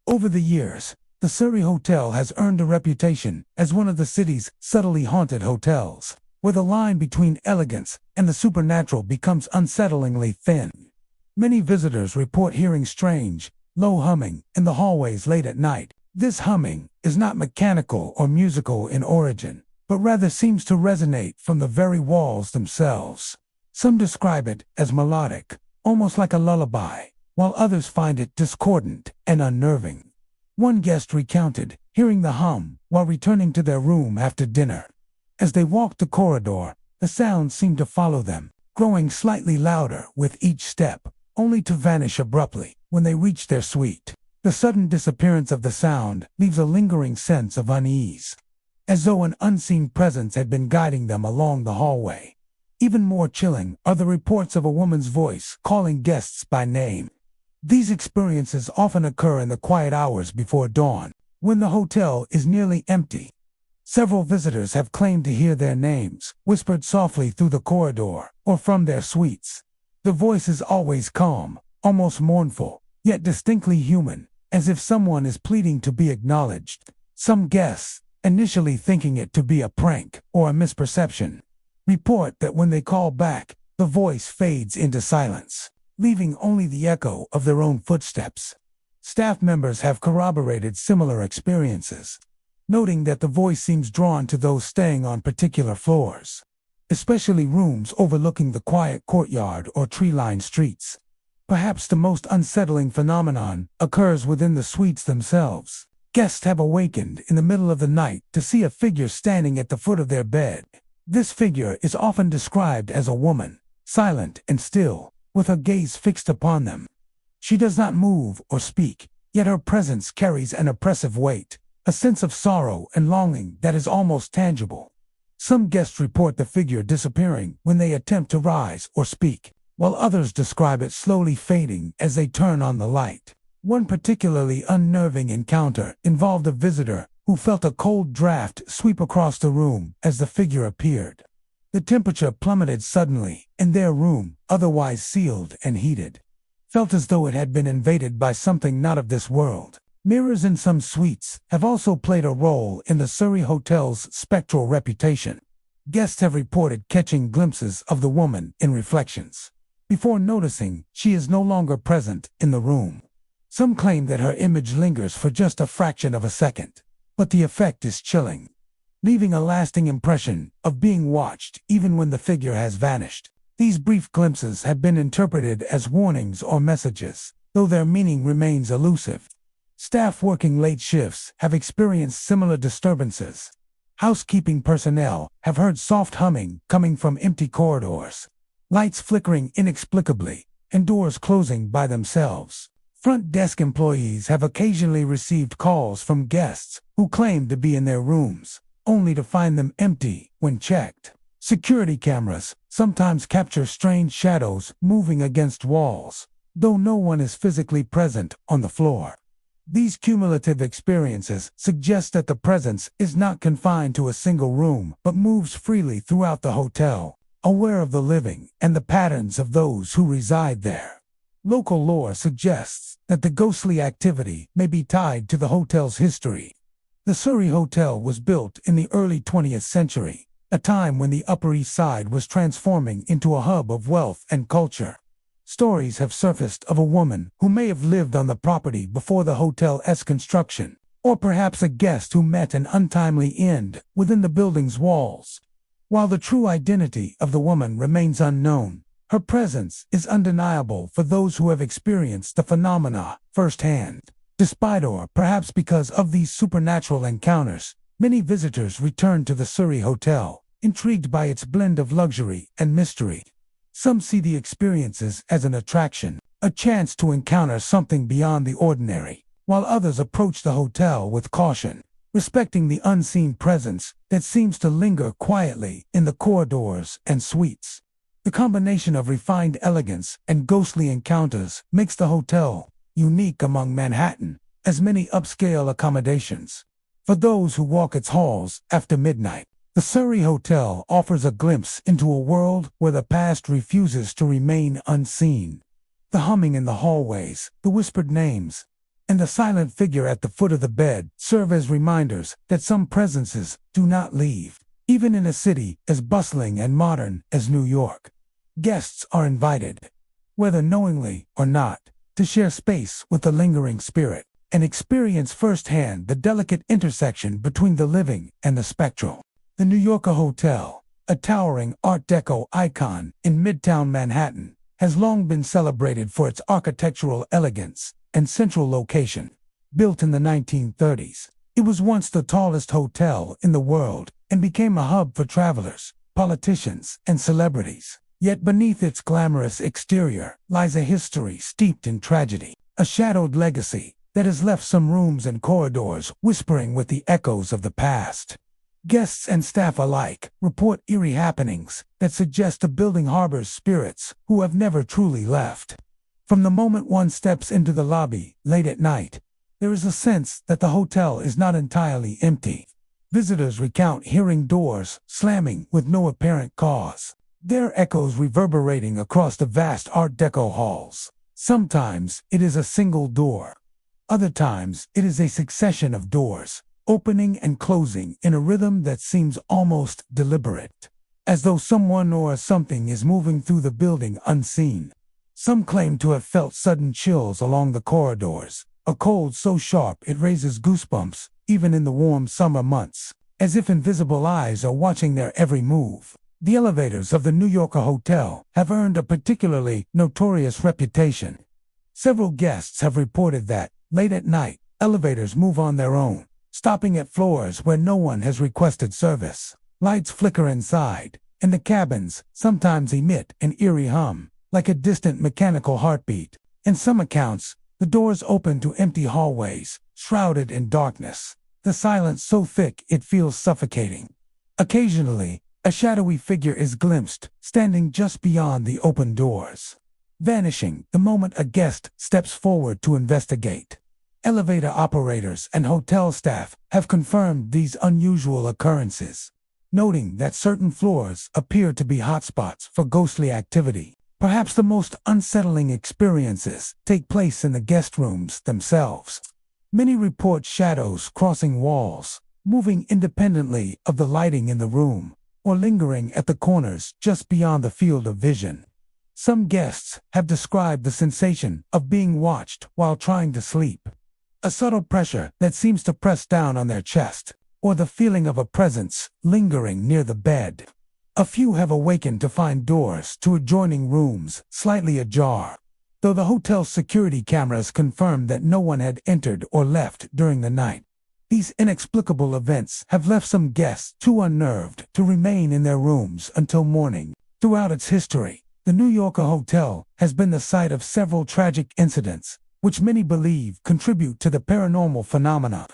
Over the years, the Surrey Hotel has earned a reputation as one of the city's subtly haunted hotels, where the line between elegance and the supernatural becomes unsettlingly thin. Many visitors report hearing strange, low humming in the hallways late at night. This humming is not mechanical or musical in origin, but rather seems to resonate from the very walls themselves. Some describe it as melodic, almost like a lullaby, while others find it discordant and unnerving. One guest recounted hearing the hum while returning to their room after dinner. As they walked the corridor, the sound seemed to follow them, growing slightly louder with each step, only to vanish abruptly when they reached their suite. The sudden disappearance of the sound leaves a lingering sense of unease, as though an unseen presence had been guiding them along the hallway. Even more chilling are the reports of a woman's voice calling guests by name. These experiences often occur in the quiet hours before dawn, when the hotel is nearly empty. Several visitors have claimed to hear their names whispered softly through the corridor or from their suites. The voice is always calm, almost mournful, yet distinctly human, as if someone is pleading to be acknowledged. Some guests, initially thinking it to be a prank or a misperception, report that when they call back, the voice fades into silence, leaving only the echo of their own footsteps. Staff members have corroborated similar experiences, noting that the voice seems drawn to those staying on particular floors, especially rooms overlooking the quiet courtyard or tree-lined streets. Perhaps the most unsettling phenomenon occurs within the suites themselves. Guests have awakened in the middle of the night to see a figure standing at the foot of their bed. This figure is often described as a woman, silent and still, with her gaze fixed upon them. She does not move or speak, yet her presence carries an oppressive weight, a sense of sorrow and longing that is almost tangible. Some guests report the figure disappearing when they attempt to rise or speak, while others describe it slowly fading as they turn on the light. One particularly unnerving encounter involved a visitor who felt a cold draft sweep across the room as the figure appeared. The temperature plummeted suddenly, and their room, otherwise sealed and heated, felt as though it had been invaded by something not of this world. Mirrors in some suites have also played a role in the Surrey Hotel's spectral reputation. Guests have reported catching glimpses of the woman in reflections, before noticing she is no longer present in the room. Some claim that her image lingers for just a fraction of a second, but the effect is chilling, leaving a lasting impression of being watched even when the figure has vanished. These brief glimpses have been interpreted as warnings or messages, though their meaning remains elusive. Staff working late shifts have experienced similar disturbances. Housekeeping personnel have heard soft humming coming from empty corridors, lights flickering inexplicably, and doors closing by themselves. Front desk employees have occasionally received calls from guests who claim to be in their rooms, only to find them empty when checked. Security cameras sometimes capture strange shadows moving against walls, though no one is physically present on the floor. These cumulative experiences suggest that the presence is not confined to a single room, but moves freely throughout the hotel, aware of the living and the patterns of those who reside there. Local lore suggests that the ghostly activity may be tied to the hotel's history. The Surrey Hotel was built in the early 20th century, a time when the Upper East Side was transforming into a hub of wealth and culture. Stories have surfaced of a woman who may have lived on the property before the hotel's construction, or perhaps a guest who met an untimely end within the building's walls. While the true identity of the woman remains unknown, her presence is undeniable for those who have experienced the phenomena firsthand. Despite or perhaps because of these supernatural encounters, many visitors return to the Surrey Hotel, intrigued by its blend of luxury and mystery. Some see the experiences as an attraction, a chance to encounter something beyond the ordinary, while others approach the hotel with caution, respecting the unseen presence that seems to linger quietly in the corridors and suites. The combination of refined elegance and ghostly encounters makes the hotel unique among Manhattan's many upscale accommodations. For those who walk its halls after midnight, the Surrey Hotel offers a glimpse into a world where the past refuses to remain unseen. The humming in the hallways, the whispered names, and the silent figure at the foot of the bed serve as reminders that some presences do not leave, even in a city as bustling and modern as New York. Guests are invited, whether knowingly or not, to share space with the lingering spirit and experience firsthand the delicate intersection between the living and the spectral. The New Yorker Hotel, a towering Art Deco icon in Midtown Manhattan, has long been celebrated for its architectural elegance and central location. Built in the 1930s, it was once the tallest hotel in the world and became a hub for travelers, politicians, and celebrities. Yet beneath its glamorous exterior lies a history steeped in tragedy, a shadowed legacy that has left some rooms and corridors whispering with the echoes of the past. Guests and staff alike report eerie happenings that suggest the building harbors spirits who have never truly left. From the moment one steps into the lobby late at night, there is a sense that the hotel is not entirely empty. Visitors recount hearing doors slamming with no apparent cause, their echoes reverberating across the vast Art Deco halls. Sometimes it is a single door. Other times it is a succession of doors, opening and closing in a rhythm that seems almost deliberate, as though someone or something is moving through the building unseen. Some claim to have felt sudden chills along the corridors, a cold so sharp it raises goosebumps even in the warm summer months, as if invisible eyes are watching their every move. The elevators of the New Yorker Hotel have earned a particularly notorious reputation. Several guests have reported that, late at night, elevators move on their own, stopping at floors where no one has requested service. Lights flicker inside, and the cabins sometimes emit an eerie hum, like a distant mechanical heartbeat. In some accounts, the doors open to empty hallways, shrouded in darkness, the silence so thick it feels suffocating. Occasionally, a shadowy figure is glimpsed, standing just beyond the open doors, vanishing the moment a guest steps forward to investigate. Elevator operators and hotel staff have confirmed these unusual occurrences, noting that certain floors appear to be hotspots for ghostly activity. Perhaps the most unsettling experiences take place in the guest rooms themselves. Many report shadows crossing walls, moving independently of the lighting in the room, or lingering at the corners just beyond the field of vision. Some guests have described the sensation of being watched while trying to sleep, a subtle pressure that seems to press down on their chest, or the feeling of a presence lingering near the bed. A few have awakened to find doors to adjoining rooms slightly ajar, though the hotel's security cameras confirmed that no one had entered or left during the night. These inexplicable events have left some guests too unnerved to remain in their rooms until morning. Throughout its history, the New Yorker Hotel has been the site of several tragic incidents, which many believe contribute to the paranormal phenomena.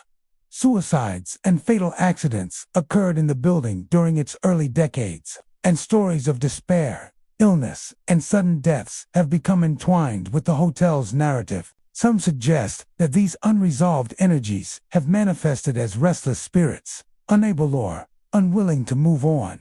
Suicides and fatal accidents occurred in the building during its early decades, and stories of despair, illness, and sudden deaths have become entwined with the hotel's narrative. Some suggest that these unresolved energies have manifested as restless spirits, unable or unwilling to move on.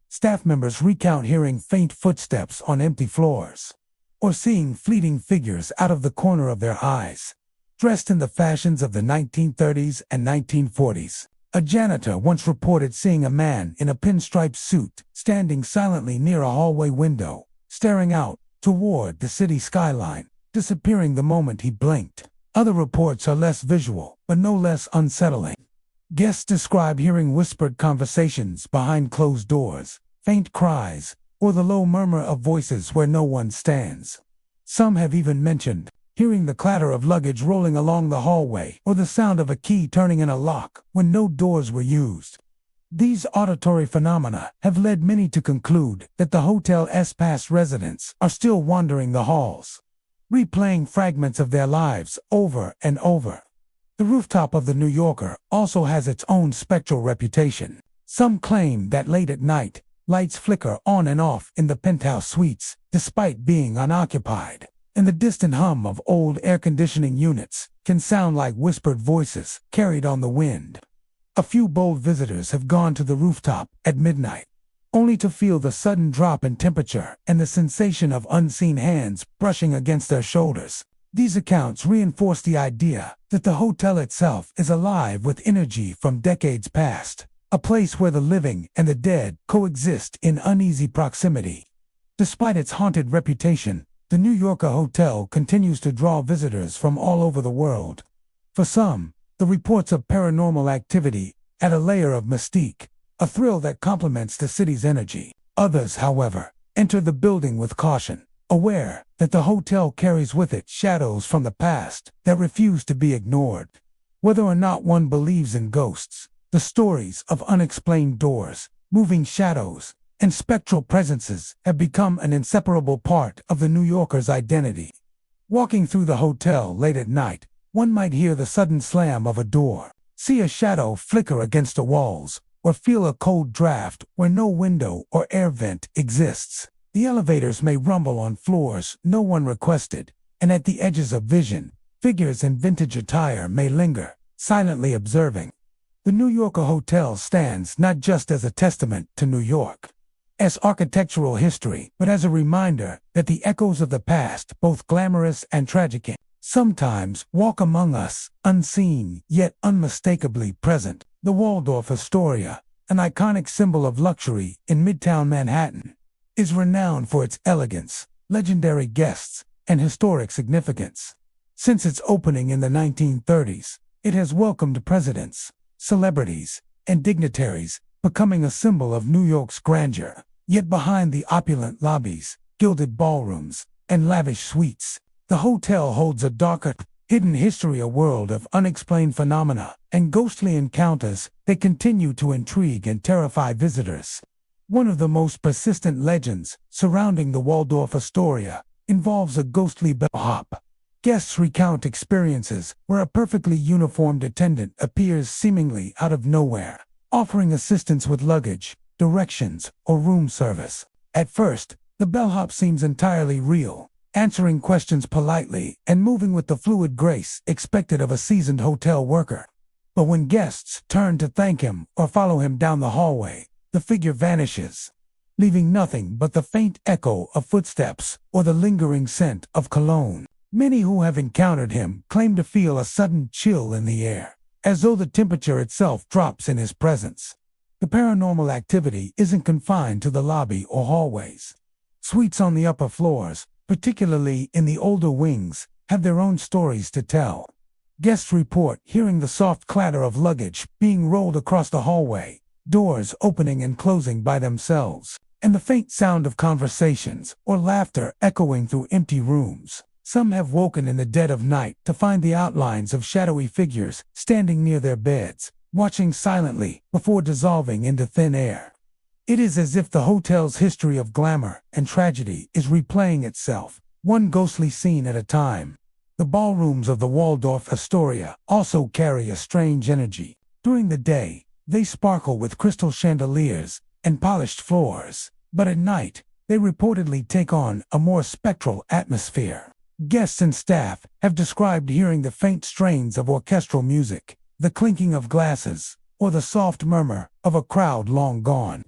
Staff members recount hearing faint footsteps on empty floors, or seeing fleeting figures out of the corner of their eyes. Dressed in the fashions of the 1930s and 1940s, a janitor once reported seeing a man in a pinstripe suit standing silently near a hallway window, staring out toward the city skyline, disappearing the moment he blinked. Other reports are less visual, but no less unsettling. Guests describe hearing whispered conversations behind closed doors, faint cries, or the low murmur of voices where no one stands. Some have even mentioned hearing the clatter of luggage rolling along the hallway or the sound of a key turning in a lock when no doors were used. These auditory phenomena have led many to conclude that the hotel's past residents are still wandering the halls, replaying fragments of their lives over and over. The rooftop of the New Yorker also has its own spectral reputation. Some claim that late at night, lights flicker on and off in the penthouse suites, despite being unoccupied, and the distant hum of old air conditioning units can sound like whispered voices carried on the wind. A few bold visitors have gone to the rooftop at midnight, only to feel the sudden drop in temperature and the sensation of unseen hands brushing against their shoulders. These accounts reinforce the idea that the hotel itself is alive with energy from decades past, a place where the living and the dead coexist in uneasy proximity. Despite its haunted reputation, the New Yorker Hotel continues to draw visitors from all over the world. For some, the reports of paranormal activity add a layer of mystique, a thrill that complements the city's energy. Others, however, enter the building with caution, aware that the hotel carries with it shadows from the past that refuse to be ignored. Whether or not one believes in ghosts, the stories of unexplained doors, moving shadows, and spectral presences have become an inseparable part of the New Yorker's identity. Walking through the hotel late at night, one might hear the sudden slam of a door, see a shadow flicker against the walls, or feel a cold draft where no window or air vent exists. The elevators may rumble on floors no one requested, and at the edges of vision, figures in vintage attire may linger, silently observing. The New Yorker Hotel stands not just as a testament to New York, as architectural history, but as a reminder that the echoes of the past, both glamorous and tragic, sometimes walk among us, unseen yet unmistakably present. The Waldorf Astoria, an iconic symbol of luxury in Midtown Manhattan, is renowned for its elegance, legendary guests, and historic significance. Since its opening in the 1930s, it has welcomed presidents, celebrities, and dignitaries, becoming a symbol of New York's grandeur. Yet behind the opulent lobbies, gilded ballrooms, and lavish suites, the hotel holds a darker, hidden history, a world of unexplained phenomena and ghostly encounters that continue to intrigue and terrify visitors. One of the most persistent legends surrounding the Waldorf Astoria involves a ghostly bellhop. Guests recount experiences where a perfectly uniformed attendant appears seemingly out of nowhere, offering assistance with luggage, directions, or room service. At first, the bellhop seems entirely real, answering questions politely and moving with the fluid grace expected of a seasoned hotel worker. But when guests turn to thank him or follow him down the hallway, the figure vanishes, leaving nothing but the faint echo of footsteps or the lingering scent of cologne. Many who have encountered him claim to feel a sudden chill in the air, as though the temperature itself drops in his presence. The paranormal activity isn't confined to the lobby or hallways. Suites on the upper floors, particularly in the older wings, have their own stories to tell. Guests report hearing the soft clatter of luggage being rolled across the hallway, doors opening and closing by themselves, and the faint sound of conversations or laughter echoing through empty rooms. Some have woken in the dead of night to find the outlines of shadowy figures standing near their beds, watching silently before dissolving into thin air. It is as if the hotel's history of glamour and tragedy is replaying itself, one ghostly scene at a time. The ballrooms of the Waldorf Astoria also carry a strange energy. During the day, they sparkle with crystal chandeliers and polished floors, but at night, they reportedly take on a more spectral atmosphere. Guests and staff have described hearing the faint strains of orchestral music, the clinking of glasses, or the soft murmur of a crowd long gone.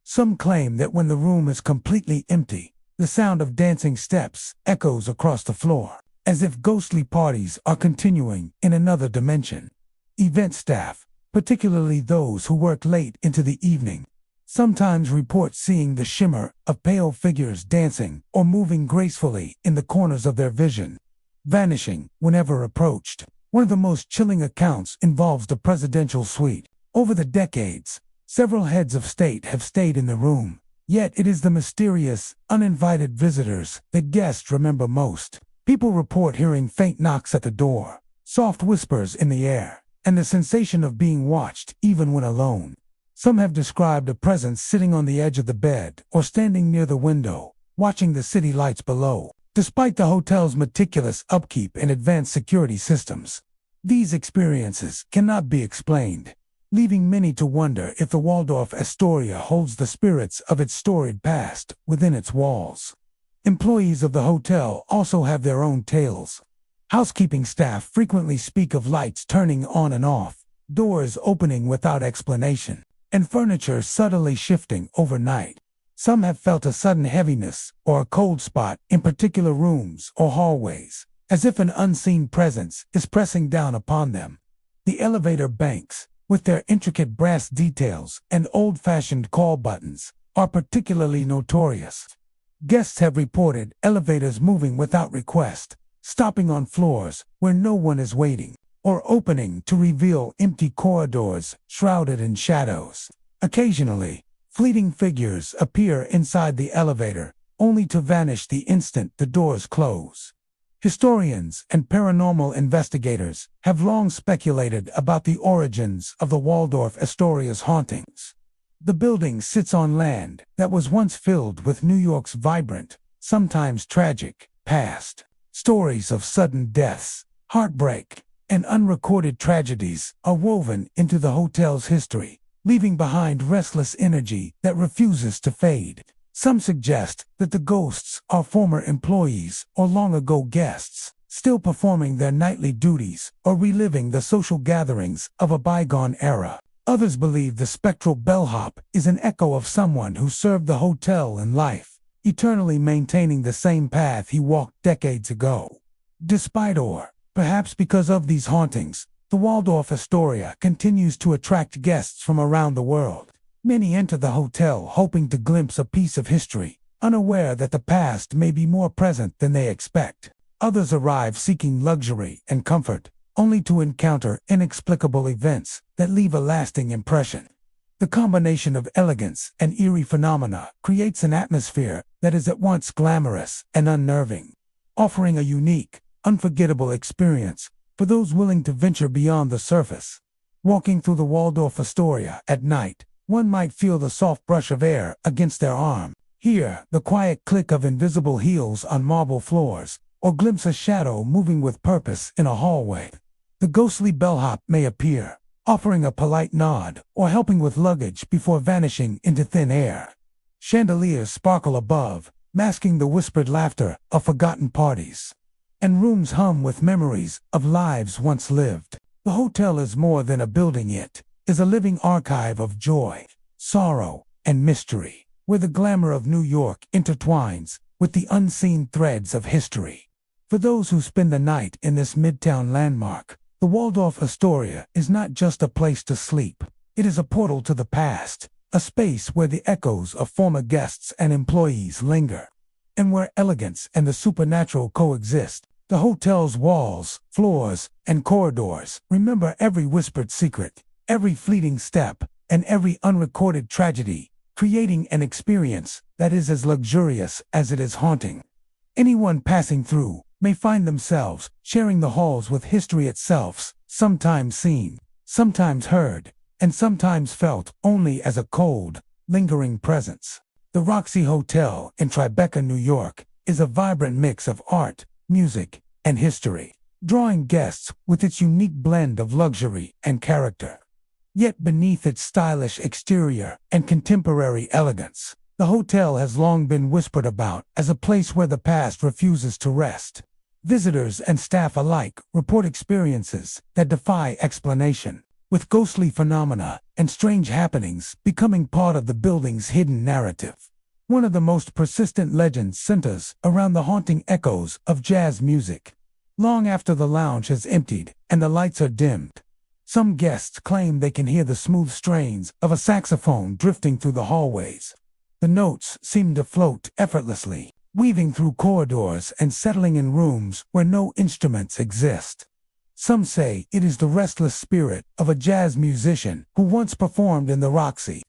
Some claim that when the room is completely empty, the sound of dancing steps echoes across the floor, as if ghostly parties are continuing in another dimension. Event staff, particularly those who work late into the evening, sometimes report seeing the shimmer of pale figures dancing or moving gracefully in the corners of their vision, vanishing whenever approached. One of the most chilling accounts involves the presidential suite. Over the decades, several heads of state have stayed in the room, yet it is the mysterious, uninvited visitors that guests remember most. People report hearing faint knocks at the door, soft whispers in the air, and the sensation of being watched even when alone. Some have described a presence sitting on the edge of the bed or standing near the window, watching the city lights below. Despite the hotel's meticulous upkeep and advanced security systems, these experiences cannot be explained, leaving many to wonder if the Waldorf Astoria holds the spirits of its storied past within its walls. Employees of the hotel also have their own tales. Housekeeping staff frequently speak of lights turning on and off, doors opening without explanation, and furniture subtly shifting overnight. Some have felt a sudden heaviness or a cold spot in particular rooms or hallways, as if an unseen presence is pressing down upon them. The elevator banks, with their intricate brass details and old-fashioned call buttons, are particularly notorious. Guests have reported elevators moving without request, stopping on floors where no one is waiting, or opening to reveal empty corridors shrouded in shadows. Occasionally, fleeting figures appear inside the elevator, only to vanish the instant the doors close. Historians and paranormal investigators have long speculated about the origins of the Waldorf Astoria's hauntings. The building sits on land that was once filled with New York's vibrant, sometimes tragic, past. Stories of sudden deaths, heartbreak, and unrecorded tragedies are woven into the hotel's history, leaving behind restless energy that refuses to fade. Some suggest that the ghosts are former employees or long-ago guests, still performing their nightly duties or reliving the social gatherings of a bygone era. Others believe the spectral bellhop is an echo of someone who served the hotel in life, eternally maintaining the same path he walked decades ago. Despite or perhaps because of these hauntings, the Waldorf Astoria continues to attract guests from around the world. Many enter the hotel hoping to glimpse a piece of history, unaware that the past may be more present than they expect. Others arrive seeking luxury and comfort, only to encounter inexplicable events that leave a lasting impression. The combination of elegance and eerie phenomena creates an atmosphere that is at once glamorous and unnerving, offering a unique, unforgettable experience for those willing to venture beyond the surface. Walking through the Waldorf Astoria at night, one might feel the soft brush of air against their arm, hear the quiet click of invisible heels on marble floors, or glimpse a shadow moving with purpose in a hallway. The ghostly bellhop may appear, offering a polite nod or helping with luggage before vanishing into thin air. Chandeliers sparkle above, masking the whispered laughter of forgotten parties. And rooms hum with memories of lives once lived. The hotel is more than a building, it is a living archive of joy, sorrow, and mystery, where the glamour of New York intertwines with the unseen threads of history. For those who spend the night in this midtown landmark, the Waldorf Astoria is not just a place to sleep. It is a portal to the past, a space where the echoes of former guests and employees linger, and where elegance and the supernatural coexist. The hotel's walls, floors, and corridors remember every whispered secret, every fleeting step, and every unrecorded tragedy, creating an experience that is as luxurious as it is haunting. Anyone passing through may find themselves sharing the halls with history itself, sometimes seen, sometimes heard, and sometimes felt only as a cold, lingering presence. The Roxy Hotel in Tribeca, New York, is a vibrant mix of art, music, and history, drawing guests with its unique blend of luxury and character. Yet beneath its stylish exterior and contemporary elegance, the hotel has long been whispered about as a place where the past refuses to rest. Visitors and staff alike report experiences that defy explanation, with ghostly phenomena and strange happenings becoming part of the building's hidden narrative. One of the most persistent legends centers around the haunting echoes of jazz music. Long after the lounge has emptied and the lights are dimmed, some guests claim they can hear the smooth strains of a saxophone drifting through the hallways. The notes seem to float effortlessly, weaving through corridors and settling in rooms where no instruments exist. Some say it is the restless spirit of a jazz musician who once performed in the Roxy's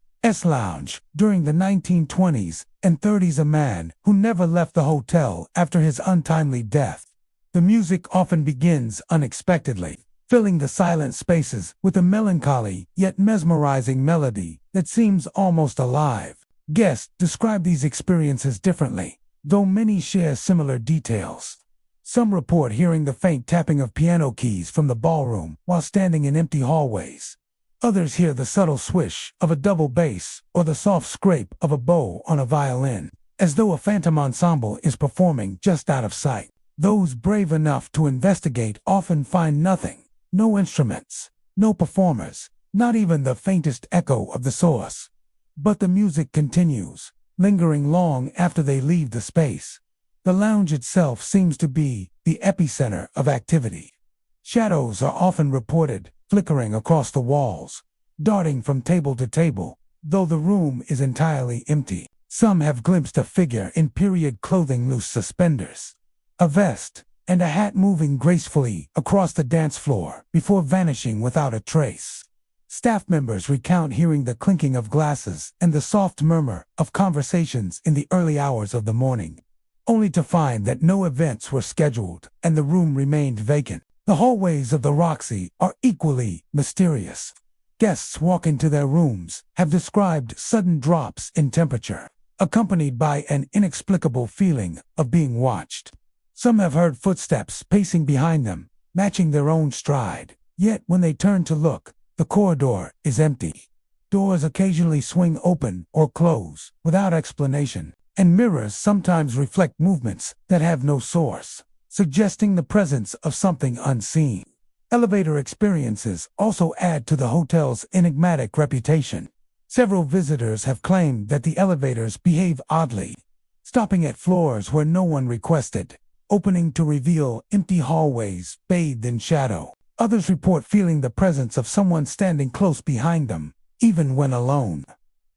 Lounge during the 1920s and 30s, a man who never left the hotel after his untimely death. The music often begins unexpectedly, filling the silent spaces with a melancholy yet mesmerizing melody that seems almost alive. Guests describe these experiences differently, though many share similar details. Some report hearing the faint tapping of piano keys from the ballroom while standing in empty hallways. Others hear the subtle swish of a double bass or the soft scrape of a bow on a violin, as though a phantom ensemble is performing just out of sight. Those brave enough to investigate often find nothing, no instruments, no performers, not even the faintest echo of the source. But the music continues, lingering long after they leave the space. The lounge itself seems to be the epicenter of activity. Shadows are often reported flickering across the walls, darting from table to table, though the room is entirely empty. Some have glimpsed a figure in period clothing, loose suspenders, a vest, and a hat moving gracefully across the dance floor before vanishing without a trace. Staff members recount hearing the clinking of glasses and the soft murmur of conversations in the early hours of the morning, only to find that no events were scheduled and the room remained vacant. The hallways of the Roxy are equally mysterious. Guests walking to their rooms have described sudden drops in temperature, accompanied by an inexplicable feeling of being watched. Some have heard footsteps pacing behind them, matching their own stride. Yet when they turn to look, the corridor is empty. Doors occasionally swing open or close without explanation, and mirrors sometimes reflect movements that have no source, suggesting the presence of something unseen. Elevator experiences also add to the hotel's enigmatic reputation. Several visitors have claimed that the elevators behave oddly, stopping at floors where no one requested, opening to reveal empty hallways bathed in shadow. Others report feeling the presence of someone standing close behind them, even when alone.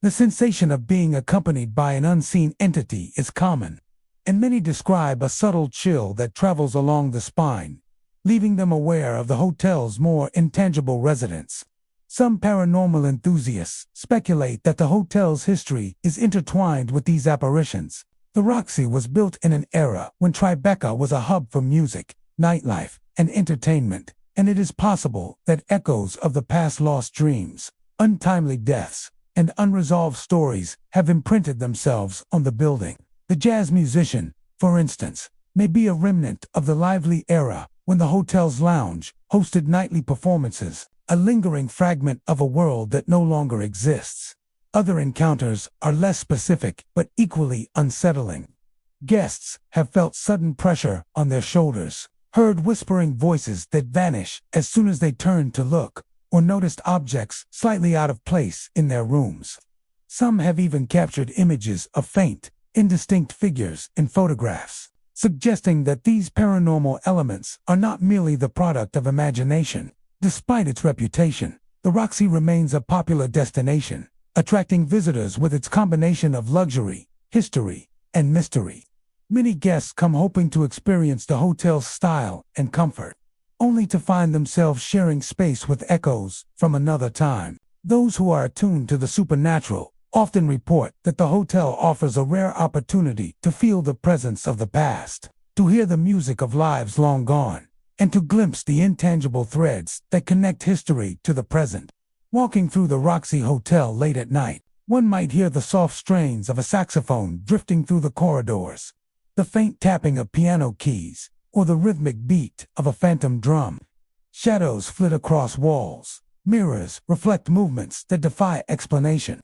The sensation of being accompanied by an unseen entity is common, and many describe a subtle chill that travels along the spine, leaving them aware of the hotel's more intangible residents. Some paranormal enthusiasts speculate that the hotel's history is intertwined with these apparitions. The Roxy was built in an era when Tribeca was a hub for music, nightlife, and entertainment, and it is possible that echoes of the past lost dreams, untimely deaths, and unresolved stories have imprinted themselves on the building. The jazz musician, for instance, may be a remnant of the lively era when the hotel's lounge hosted nightly performances, a lingering fragment of a world that no longer exists. Other encounters are less specific but equally unsettling. Guests have felt sudden pressure on their shoulders, heard whispering voices that vanish as soon as they turn to look, or noticed objects slightly out of place in their rooms. Some have even captured images of faint, indistinct figures in photographs, suggesting that these paranormal elements are not merely the product of imagination. Despite its reputation, the Roxy remains a popular destination, attracting visitors with its combination of luxury, history, and mystery. Many guests come hoping to experience the hotel's style and comfort, only to find themselves sharing space with echoes from another time. Those who are attuned to the supernatural often report that the hotel offers a rare opportunity to feel the presence of the past, to hear the music of lives long gone, and to glimpse the intangible threads that connect history to the present. Walking through the Roxy Hotel late at night, one might hear the soft strains of a saxophone drifting through the corridors, the faint tapping of piano keys, or the rhythmic beat of a phantom drum. Shadows flit across walls, Mirrors reflect movements that defy explanation,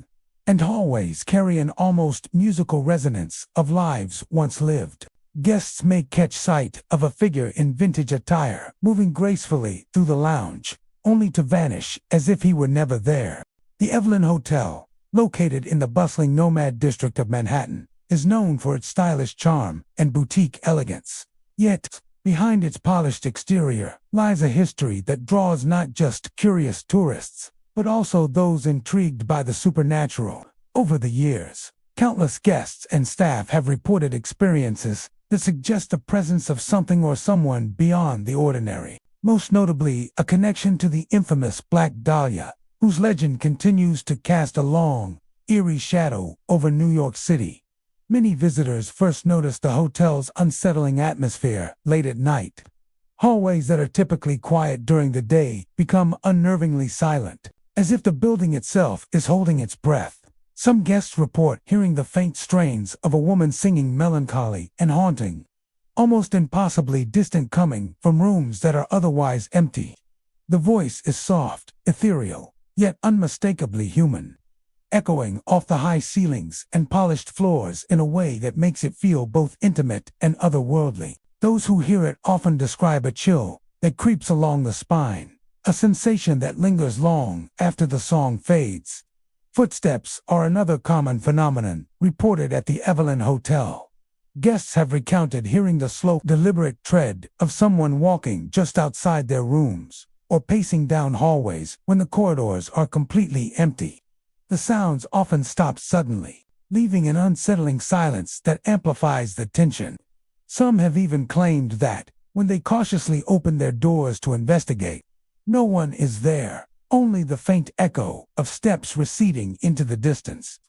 and hallways carry an almost musical resonance of lives once lived. Guests may catch sight of a figure in vintage attire moving gracefully through the lounge, only to vanish as if he were never there. The Evelyn Hotel, located in the bustling Nomad district of Manhattan, is known for its stylish charm and boutique elegance. Yet, behind its polished exterior lies a history that draws not just curious tourists, but also those intrigued by the supernatural. Over the years, countless guests and staff have reported experiences that suggest the presence of something or someone beyond the ordinary. Most notably, a connection to the infamous Black Dahlia, whose legend continues to cast a long, eerie shadow over New York City. Many visitors first notice the hotel's unsettling atmosphere late at night. Hallways that are typically quiet during the day become unnervingly silent, as if the building itself is holding its breath. Some guests report hearing the faint strains of a woman singing melancholy and haunting, almost impossibly distant, coming from rooms that are otherwise empty. The voice is soft, ethereal, yet unmistakably human, echoing off the high ceilings and polished floors in a way that makes it feel both intimate and otherworldly. Those who hear it often describe a chill that creeps along the spine, a sensation that lingers long after the song fades. Footsteps are another common phenomenon reported at the Evelyn Hotel. Guests have recounted hearing the slow, deliberate tread of someone walking just outside their rooms, or pacing down hallways when the corridors are completely empty. The sounds often stop suddenly, leaving an unsettling silence that amplifies the tension. Some have even claimed that, when they cautiously open their doors to investigate, no one is there, only the faint echo of steps receding into the distance.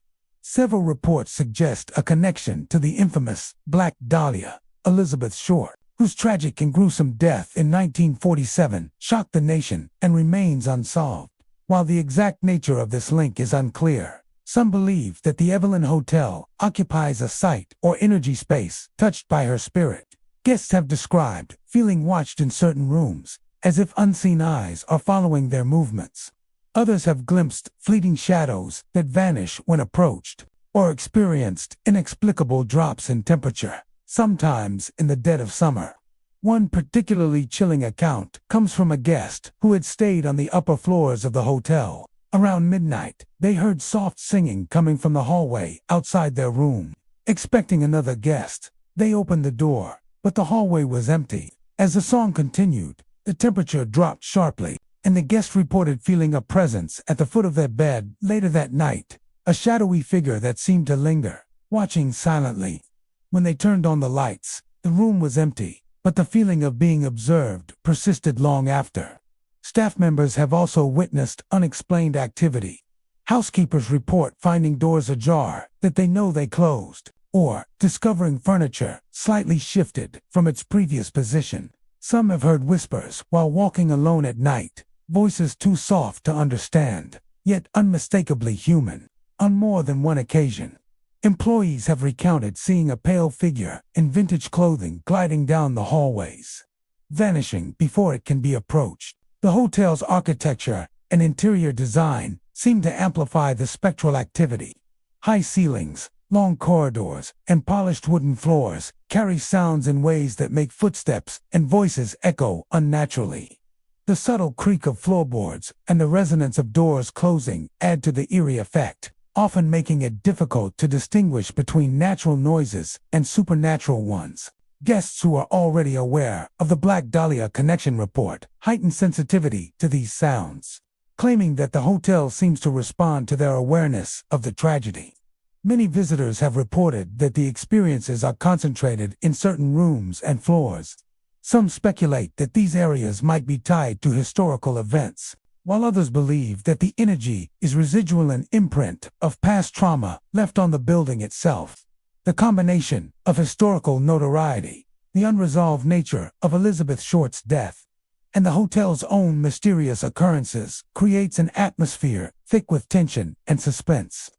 Several reports suggest a connection to the infamous Black Dahlia, Elizabeth Short, whose tragic and gruesome death in 1947 shocked the nation and remains unsolved. While the exact nature of this link is unclear, some believe that the Evelyn Hotel occupies a site or energy space touched by her spirit. Guests have described feeling watched in certain rooms, as if unseen eyes are following their movements. Others have glimpsed fleeting shadows that vanish when approached, or experienced inexplicable drops in temperature, sometimes in the dead of summer. One particularly chilling account comes from a guest who had stayed on the upper floors of the hotel. Around midnight, they heard soft singing coming from the hallway outside their room. Expecting another guest, they opened the door, but the hallway was empty. As the song continued, the temperature dropped sharply, and the guest reported feeling a presence at the foot of their bed. Later that night, a shadowy figure that seemed to linger, watching silently. When they turned on the lights, the room was empty, but the feeling of being observed persisted long after. Staff members have also witnessed unexplained activity. Housekeepers report finding doors ajar that they know they closed, or discovering furniture slightly shifted from its previous position. Some have heard whispers while walking alone at night, voices too soft to understand, yet unmistakably human. On more than one occasion, employees have recounted seeing a pale figure in vintage clothing gliding down the hallways, vanishing before it can be approached. The hotel's architecture and interior design seem to amplify the spectral activity. High ceilings, long corridors, and polished wooden floors carry sounds in ways that make footsteps and voices echo unnaturally. The subtle creak of floorboards and the resonance of doors closing add to the eerie effect, often making it difficult to distinguish between natural noises and supernatural ones. Guests who are already aware of the Black Dahlia connection report heightened sensitivity to these sounds, claiming that the hotel seems to respond to their awareness of the tragedy. Many visitors have reported that the experiences are concentrated in certain rooms and floors. Some speculate that these areas might be tied to historical events, while others believe that the energy is residual, an imprint of past trauma left on the building itself. The combination of historical notoriety, the unresolved nature of Elizabeth Short's death, and the hotel's own mysterious occurrences creates an atmosphere thick with tension and suspense.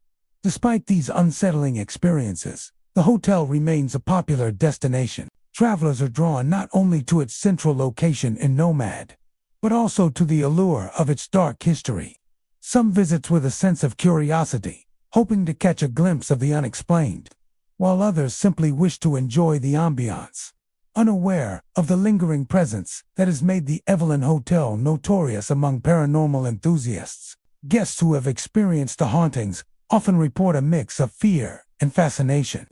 Despite these unsettling experiences, the hotel remains a popular destination. Travelers are drawn not only to its central location in Nomad, but also to the allure of its dark history. Some visits with a sense of curiosity, hoping to catch a glimpse of the unexplained, while others simply wish to enjoy the ambiance, unaware of the lingering presence that has made the Evelyn Hotel notorious among paranormal enthusiasts. Guests who have experienced the hauntings often report a mix of fear and fascination.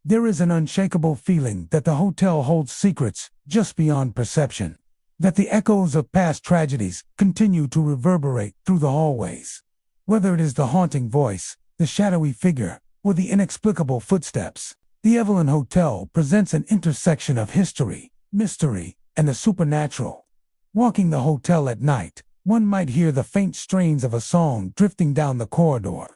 There is an unshakable feeling that the hotel holds secrets just beyond perception, that the echoes of past tragedies continue to reverberate through the hallways. Whether it is the haunting voice, the shadowy figure, or the inexplicable footsteps, the Evelyn Hotel presents an intersection of history, mystery, and the supernatural. Walking the hotel at night, one might hear the faint strains of a song drifting down the corridor,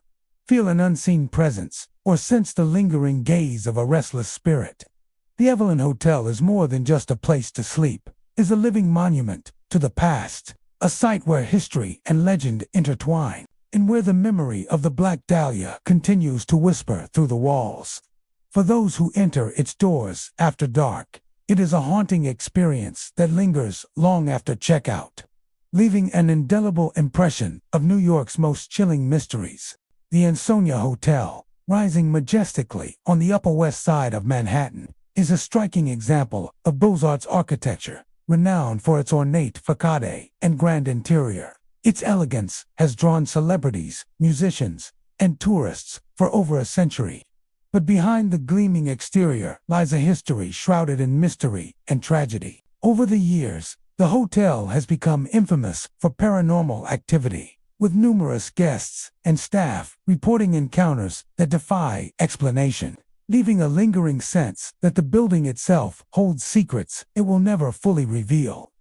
feel an unseen presence, or sense the lingering gaze of a restless spirit. The Evelyn Hotel is more than just a place to sleep, is a living monument to the past, a site where history and legend intertwine, and where the memory of the Black Dahlia continues to whisper through the walls. For those who enter its doors after dark, it is a haunting experience that lingers long after checkout, leaving an indelible impression of New York's most chilling mysteries. The Ansonia Hotel, rising majestically on the Upper West Side of Manhattan, is a striking example of Beaux-Arts architecture, renowned for its ornate facade and grand interior. Its elegance has drawn celebrities, musicians, and tourists for over a century. But behind the gleaming exterior lies a history shrouded in mystery and tragedy. Over the years, the hotel has become infamous for paranormal activity, with numerous guests and staff reporting encounters that defy explanation, leaving a lingering sense that the building itself holds secrets it will never fully reveal.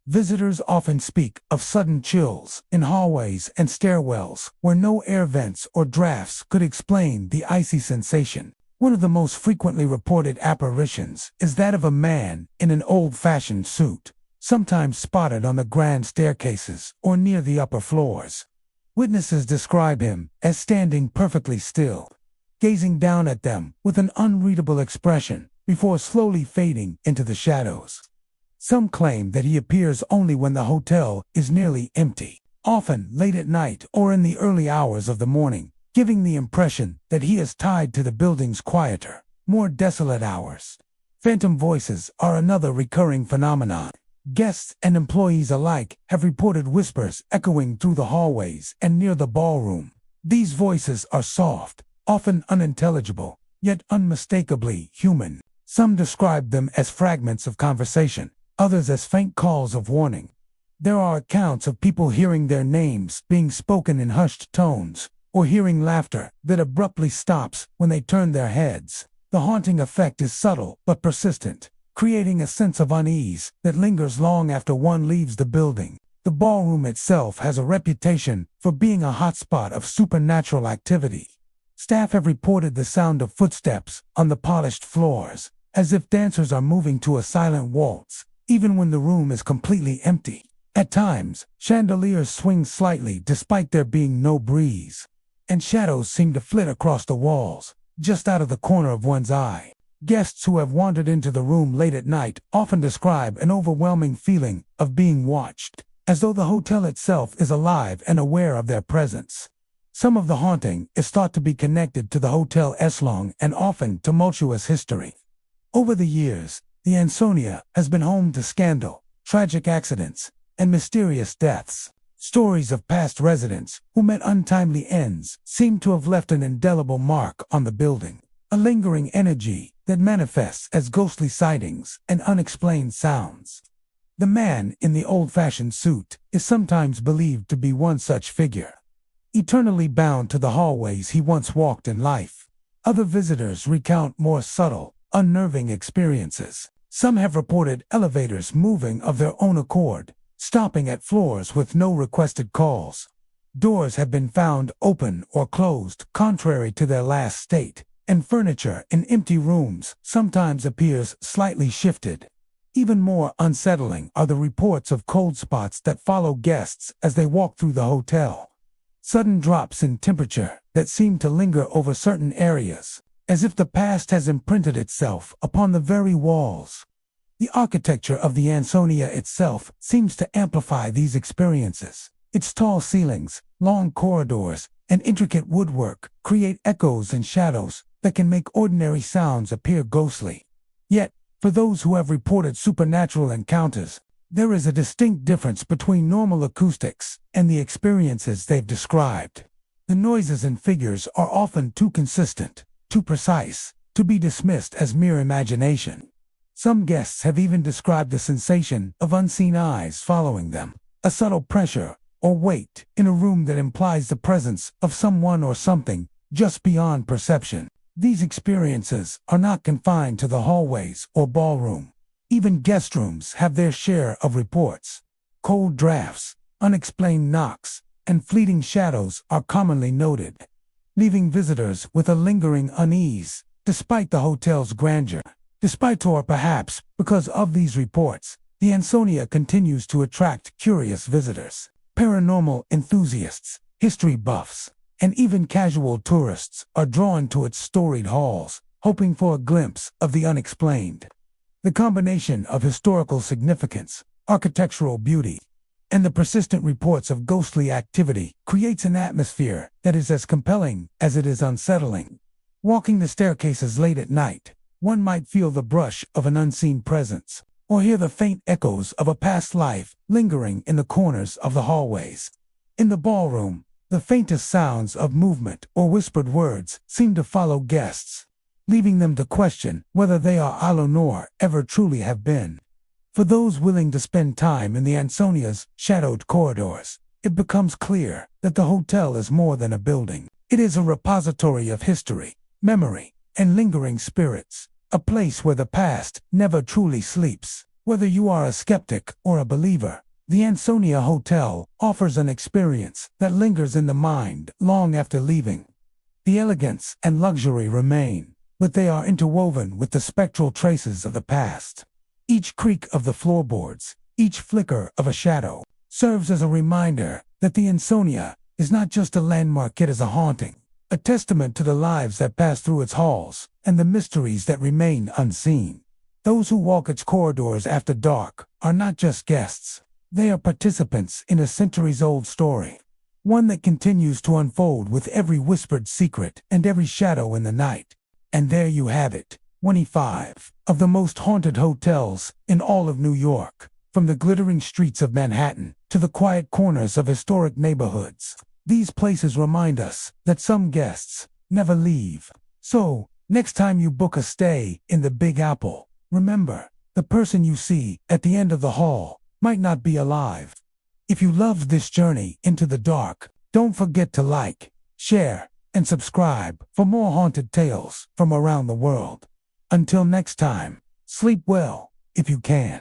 Visitors often speak of sudden chills in hallways and stairwells where no air vents or drafts could explain the icy sensation. One of the most frequently reported apparitions is that of a man in an old-fashioned suit, sometimes spotted on the grand staircases or near the upper floors. Witnesses describe him as standing perfectly still, gazing down at them with an unreadable expression before slowly fading into the shadows. Some claim that he appears only when the hotel is nearly empty, often late at night or in the early hours of the morning, giving the impression that he is tied to the building's quieter, more desolate hours. Phantom voices are another recurring phenomenon. Guests and employees alike have reported whispers echoing through the hallways and near the ballroom. These voices are soft, often unintelligible, yet unmistakably human. Some describe them as fragments of conversation, others as faint calls of warning. There are accounts of people hearing their names being spoken in hushed tones, or hearing laughter that abruptly stops when they turn their heads. The haunting effect is subtle but persistent, creating a sense of unease that lingers long after one leaves the building. The ballroom itself has a reputation for being a hotspot of supernatural activity. Staff have reported the sound of footsteps on the polished floors, as if dancers are moving to a silent waltz, even when the room is completely empty. At times, chandeliers swing slightly despite there being no breeze, and shadows seem to flit across the walls, just out of the corner of one's eye. Guests who have wandered into the room late at night often describe an overwhelming feeling of being watched, as though the hotel itself is alive and aware of their presence. Some of the haunting is thought to be connected to the hotel's long and often tumultuous history. Over the years, the Ansonia has been home to scandal, tragic accidents, and mysterious deaths. Stories of past residents who met untimely ends seem to have left an indelible mark on the building, a lingering energy that manifests as ghostly sightings and unexplained sounds. The man in the old-fashioned suit is sometimes believed to be one such figure, eternally bound to the hallways he once walked in life. Other visitors recount more subtle, unnerving experiences. Some have reported elevators moving of their own accord, stopping at floors with no requested calls. Doors have been found open or closed contrary to their last state, and furniture in empty rooms sometimes appears slightly shifted. Even more unsettling are the reports of cold spots that follow guests as they walk through the hotel. Sudden drops in temperature that seem to linger over certain areas, as if the past has imprinted itself upon the very walls. The architecture of the Ansonia itself seems to amplify these experiences. Its tall ceilings, long corridors, and intricate woodwork create echoes and shadows that can make ordinary sounds appear ghostly. Yet, for those who have reported supernatural encounters, there is a distinct difference between normal acoustics and the experiences they've described. The noises and figures are often too consistent, too precise, to be dismissed as mere imagination. Some guests have even described the sensation of unseen eyes following them, a subtle pressure or weight in a room that implies the presence of someone or something just beyond perception. These experiences are not confined to the hallways or ballroom. Even guest rooms have their share of reports. Cold drafts, unexplained knocks, and fleeting shadows are commonly noted, leaving visitors with a lingering unease, despite the hotel's grandeur. Despite or perhaps because of these reports, the Ansonia continues to attract curious visitors. Paranormal enthusiasts, history buffs, and even casual tourists are drawn to its storied halls, hoping for a glimpse of the unexplained. The combination of historical significance, architectural beauty, and the persistent reports of ghostly activity creates an atmosphere that is as compelling as it is unsettling. Walking the staircases late at night, one might feel the brush of an unseen presence, or hear the faint echoes of a past life lingering in the corners of the hallways. In the ballroom, the faintest sounds of movement or whispered words seem to follow guests, leaving them to question whether they are alone or ever truly have been. For those willing to spend time in the Ansonia's shadowed corridors, it becomes clear that the hotel is more than a building. It is a repository of history, memory, and lingering spirits, a place where the past never truly sleeps. Whether you are a skeptic or a believer, the Ansonia Hotel offers an experience that lingers in the mind long after leaving. The elegance and luxury remain, but they are interwoven with the spectral traces of the past. Each creak of the floorboards, each flicker of a shadow, serves as a reminder that the Ansonia is not just a landmark, it is a haunting, a testament to the lives that pass through its halls and the mysteries that remain unseen. Those who walk its corridors after dark are not just guests. They are participants in a centuries-old story, one that continues to unfold with every whispered secret and every shadow in the night. And there you have it, 25 of the most haunted hotels in all of New York, from the glittering streets of Manhattan to the quiet corners of historic neighborhoods. These places remind us that some guests never leave. So, next time you book a stay in the Big Apple, remember, the person you see at the end of the hall might not be alive. If you loved this journey into the dark, don't forget to like, share, and subscribe for more haunted tales from around the world. Until next time, sleep well if you can.